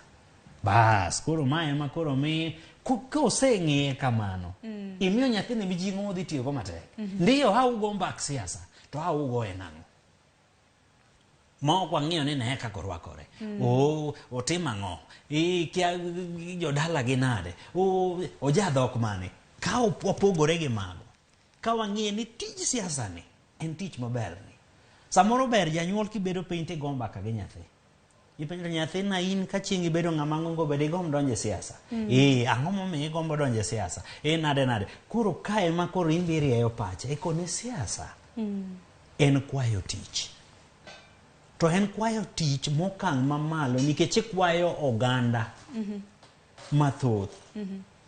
[SPEAKER 21] Bas, koro ma ema koro mi koseng'e kamano, imiyo nyathini mijing'o modhi tiyogo matek. Ndiyo haugo mbak siasa, to haugo e nang'o. Ma ok wang'iyo ni ne kaka orwakore. Otim ang'o? Kia jodala gi nade? Ojadhok mane? Ka opogore gi mago. Ka wang'iye ni tij siasa ni en tich maber ni. Samoro ber janyuol kibedo piny ti gomba ka gi nyathi. Ipenjo nyathi na in ka chieng' ibedo ng'ama ng'ongo bede gomb donje siasa. Ang'o momiyo igombo donje siasa? Nade. Koro kae ma koro imbiri eyo pache. Kone siasa en kwayo tich. To en kwayo tich mokang' mamalo nikech ikwayo oganda mathoth.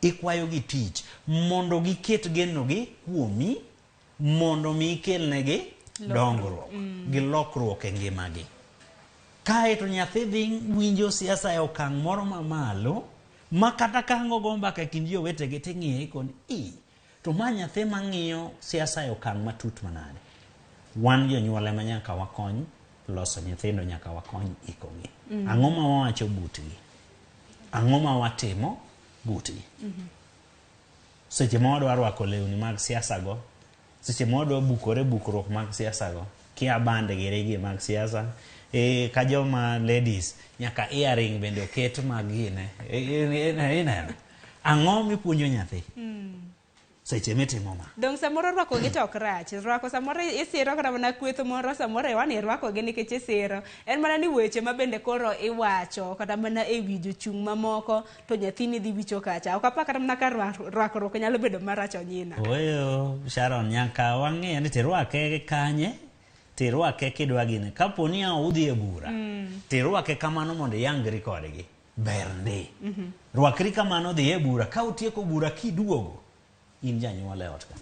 [SPEAKER 21] Ikwayo gi tich mondo giket geno gi kuomi, mondo mi ikelnegi dongruok gi lokruok e ngimagi. Kae to nyathi dhi winjo siasa e okang' moro mamalo ma kata ka ang'o go mbaka e kind jowetegi ting'iye koni to ma nyathi mang'iyo siasa e okang' matut manade. Wan jonyuol ema nyaka wakony loso nyithindo, nyaka wakony ikogi. Ang'o ma wawacho butgi? Ang'o ma watimo butgi? Seche ma wadwa rwako lewni mag siasa go, seche ma wadwa bukore bukruok mag siasa go, kia bande gi rege mag siasa, ka joma ladies nyaka earring bende oket mag gine. Ineno. Ang'o mipuonjo nyathi? Seche mitimo ma.
[SPEAKER 3] Dong samoro rwako gi tok rach. Rwako samoro isiro kata mana kwetho moro samoro iwani rwako gi nikech isiro. En mana ni weche ma bende koro iwacho kata mana e wi jochung' mamoko to nyathini dhi wicho kacha. Ok apa kata mana ka rwakruok nyalo bedo marach onyina.
[SPEAKER 21] Oyo, Sharon, nyaka wang'e ni tirwake kanye, tirwake kidwa gine. Kapo ni udhi e bura, tirwake kamano mondo yangri kodgi. Bernde. Rwakri kamano dhi e bura, ka utieko bura kiduogo. In janyuol e ot ka.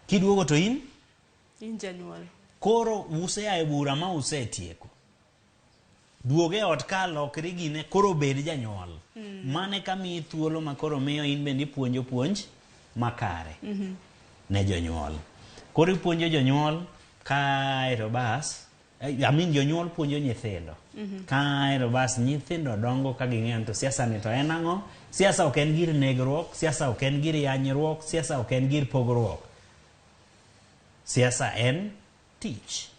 [SPEAKER 21] Kiduogo to in
[SPEAKER 3] janyuol.
[SPEAKER 21] Koro usea e bura ma usetieko. Duoge ot ka lokri gine koro bed janyuol. Mane kami thuolo ma koro miyo in bende ipuonjo puonj makare ne jonyuol. Koro ipuonjo jonyuol kae bas. Jonyuol puonjo nyithindo. Kae bas nyithindo dongo ka ging'eyo to siasa ni to en ang'o? Siasa ok en gir negruok, siasa ok en gir yanyruok, siasa ok en gir pogruok. Siasa en tich.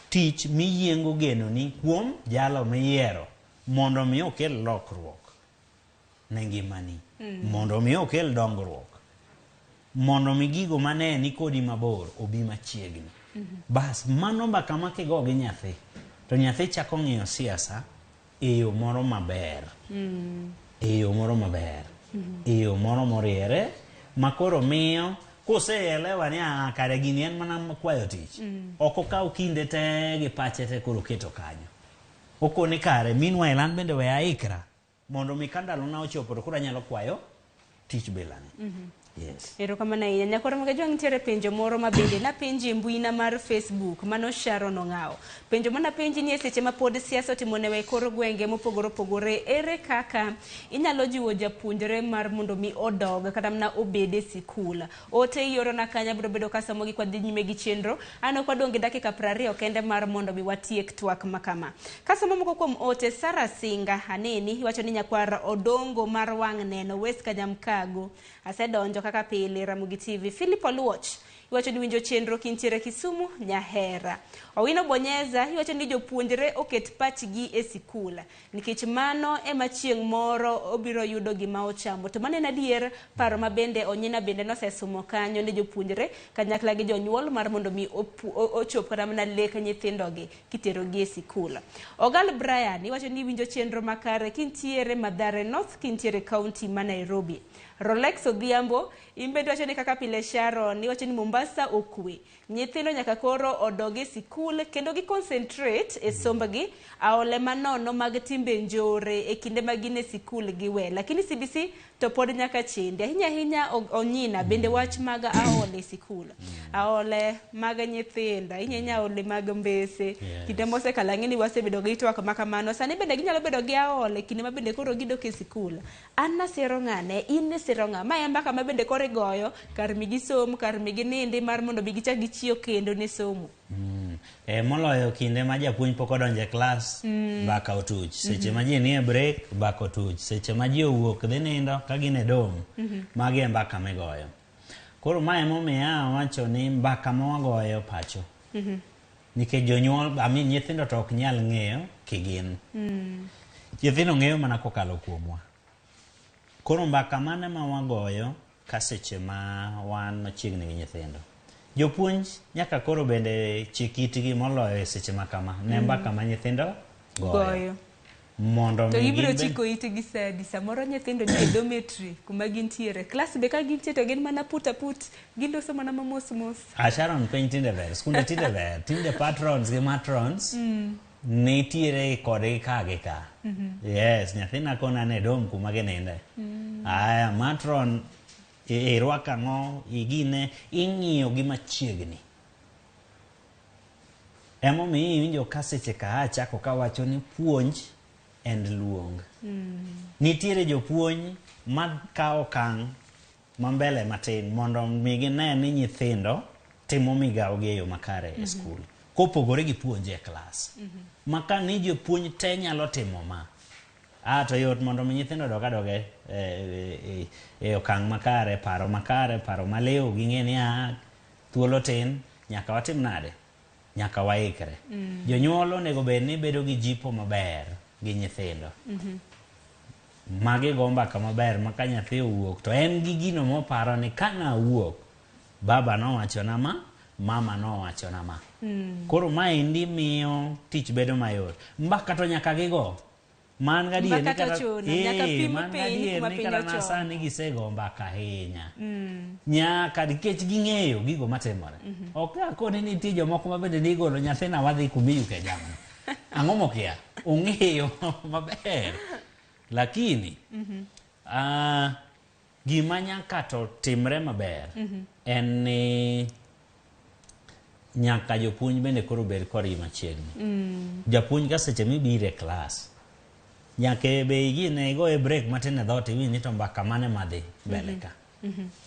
[SPEAKER 21] Tich miyiengo geno ni kuom jalo miyiero mondo mi okel lokruok ne ngimani, mondo mi okel dongruok, mondo mi gigo mane ni kodi mabor obi machiegni. Bas mano mbaka ma kigo gi nyathi, to nyathi chako ng'iyo siasa e yo moro maber. E yo moro maber. E yo moro moriere ma koro miyo koseelewa ni kare gini en mana kwayo tich. Ok okaw kinde te gi pache te koro keto kanyo. Okoni kare meanwhile an bende we aikra mondo mi kandalo na ochopo to koro anyalo kwayo tich bilani. Yes.
[SPEAKER 3] Ero kama na iya nyakoro mga jwang tere penjo moro mabende na penji mbui na mar Facebook mano Sharon Ongao. Penjo mana penji ni seche ma pod siasa otimonewe koro gwenge mopogore opogore ere kaka inyalo jiwo japuonjre mar mondo mi odog kata mna obede sikul. Ote yoro na kanya biro bedo kasomo gi kwa dhi nyime gi chenro ano kwa donge dakika 20 kende mar mondo mi watiek twak makama. Kasomo moko kuom ote Sara Singa haneni iwacho ni nyakwar odongo mar wang' neno West Kanyamkago asedonjo kaka pile Ramogi TV. Philip Oluoch iwacho ni winjo chenro kintiere Kisumu Nyahera. Owino Bonyeza iwacho ni jopuonjre oket pachgi e sikul nikech mano ema chieng' moro obiro yudo gima ochamo. To mane na dier paro mabende onyina bende nosesumo kanyo ne jopuonjre kanyakla gi jonyuol mar mondo mi ochop kata mana lek nyithindogi kiterogi e sikul. Ogal Brian iwacho ni winjo chenro makare kintiere Mathare North kintiere County ma Nairobi. Rolex Odhiambo imbe wacho ni kaka pile Sharon iwacho ni Mombasa okwe. Nyithindo nyaka koro odoge sikul kendo gi concentrate e sombagi aole manono mag timbe njore e kinde magine sikul giwe. Lakini CBC to pod nyaka chinde. Hinya onyina bende wach maga aole sikul. Aole maga nyithinda, hinya aole mag mbese. Kinde mose kalang'ini wasebedo gi twak makamano. Sani bende ginyalo bedo gi aole kinde mabende koro gidok e sikul. Anna sero ng'ane, in sero ng'a. Ma mbaka mabende koro goyo kar migi somo, kar migi nindi mar mondo bigicha gichiyo kendo ne somo.
[SPEAKER 21] Moloyo kinde ma japuonj pok odonjo e klas baka otuch. Seche ma ji nie break baka otuch. Seche ma ji owuok dhi nindo ka gin e dom magi e mbaka migoyo. Koro ma emomiyo wacho ni mbaka mawagoyo pacho. Nikech jonyuol nyithindo to ok nyal ng'eyo kigin. Nyithindo ng'eyo mana kokalo kuomwa. Koro mbaka mane ma wagoyo ka seche ma wan machiegni gi nyithindo. Jopuonj nyaka koro bende chikitigi moloyo e seche makama ne mbaka ma nyithindo goyo. Mondo
[SPEAKER 3] to ibiro chiko itigi sadi samoro nyithindo ni dormitory kuma gintiere klas be ka gintie to gin mana put giloso mana mamos.
[SPEAKER 21] Sharon piny tinde ber, skunde tinde ber, tinde patrons gi matrons nitiere kode ka gi ka. Yes, nyathina kona ne dom kuma gininde. Aya matron irwaka ngo igine ing'iyo gi machiegni. Emo mi winjo ka seche ka chako kawacho ni puonj and luong. Nitiere jopuonj ma kao kang mambele matin mondo mi gine ni nyithindo timo migawo gi e yo makare e skul. Kopogore gi puonj e klas. Maka ni jopuonj te nyalo timo ma. To yot mondo mi nyithindo doge e okang' makare, paro maleo ging'e ni thuolo tin nyaka watim nade, nyaka waikre. Jonyuol onego bed ni bedo gi jipo maber gi nyithindo. Magi go mbaka maber maka nyathi owuok to en gi gino moparo ni kana wuok baba nowachona ma, mama nowachona ma. Koro maendi miyo tich bedo mayot. Mbaka to nyaka gigo man ga diye ni kata nasani gisego mbaka ahinya. Nyaka nikech ging'eyo gigo matimore. Ok akoni nitie jomoko mabende nigolo nyathina wadhi kumiyu ke jamno. Ang'o mokia? Ong'eyo maber. Lakini gima nyaka to timre maber en ni nyaka jopuonj bende koro bed kori machiegni. Japuonj ka seche mibire klas nyake be igine go e break matin e dhot iwi ni to mbaka mane madhi mbele ka.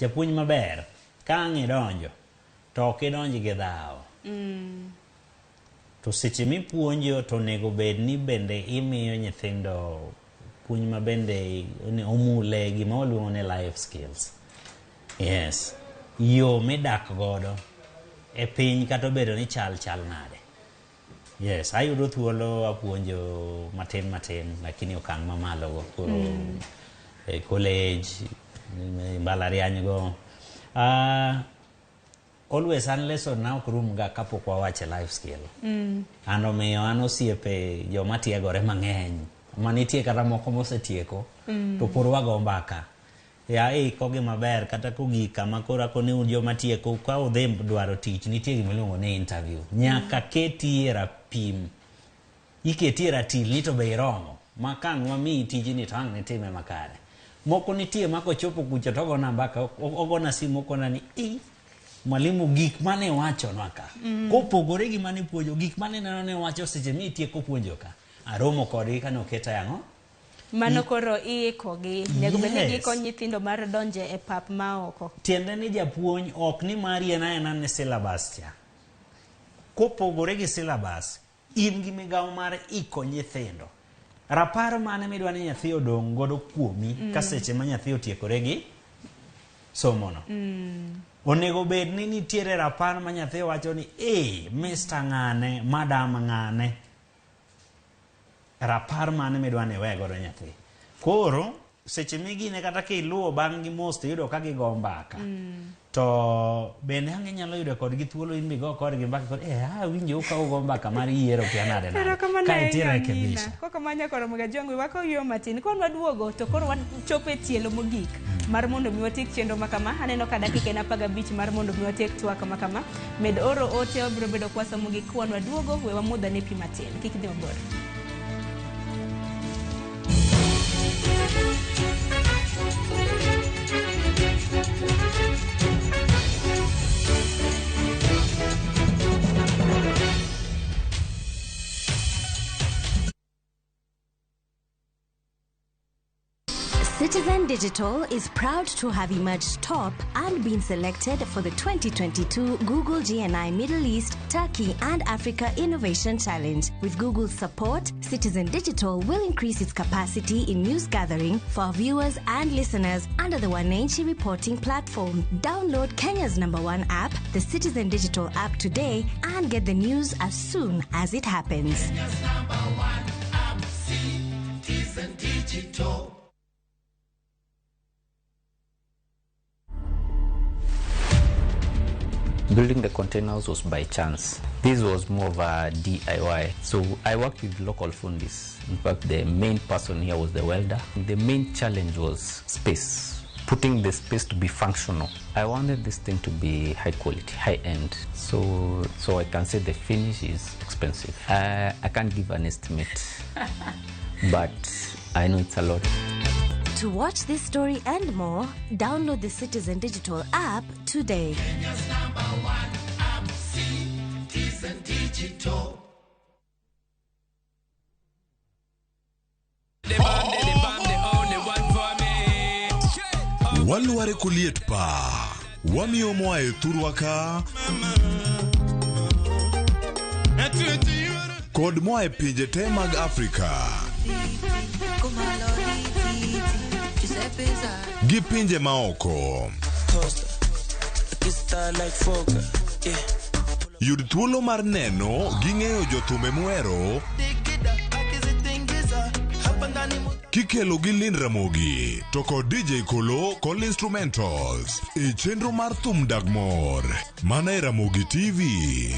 [SPEAKER 21] Japuonj maber ka ang' idonjo to ok idonji gi dhao. To seche mipuonjo to nego bed ni bende imiyo nyithindo puonj ma bende omule gima waluongo ni life skills. Yes. Yo midak godo e piny kata bedo ni chal nade. Yes, ayudo thuolo apuonjo matin lakini okang' mamalo go koro college mbalariany go. Always an lesson na ok rum ga kapok wawache life skill. An omiyo an osiepe joma tiegore mang'eny manitie kata moko mosetieko to por wago mbaka. Kogi maber kata kogi kama kora kone joma tieko ka udhi dwaro tich nitie gima iluongo ni interview. Nyaka keti rapim. Iketi ratil ni to be iromo. Makang' wamiyi tijni to ang' nitime makare. moko nitie mako chopo kucha to gona mbaka ogona simu kona ni mwalimu gik mane wacho nwaka kopogore gi mane puonjo gik mane ne wacho seche mi tieko puonjo ka aromo kodgi kano keta yango
[SPEAKER 3] mano koro ikogi nego bende giko nyithindo mar donje e pap maoko
[SPEAKER 21] tiende ni japuonj ok ni mari ena ne syllabus cha kopogore gi syllabus in gi migawo mar iko nyithindo rapar mane midwa ni nyathi odong godo kuomi ka seche ma nyathi otiekore gi somono onego bed ni nitiere rapar ma nyathi wacho ni Mr. ng'ane madam ng'ane rapar mane midwa ni we godo nyathi koro seche migine kata kiluwo bang' gi most yudo ka gigo mbaka to bende hangi nyalo yudo kod gi thuolo in migo kod gi mbaka kod winjo ka ugo mbaka mar yiero pianade na ka itire kebisha
[SPEAKER 3] koko manya koro mga jongo wako yo matin kon waduogo to koro wachope tielo mogik mar mondo mi watik chenro makama aneno ka dakika na 15 mar mondo mi watik twaka makama med oro ote obro bedo kwasa mogik kwan waduogo we wamudha ne pi matin kik dhi mabor.
[SPEAKER 4] Citizen Digital is proud to have emerged top and been selected for the 2022 Google GNI Middle East, Turkey and Africa Innovation Challenge. With Google's support, Citizen Digital will increase its capacity in news gathering for viewers and listeners under the Wananchi reporting platform. Download Kenya's #1 app, the Citizen Digital app today and get the news as soon as it happens.
[SPEAKER 5] Kenya's #1 app, Citizen Digital.
[SPEAKER 14] Building the containers was by chance. This was more of a DIY. So I worked with local fundis. In fact, the main person here was the welder. The main challenge was space. Putting the space to be functional. I wanted this thing to be high quality, high end. So I can say the finish is expensive. I can't give an estimate, but I know it's a lot.
[SPEAKER 4] To watch this story and more, download the Citizen Digital app today.
[SPEAKER 5] Kenya's #1 app, Citizen Digital.
[SPEAKER 10] Waluare kuliet pa wamiyo moae thurwaka kod moae pinje te mag Afrika gi pinje maoko. Yud thuolo mar neno gi ng'eyo jothume muero kikelo gi Lin Ramogi to kod DJ Kolo kod instrumentals e chenro mar thum Dagmor mana e Ramogi TV.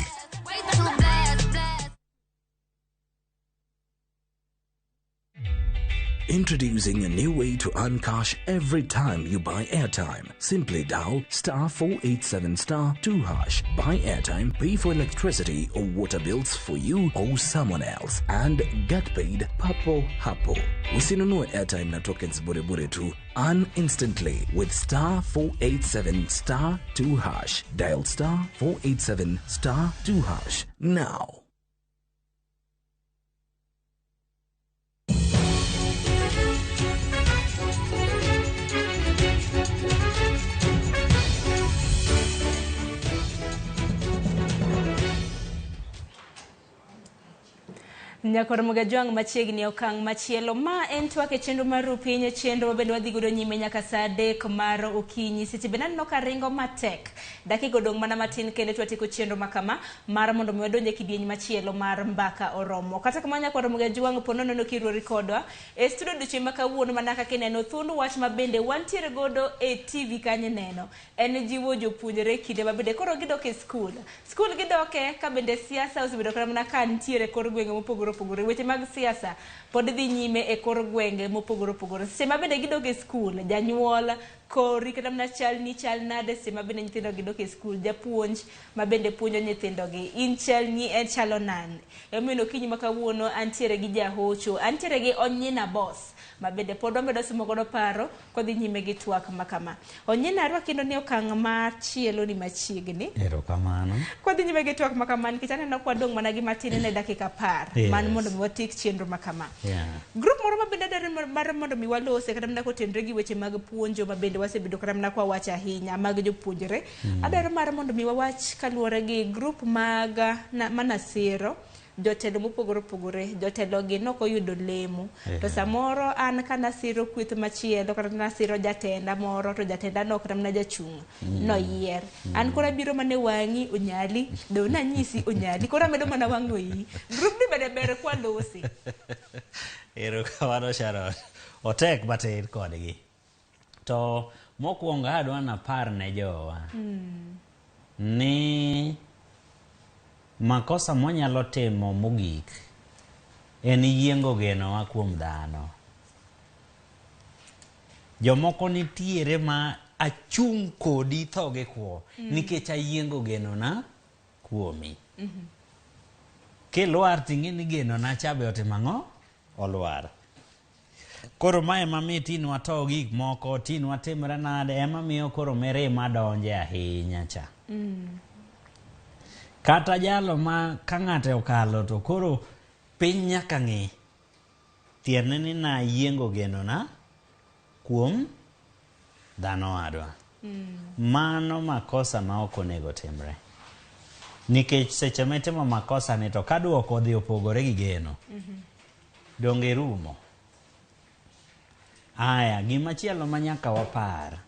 [SPEAKER 15] Introducing a new way to earn cash every time you buy airtime. Simply dial *487*2#. Buy airtime, pay for electricity or water bills for you or someone else, and get paid papo hapo. Usinunue airtime na tokens bure bure tu. Earn instantly with *487*2#. Dial *487*2# now.
[SPEAKER 3] Nyakoro Mugajwang machiegni okang' machielo ma en twak e chenro mar rupinye chenro bende wadhi godo nyime nyaka saa 3 mar okinyi seche bende no ka ringo matek dakika odong' mana matin kende twatieko chenro makama mar mondo mi wadonje kidieny machielo mar mbaka oromo kata kama Nyakoro Mugajwang ponono no kiro rekodwa e studio duche makawuono manaka kineno thundu wach mabende wantiere godo e TV kanye neno en jiwo jopuonjre kinde mabende koro gidok e skul gidoke ka bende siasa osebedo kama ka ntiere kor gwenge mopogore opogore. Weche mag siasa pod dhi nyime e kor gwenge mopogore opogore. Seche ma bende gidok e skul, janyuol kori kata mana chal nade seche ma bende nyithindo gidok e skul, japuonj ma bende puonjo nyithindogi, in chalni en chalo nade. Emomiyo okinyi ma kawuono antiere gi jahocho, antiere gi Onyina Boss ma bende pod wamedo somo godo paro kodhi nyime gi twak makama. Onyina arwa kendo ni okang' machielo ni machiegni.
[SPEAKER 21] Erokamano.
[SPEAKER 3] Kodhi nyime gi twak makama nikech aneno kwadong' mana gi matin ne dakika 10 man mondo mi watik chenro makama. Grup moro ma bende dare mar mondo mi walose kata mana kotenre gi weche mag puonjo ma bende wasebedo kata mana kwa wacha ahinya mag jopuonjre. Adaro mar mondo mi wawach kaluwore gi grup mag manasiro jotelo mopogore opogore, jotelo gi noko yudo lemo. To samoro an kana siro kweth machielo kata nasiro jatenda moro to jatenda nok kata mana jachung' no yier. An kora biro mane wangi onyali, do na nyisi onyali, kora medo mana wango yi. Grup ni bende ber kwa losi.
[SPEAKER 21] Erokamano Sharon. Otek matin kodgi. To mokwongo adwa napar ne jowa. Ni makosa monyalo timo mogik en yiengo genowa kuom dhano. Jomoko nitiere ma achung' kodi thoge kuo nikech ayiengo genona kuomi. Kilwar ting'e ni genona chabe otimang'o olwar. Koro mae mamit tinwa to gik moko, tinwa timre nade, ema miyo koro mirima donje ahinya cha. Kata jalo ma ka ng'ate okalo to koro piny nyaka ng'e tiende ni na yiengo genona kuom dhano wadwa. Mano makosa ma ok onego timre. Nikech seche mitimo makosa ni to kaduoko odhi opogore gi geno, donge rumo. Aya, gimachielo ma nyaka wapar.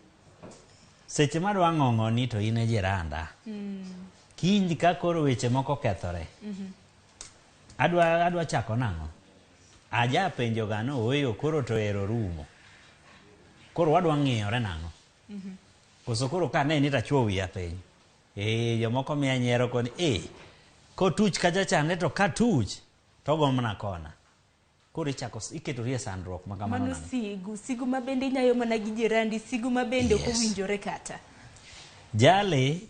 [SPEAKER 21] Seche madwa ng'ong'oni to in e jiranda. Kiny ka koro weche moko kethore. Adwa chako nang'o? Aja penjo gano oyo koro to ero rumo. Koro wadwa ng'iyore nang'o? Koso koro ka ne ni tachuo wiya piny. Jomoko miya nyiero koni, kotuch kacha chande to katuch to gomna kona. Koro ichako iketori e sandruok ma kamano.
[SPEAKER 3] Mano sigu ma bende nyayo mana gi jirandi, sigu ma bende ok owinjore kata.
[SPEAKER 21] Jale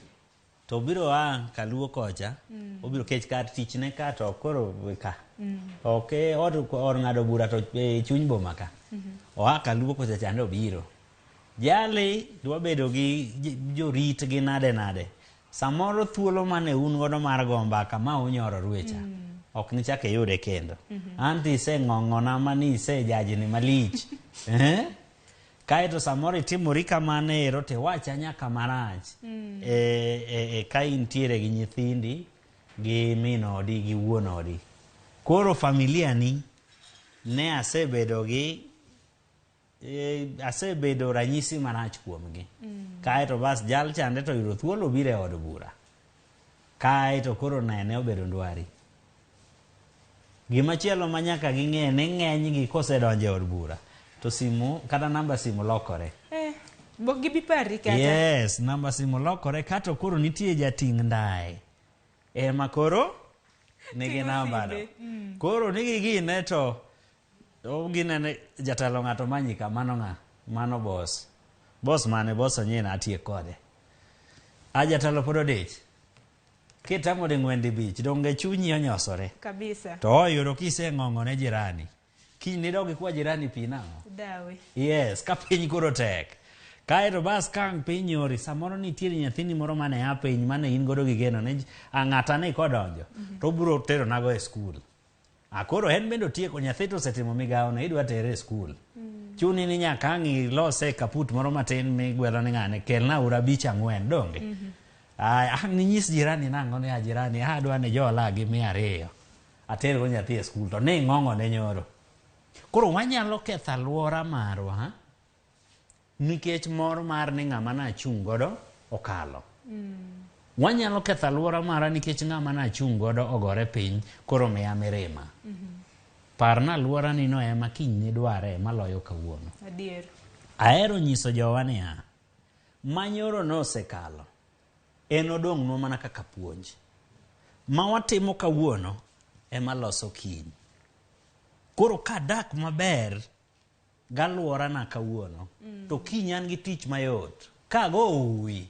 [SPEAKER 21] to biro kaluo kocha, obiro kech kar tichne ka to koro ka. Ok or ng'ado bura to chuny boma ka. Kaluo kocha chande obiro. Jale dwa bedo gi jorit gi nade. Samoro thuolo mane un godo mar gomba kama unyoro ruecha. Ok ni chake yude kendo. Anti ise ng'ong'ona mani ise jajini malich. Kaeto samoro itimori kamane ero te wacha nyaka marach. Ka intiere gi nyithindi, gi minodi, gi wuonodi. Koro familia ni ne asebedo ranyisi marach kuomgi. Kaeto bas jal chande to yudo thuolo bire od bura. Kaeto koro nene obedo ndwari. Gimachielo ma nyaka ging'e ni ng'eny gi kosedonje od bura to simu kata namba simu lokore.
[SPEAKER 3] Bok gibi pari kata.
[SPEAKER 21] Yes, namba simu lokore kato koro nitie jating' ndaye. Ema koro nigi namba no. Koro nigi gine to ginene jatelo ng'ato manyika mano boss. Boss mane boss Onyina atie kode. Jatelo pod odich. Kitamo de ng'wendi bich donge chunyi onyosore.
[SPEAKER 3] Kabisa.
[SPEAKER 21] To oyudo kise ng'ong'one jirani. Kiny dogi kwa jirani pi nang'o?
[SPEAKER 3] Dawe.
[SPEAKER 21] Yes, ka piny koro tek. Kaeto bas kang' piny yori, samoro nitiere nyathini moro mane ya piny mane in godo gi geno ne ng'ata ne kodonjo. To buro tero nago e skul. Koro en bendo tieko nyathi to setimo migawo ne idwa tere e skul. Chuni ni nyaka ang' ilose kaput moro matin migwelo ni ng'ane kelna ura bich 4 donge. Ang' ninyis jirani nang'o ne jirani adwa ne jola gi 200. Atero nyathi e skul to ne ng'ong'one nyoro. Koro wanyalo ketho alwora marwa nikech mor mar ni ng'ama na chung' godo okalo. Wanyalo ketho alwora marwa nikech ng'ama na chung' godo ogore piny koro miya mirima. Parna alwora ni no ema kiny ni dware maloyo kawuono.
[SPEAKER 3] Adier.
[SPEAKER 21] Ahero nyiso jowa niya, manyoro nosekalo. En odong'nwa mana kaka puonj. Ma watimo kawuono ema loso kiny. Koro kadak maber galuora na kawuono to kinyan gi tich mayot kago uwi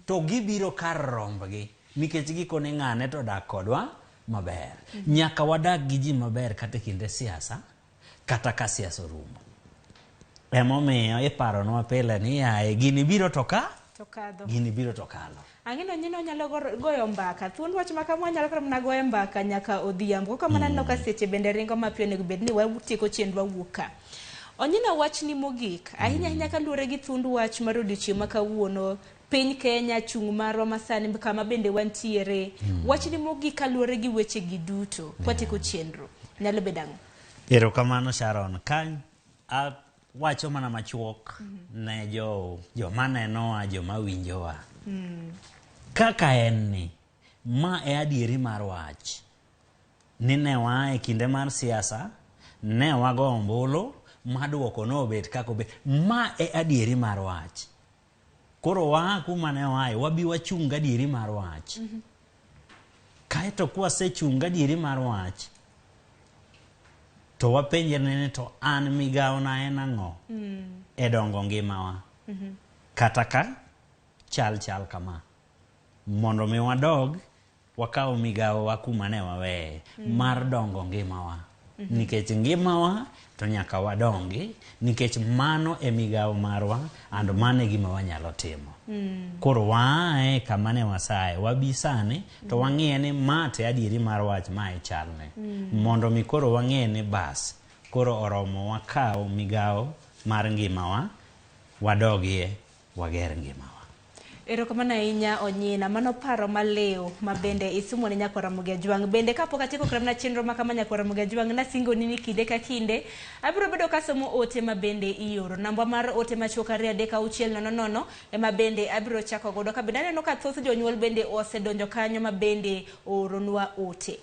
[SPEAKER 21] to gibiro kar rombgi nikech gikone ng'ane to dak kodwa maber. Nyaka wadak gi ji maber kata kinde siasa kata ka siasa rumo. Emomiyo iparonwa pile ni yae gini biro toka gini biro tokalo.
[SPEAKER 3] Angino nyino nyalo goyo mbaka. Thuond wach maka mwanyalo kram na goyo mbaka nyaka odhiambo. Kaka manano ka seche bende ringo mapiyo nego bedni watieko chenro wuoka. Onyina wach ni mogik. Ahinya hinya kaluore gi thuond wach mar odiochieng' ma kawuono. Piny Kenya chung' marwa masani kama bende wantiere. Wach ni mogik kaluore gi weche gi duto. Kwatieko chenro. Nyalo bedang'o.
[SPEAKER 21] Erokamano Sharon. Kan wacho mana machuok ne joma nenowa, joma winjowa. Kaka en ni ma e adieri mar wach ni ne wa e kinde mar siasa, ne wago ombulu, maduoko no bet kako bet. Ma e adieri mar wach. Koro wa kuma ne wae wabi wachunga adieri mar wach. Kaeto kwa se chunga adieri mar wach to wapenje nene to an migao na en ang'o e dongo ngimawa. Kata ka chal kama mondo mi wadog wakaw migao wa kuma ne waweye mar dongo ngimawa. Nikech ngimawa to nyaka wadongi nikech mano e migao marwa and mano e gima wanyalo timo. Koro wae kama ne wasaye wabisane to wang'e ni mate adieri mar wach ma e chalne. Mondo mi koro wang'e ni bas koro oromo wakaw migao mar ngimawa wadogie wager ngimawa.
[SPEAKER 3] Erokamano ahinya Onyina, mano paro maleo mabende isumo ne nyakwa Ramogi Ajwang'. Bende kapok atieko kramna chenro ma kama nyakwa Ramogi Ajwang' nasingo ni kinde ka kinde abiro bedo kasomo ote mabende ioro. Namba mar ote machuok 23600 ema bende abiro chako godo. Ka bende aneno ka thoth jonyuol bende osedonjo kanyo mabende oronwa ote.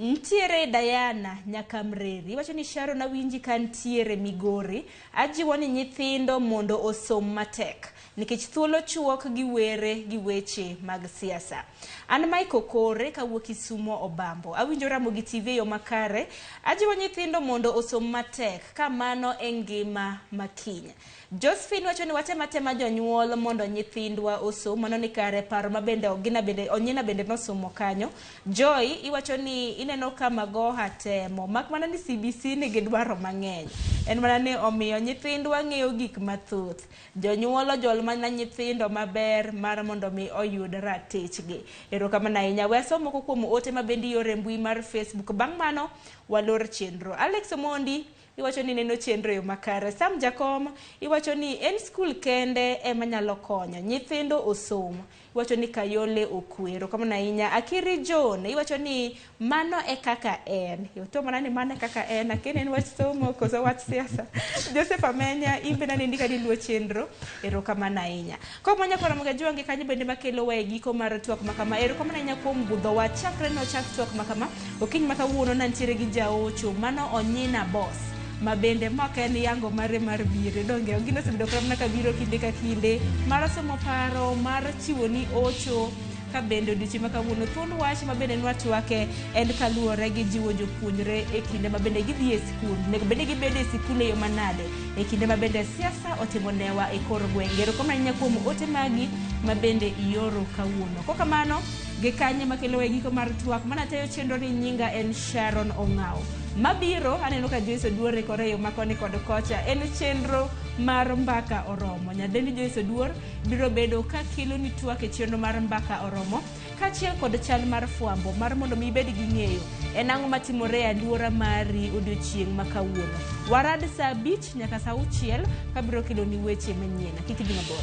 [SPEAKER 3] Ntiere Diana Nyakamreri wacho ni Sharon nawinji kantiere Migori, ajiwo ni nyithindo mondo osom matek nikech thuolo chuok gi were gi weche mag siasa. An Michael Kore kawuok Kisumo Obambo, awinjo Ramogi TV yo makare, ajiwo nyithindo mondo osom matek ka mano e ngima makiny. Josephine wacho ni watema jonyuol mondo nyithindwa osom, mano ni kare paro mabende Onyina bende nosomo kanyo. Joy iwacho ni ineno kama goha temo mak mana ni CBC ni gidwaro mang'eny. En mana ni omiyo nyithindwa ng'eyo gik mathoth. Jonyuol jol mana nyithindo maber mar mondo mi oyud ratechgi. Erokamano ahinya. Weso moko kuom ote mabende yore mbui mar Facebook. Bang' mano walor chenro. Alex Omondi iwacho ni neno chenro yo makare. Sam Jakom iwacho ni en school kende ema nyalo konyo nyithindo osom. Iwacho ni Kayole okwero kama na inya. Akiri John iwacho ni mano e kaka en. To mana ni mano e kaka en akene ni wach somo koso wach siasa. Joseph Amenya imbe na ndika ni luo chenro. Erokamano ahinya. Kwa mwanya kwa Ramogi Ajwang' kanyo bende makelo wa giko mar twak makama. Erokamano ahinya kuom budho wa chakre no chak twak makama. Okiny makawuono nantiere gi jaocho mano Onyina boss. Mabende moke ni yango mare mar bire donge ogino sebedo kramna kabiro kinde ka kinde mar somo paro mar chiwo ni ocho ka bende odiochieng' makawuono thuond wach mabende nwatwake en kaluwore gi jiwo jopuonjre e kinde mabende gidhi e skul nego bende gibede e skul e yo manade e kinde mabende siasa otimo newa e kor gwenge. Erokamano ahinya kuom ote magi mabende ioro kawuono. Kokamano gikanye makelo giko mar twak mana tayo chenro ni nyinga en Sharon Ong'ao. Mabiro aneno ka Joyce Oduor rekore yo makoni kod kocha en chenro mar mbaka oromo. Nyadendi Joyce Oduor biro bedo ka kelo ni twak e chenro mar mbaka oromo kachiel kod chal mar fwambo mar mondo mi bed gi ng'eyo en ang'o matimore e alwora mari odiochieng' makawuono. Warad saa 5 nyaka saa 6 kabiro kelo ni weche manyien. Kik idhi mabor.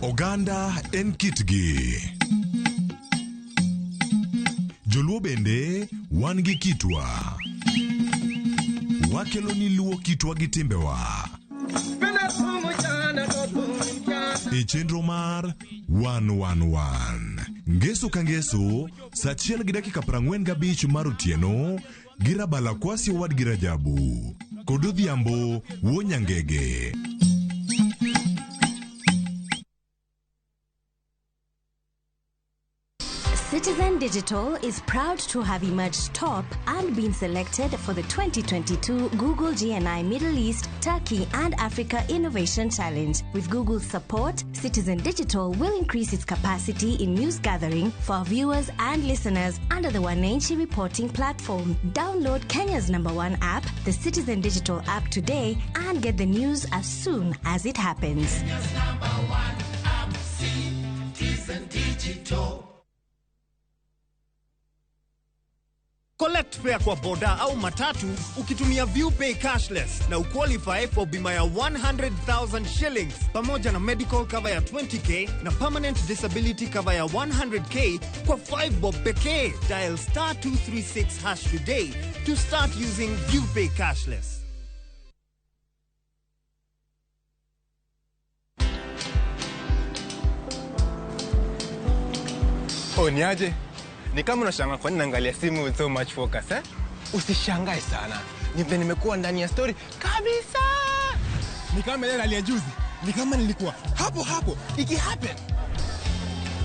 [SPEAKER 10] Oganda en kitgi. Joluo bende wan gi kitwa. Wakelo ni luo kitwa gi timbewa. E chenro mar 111. Ngeso ka ngeso, saa 1:45 mar otieno, girabala kwasi wad girajabu. Kod odhiambo, Wonyangege.
[SPEAKER 4] Citizen Digital is proud to have emerged top and been selected for the 2022 Google GNI Middle East, Turkey and Africa Innovation Challenge. With Google's support, Citizen Digital will increase its capacity in news gathering for our viewers and listeners under the Wananchi reporting platform. Download Kenya's #1 app, the Citizen Digital app today, and get the news as soon as it happens.
[SPEAKER 5] Kenya's #1 app, Citizen Digital.
[SPEAKER 7] Collect fare kwa boda au matatu ukitumia ViewPay cashless na uqualify for bima ya 100,000 shillings pamoja na medical cover ya 20k na permanent disability cover ya 100k kwa 5 bob pekee. Dial *236# today to start using ViewPay cashless.
[SPEAKER 1] Onyaje? Ni kama unashangaa kwa nini naangalia simu with so much focus, eh? Usishangae sana. Nimekuwa ndani ya story kabisa. Ni kama ile hali ya juzi. Ni kama nilikuwa hapo iki happen.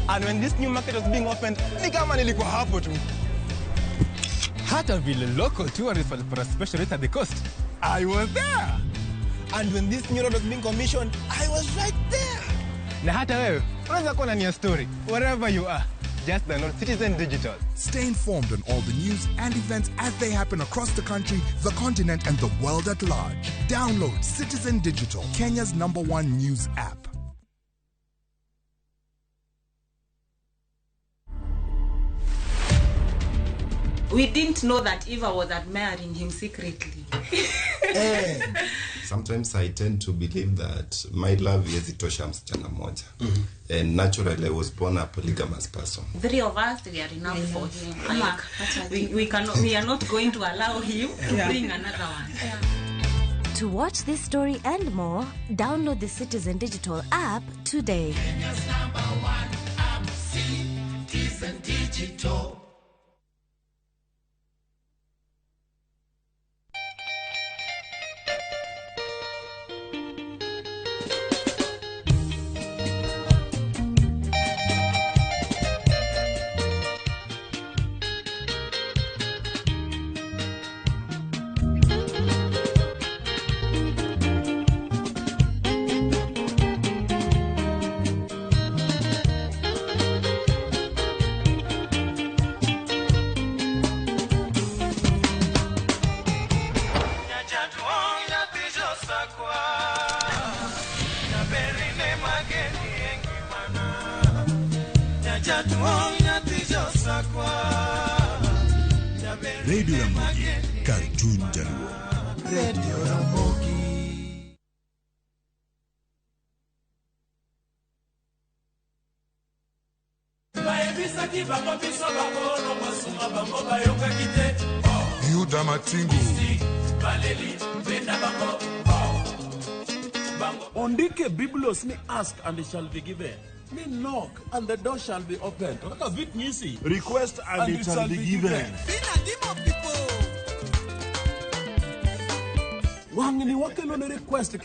[SPEAKER 1] And when this new market was being opened, ni kama nilikuwa hapo tu. Hata vile local tourists for a special rate at the coast, I was there. And when this new road was being commissioned, I was right there. Na hata wewe, unaweza kuwa ndani ya story wherever you are. Just download Citizen Digital.
[SPEAKER 16] Stay informed on all the news and events as they happen across the country, the continent, and the world at large. Download Citizen Digital, Kenya's #1 news app.
[SPEAKER 6] We didn't know that Eva was admiring him secretly.
[SPEAKER 8] Sometimes I tend to believe that my love is itosha msichana moja. And naturally I was born a polygamous person.
[SPEAKER 6] 3 of us, we are enough for him. Like, we are not going to allow him to bring another one.
[SPEAKER 4] To watch this story and more, download the Citizen Digital app today.
[SPEAKER 5] Kenya's #1 app, Citizen Digital.
[SPEAKER 10] Radio Ramogi, Cartoon Jaluo.
[SPEAKER 5] Radio Ramogi.
[SPEAKER 16] Yuda Matingu.
[SPEAKER 24] Ondike Biblos ni ask and it shall be given. Ni knock and the door shall be opened. Request and it shall be given. Wangini wakelo ni request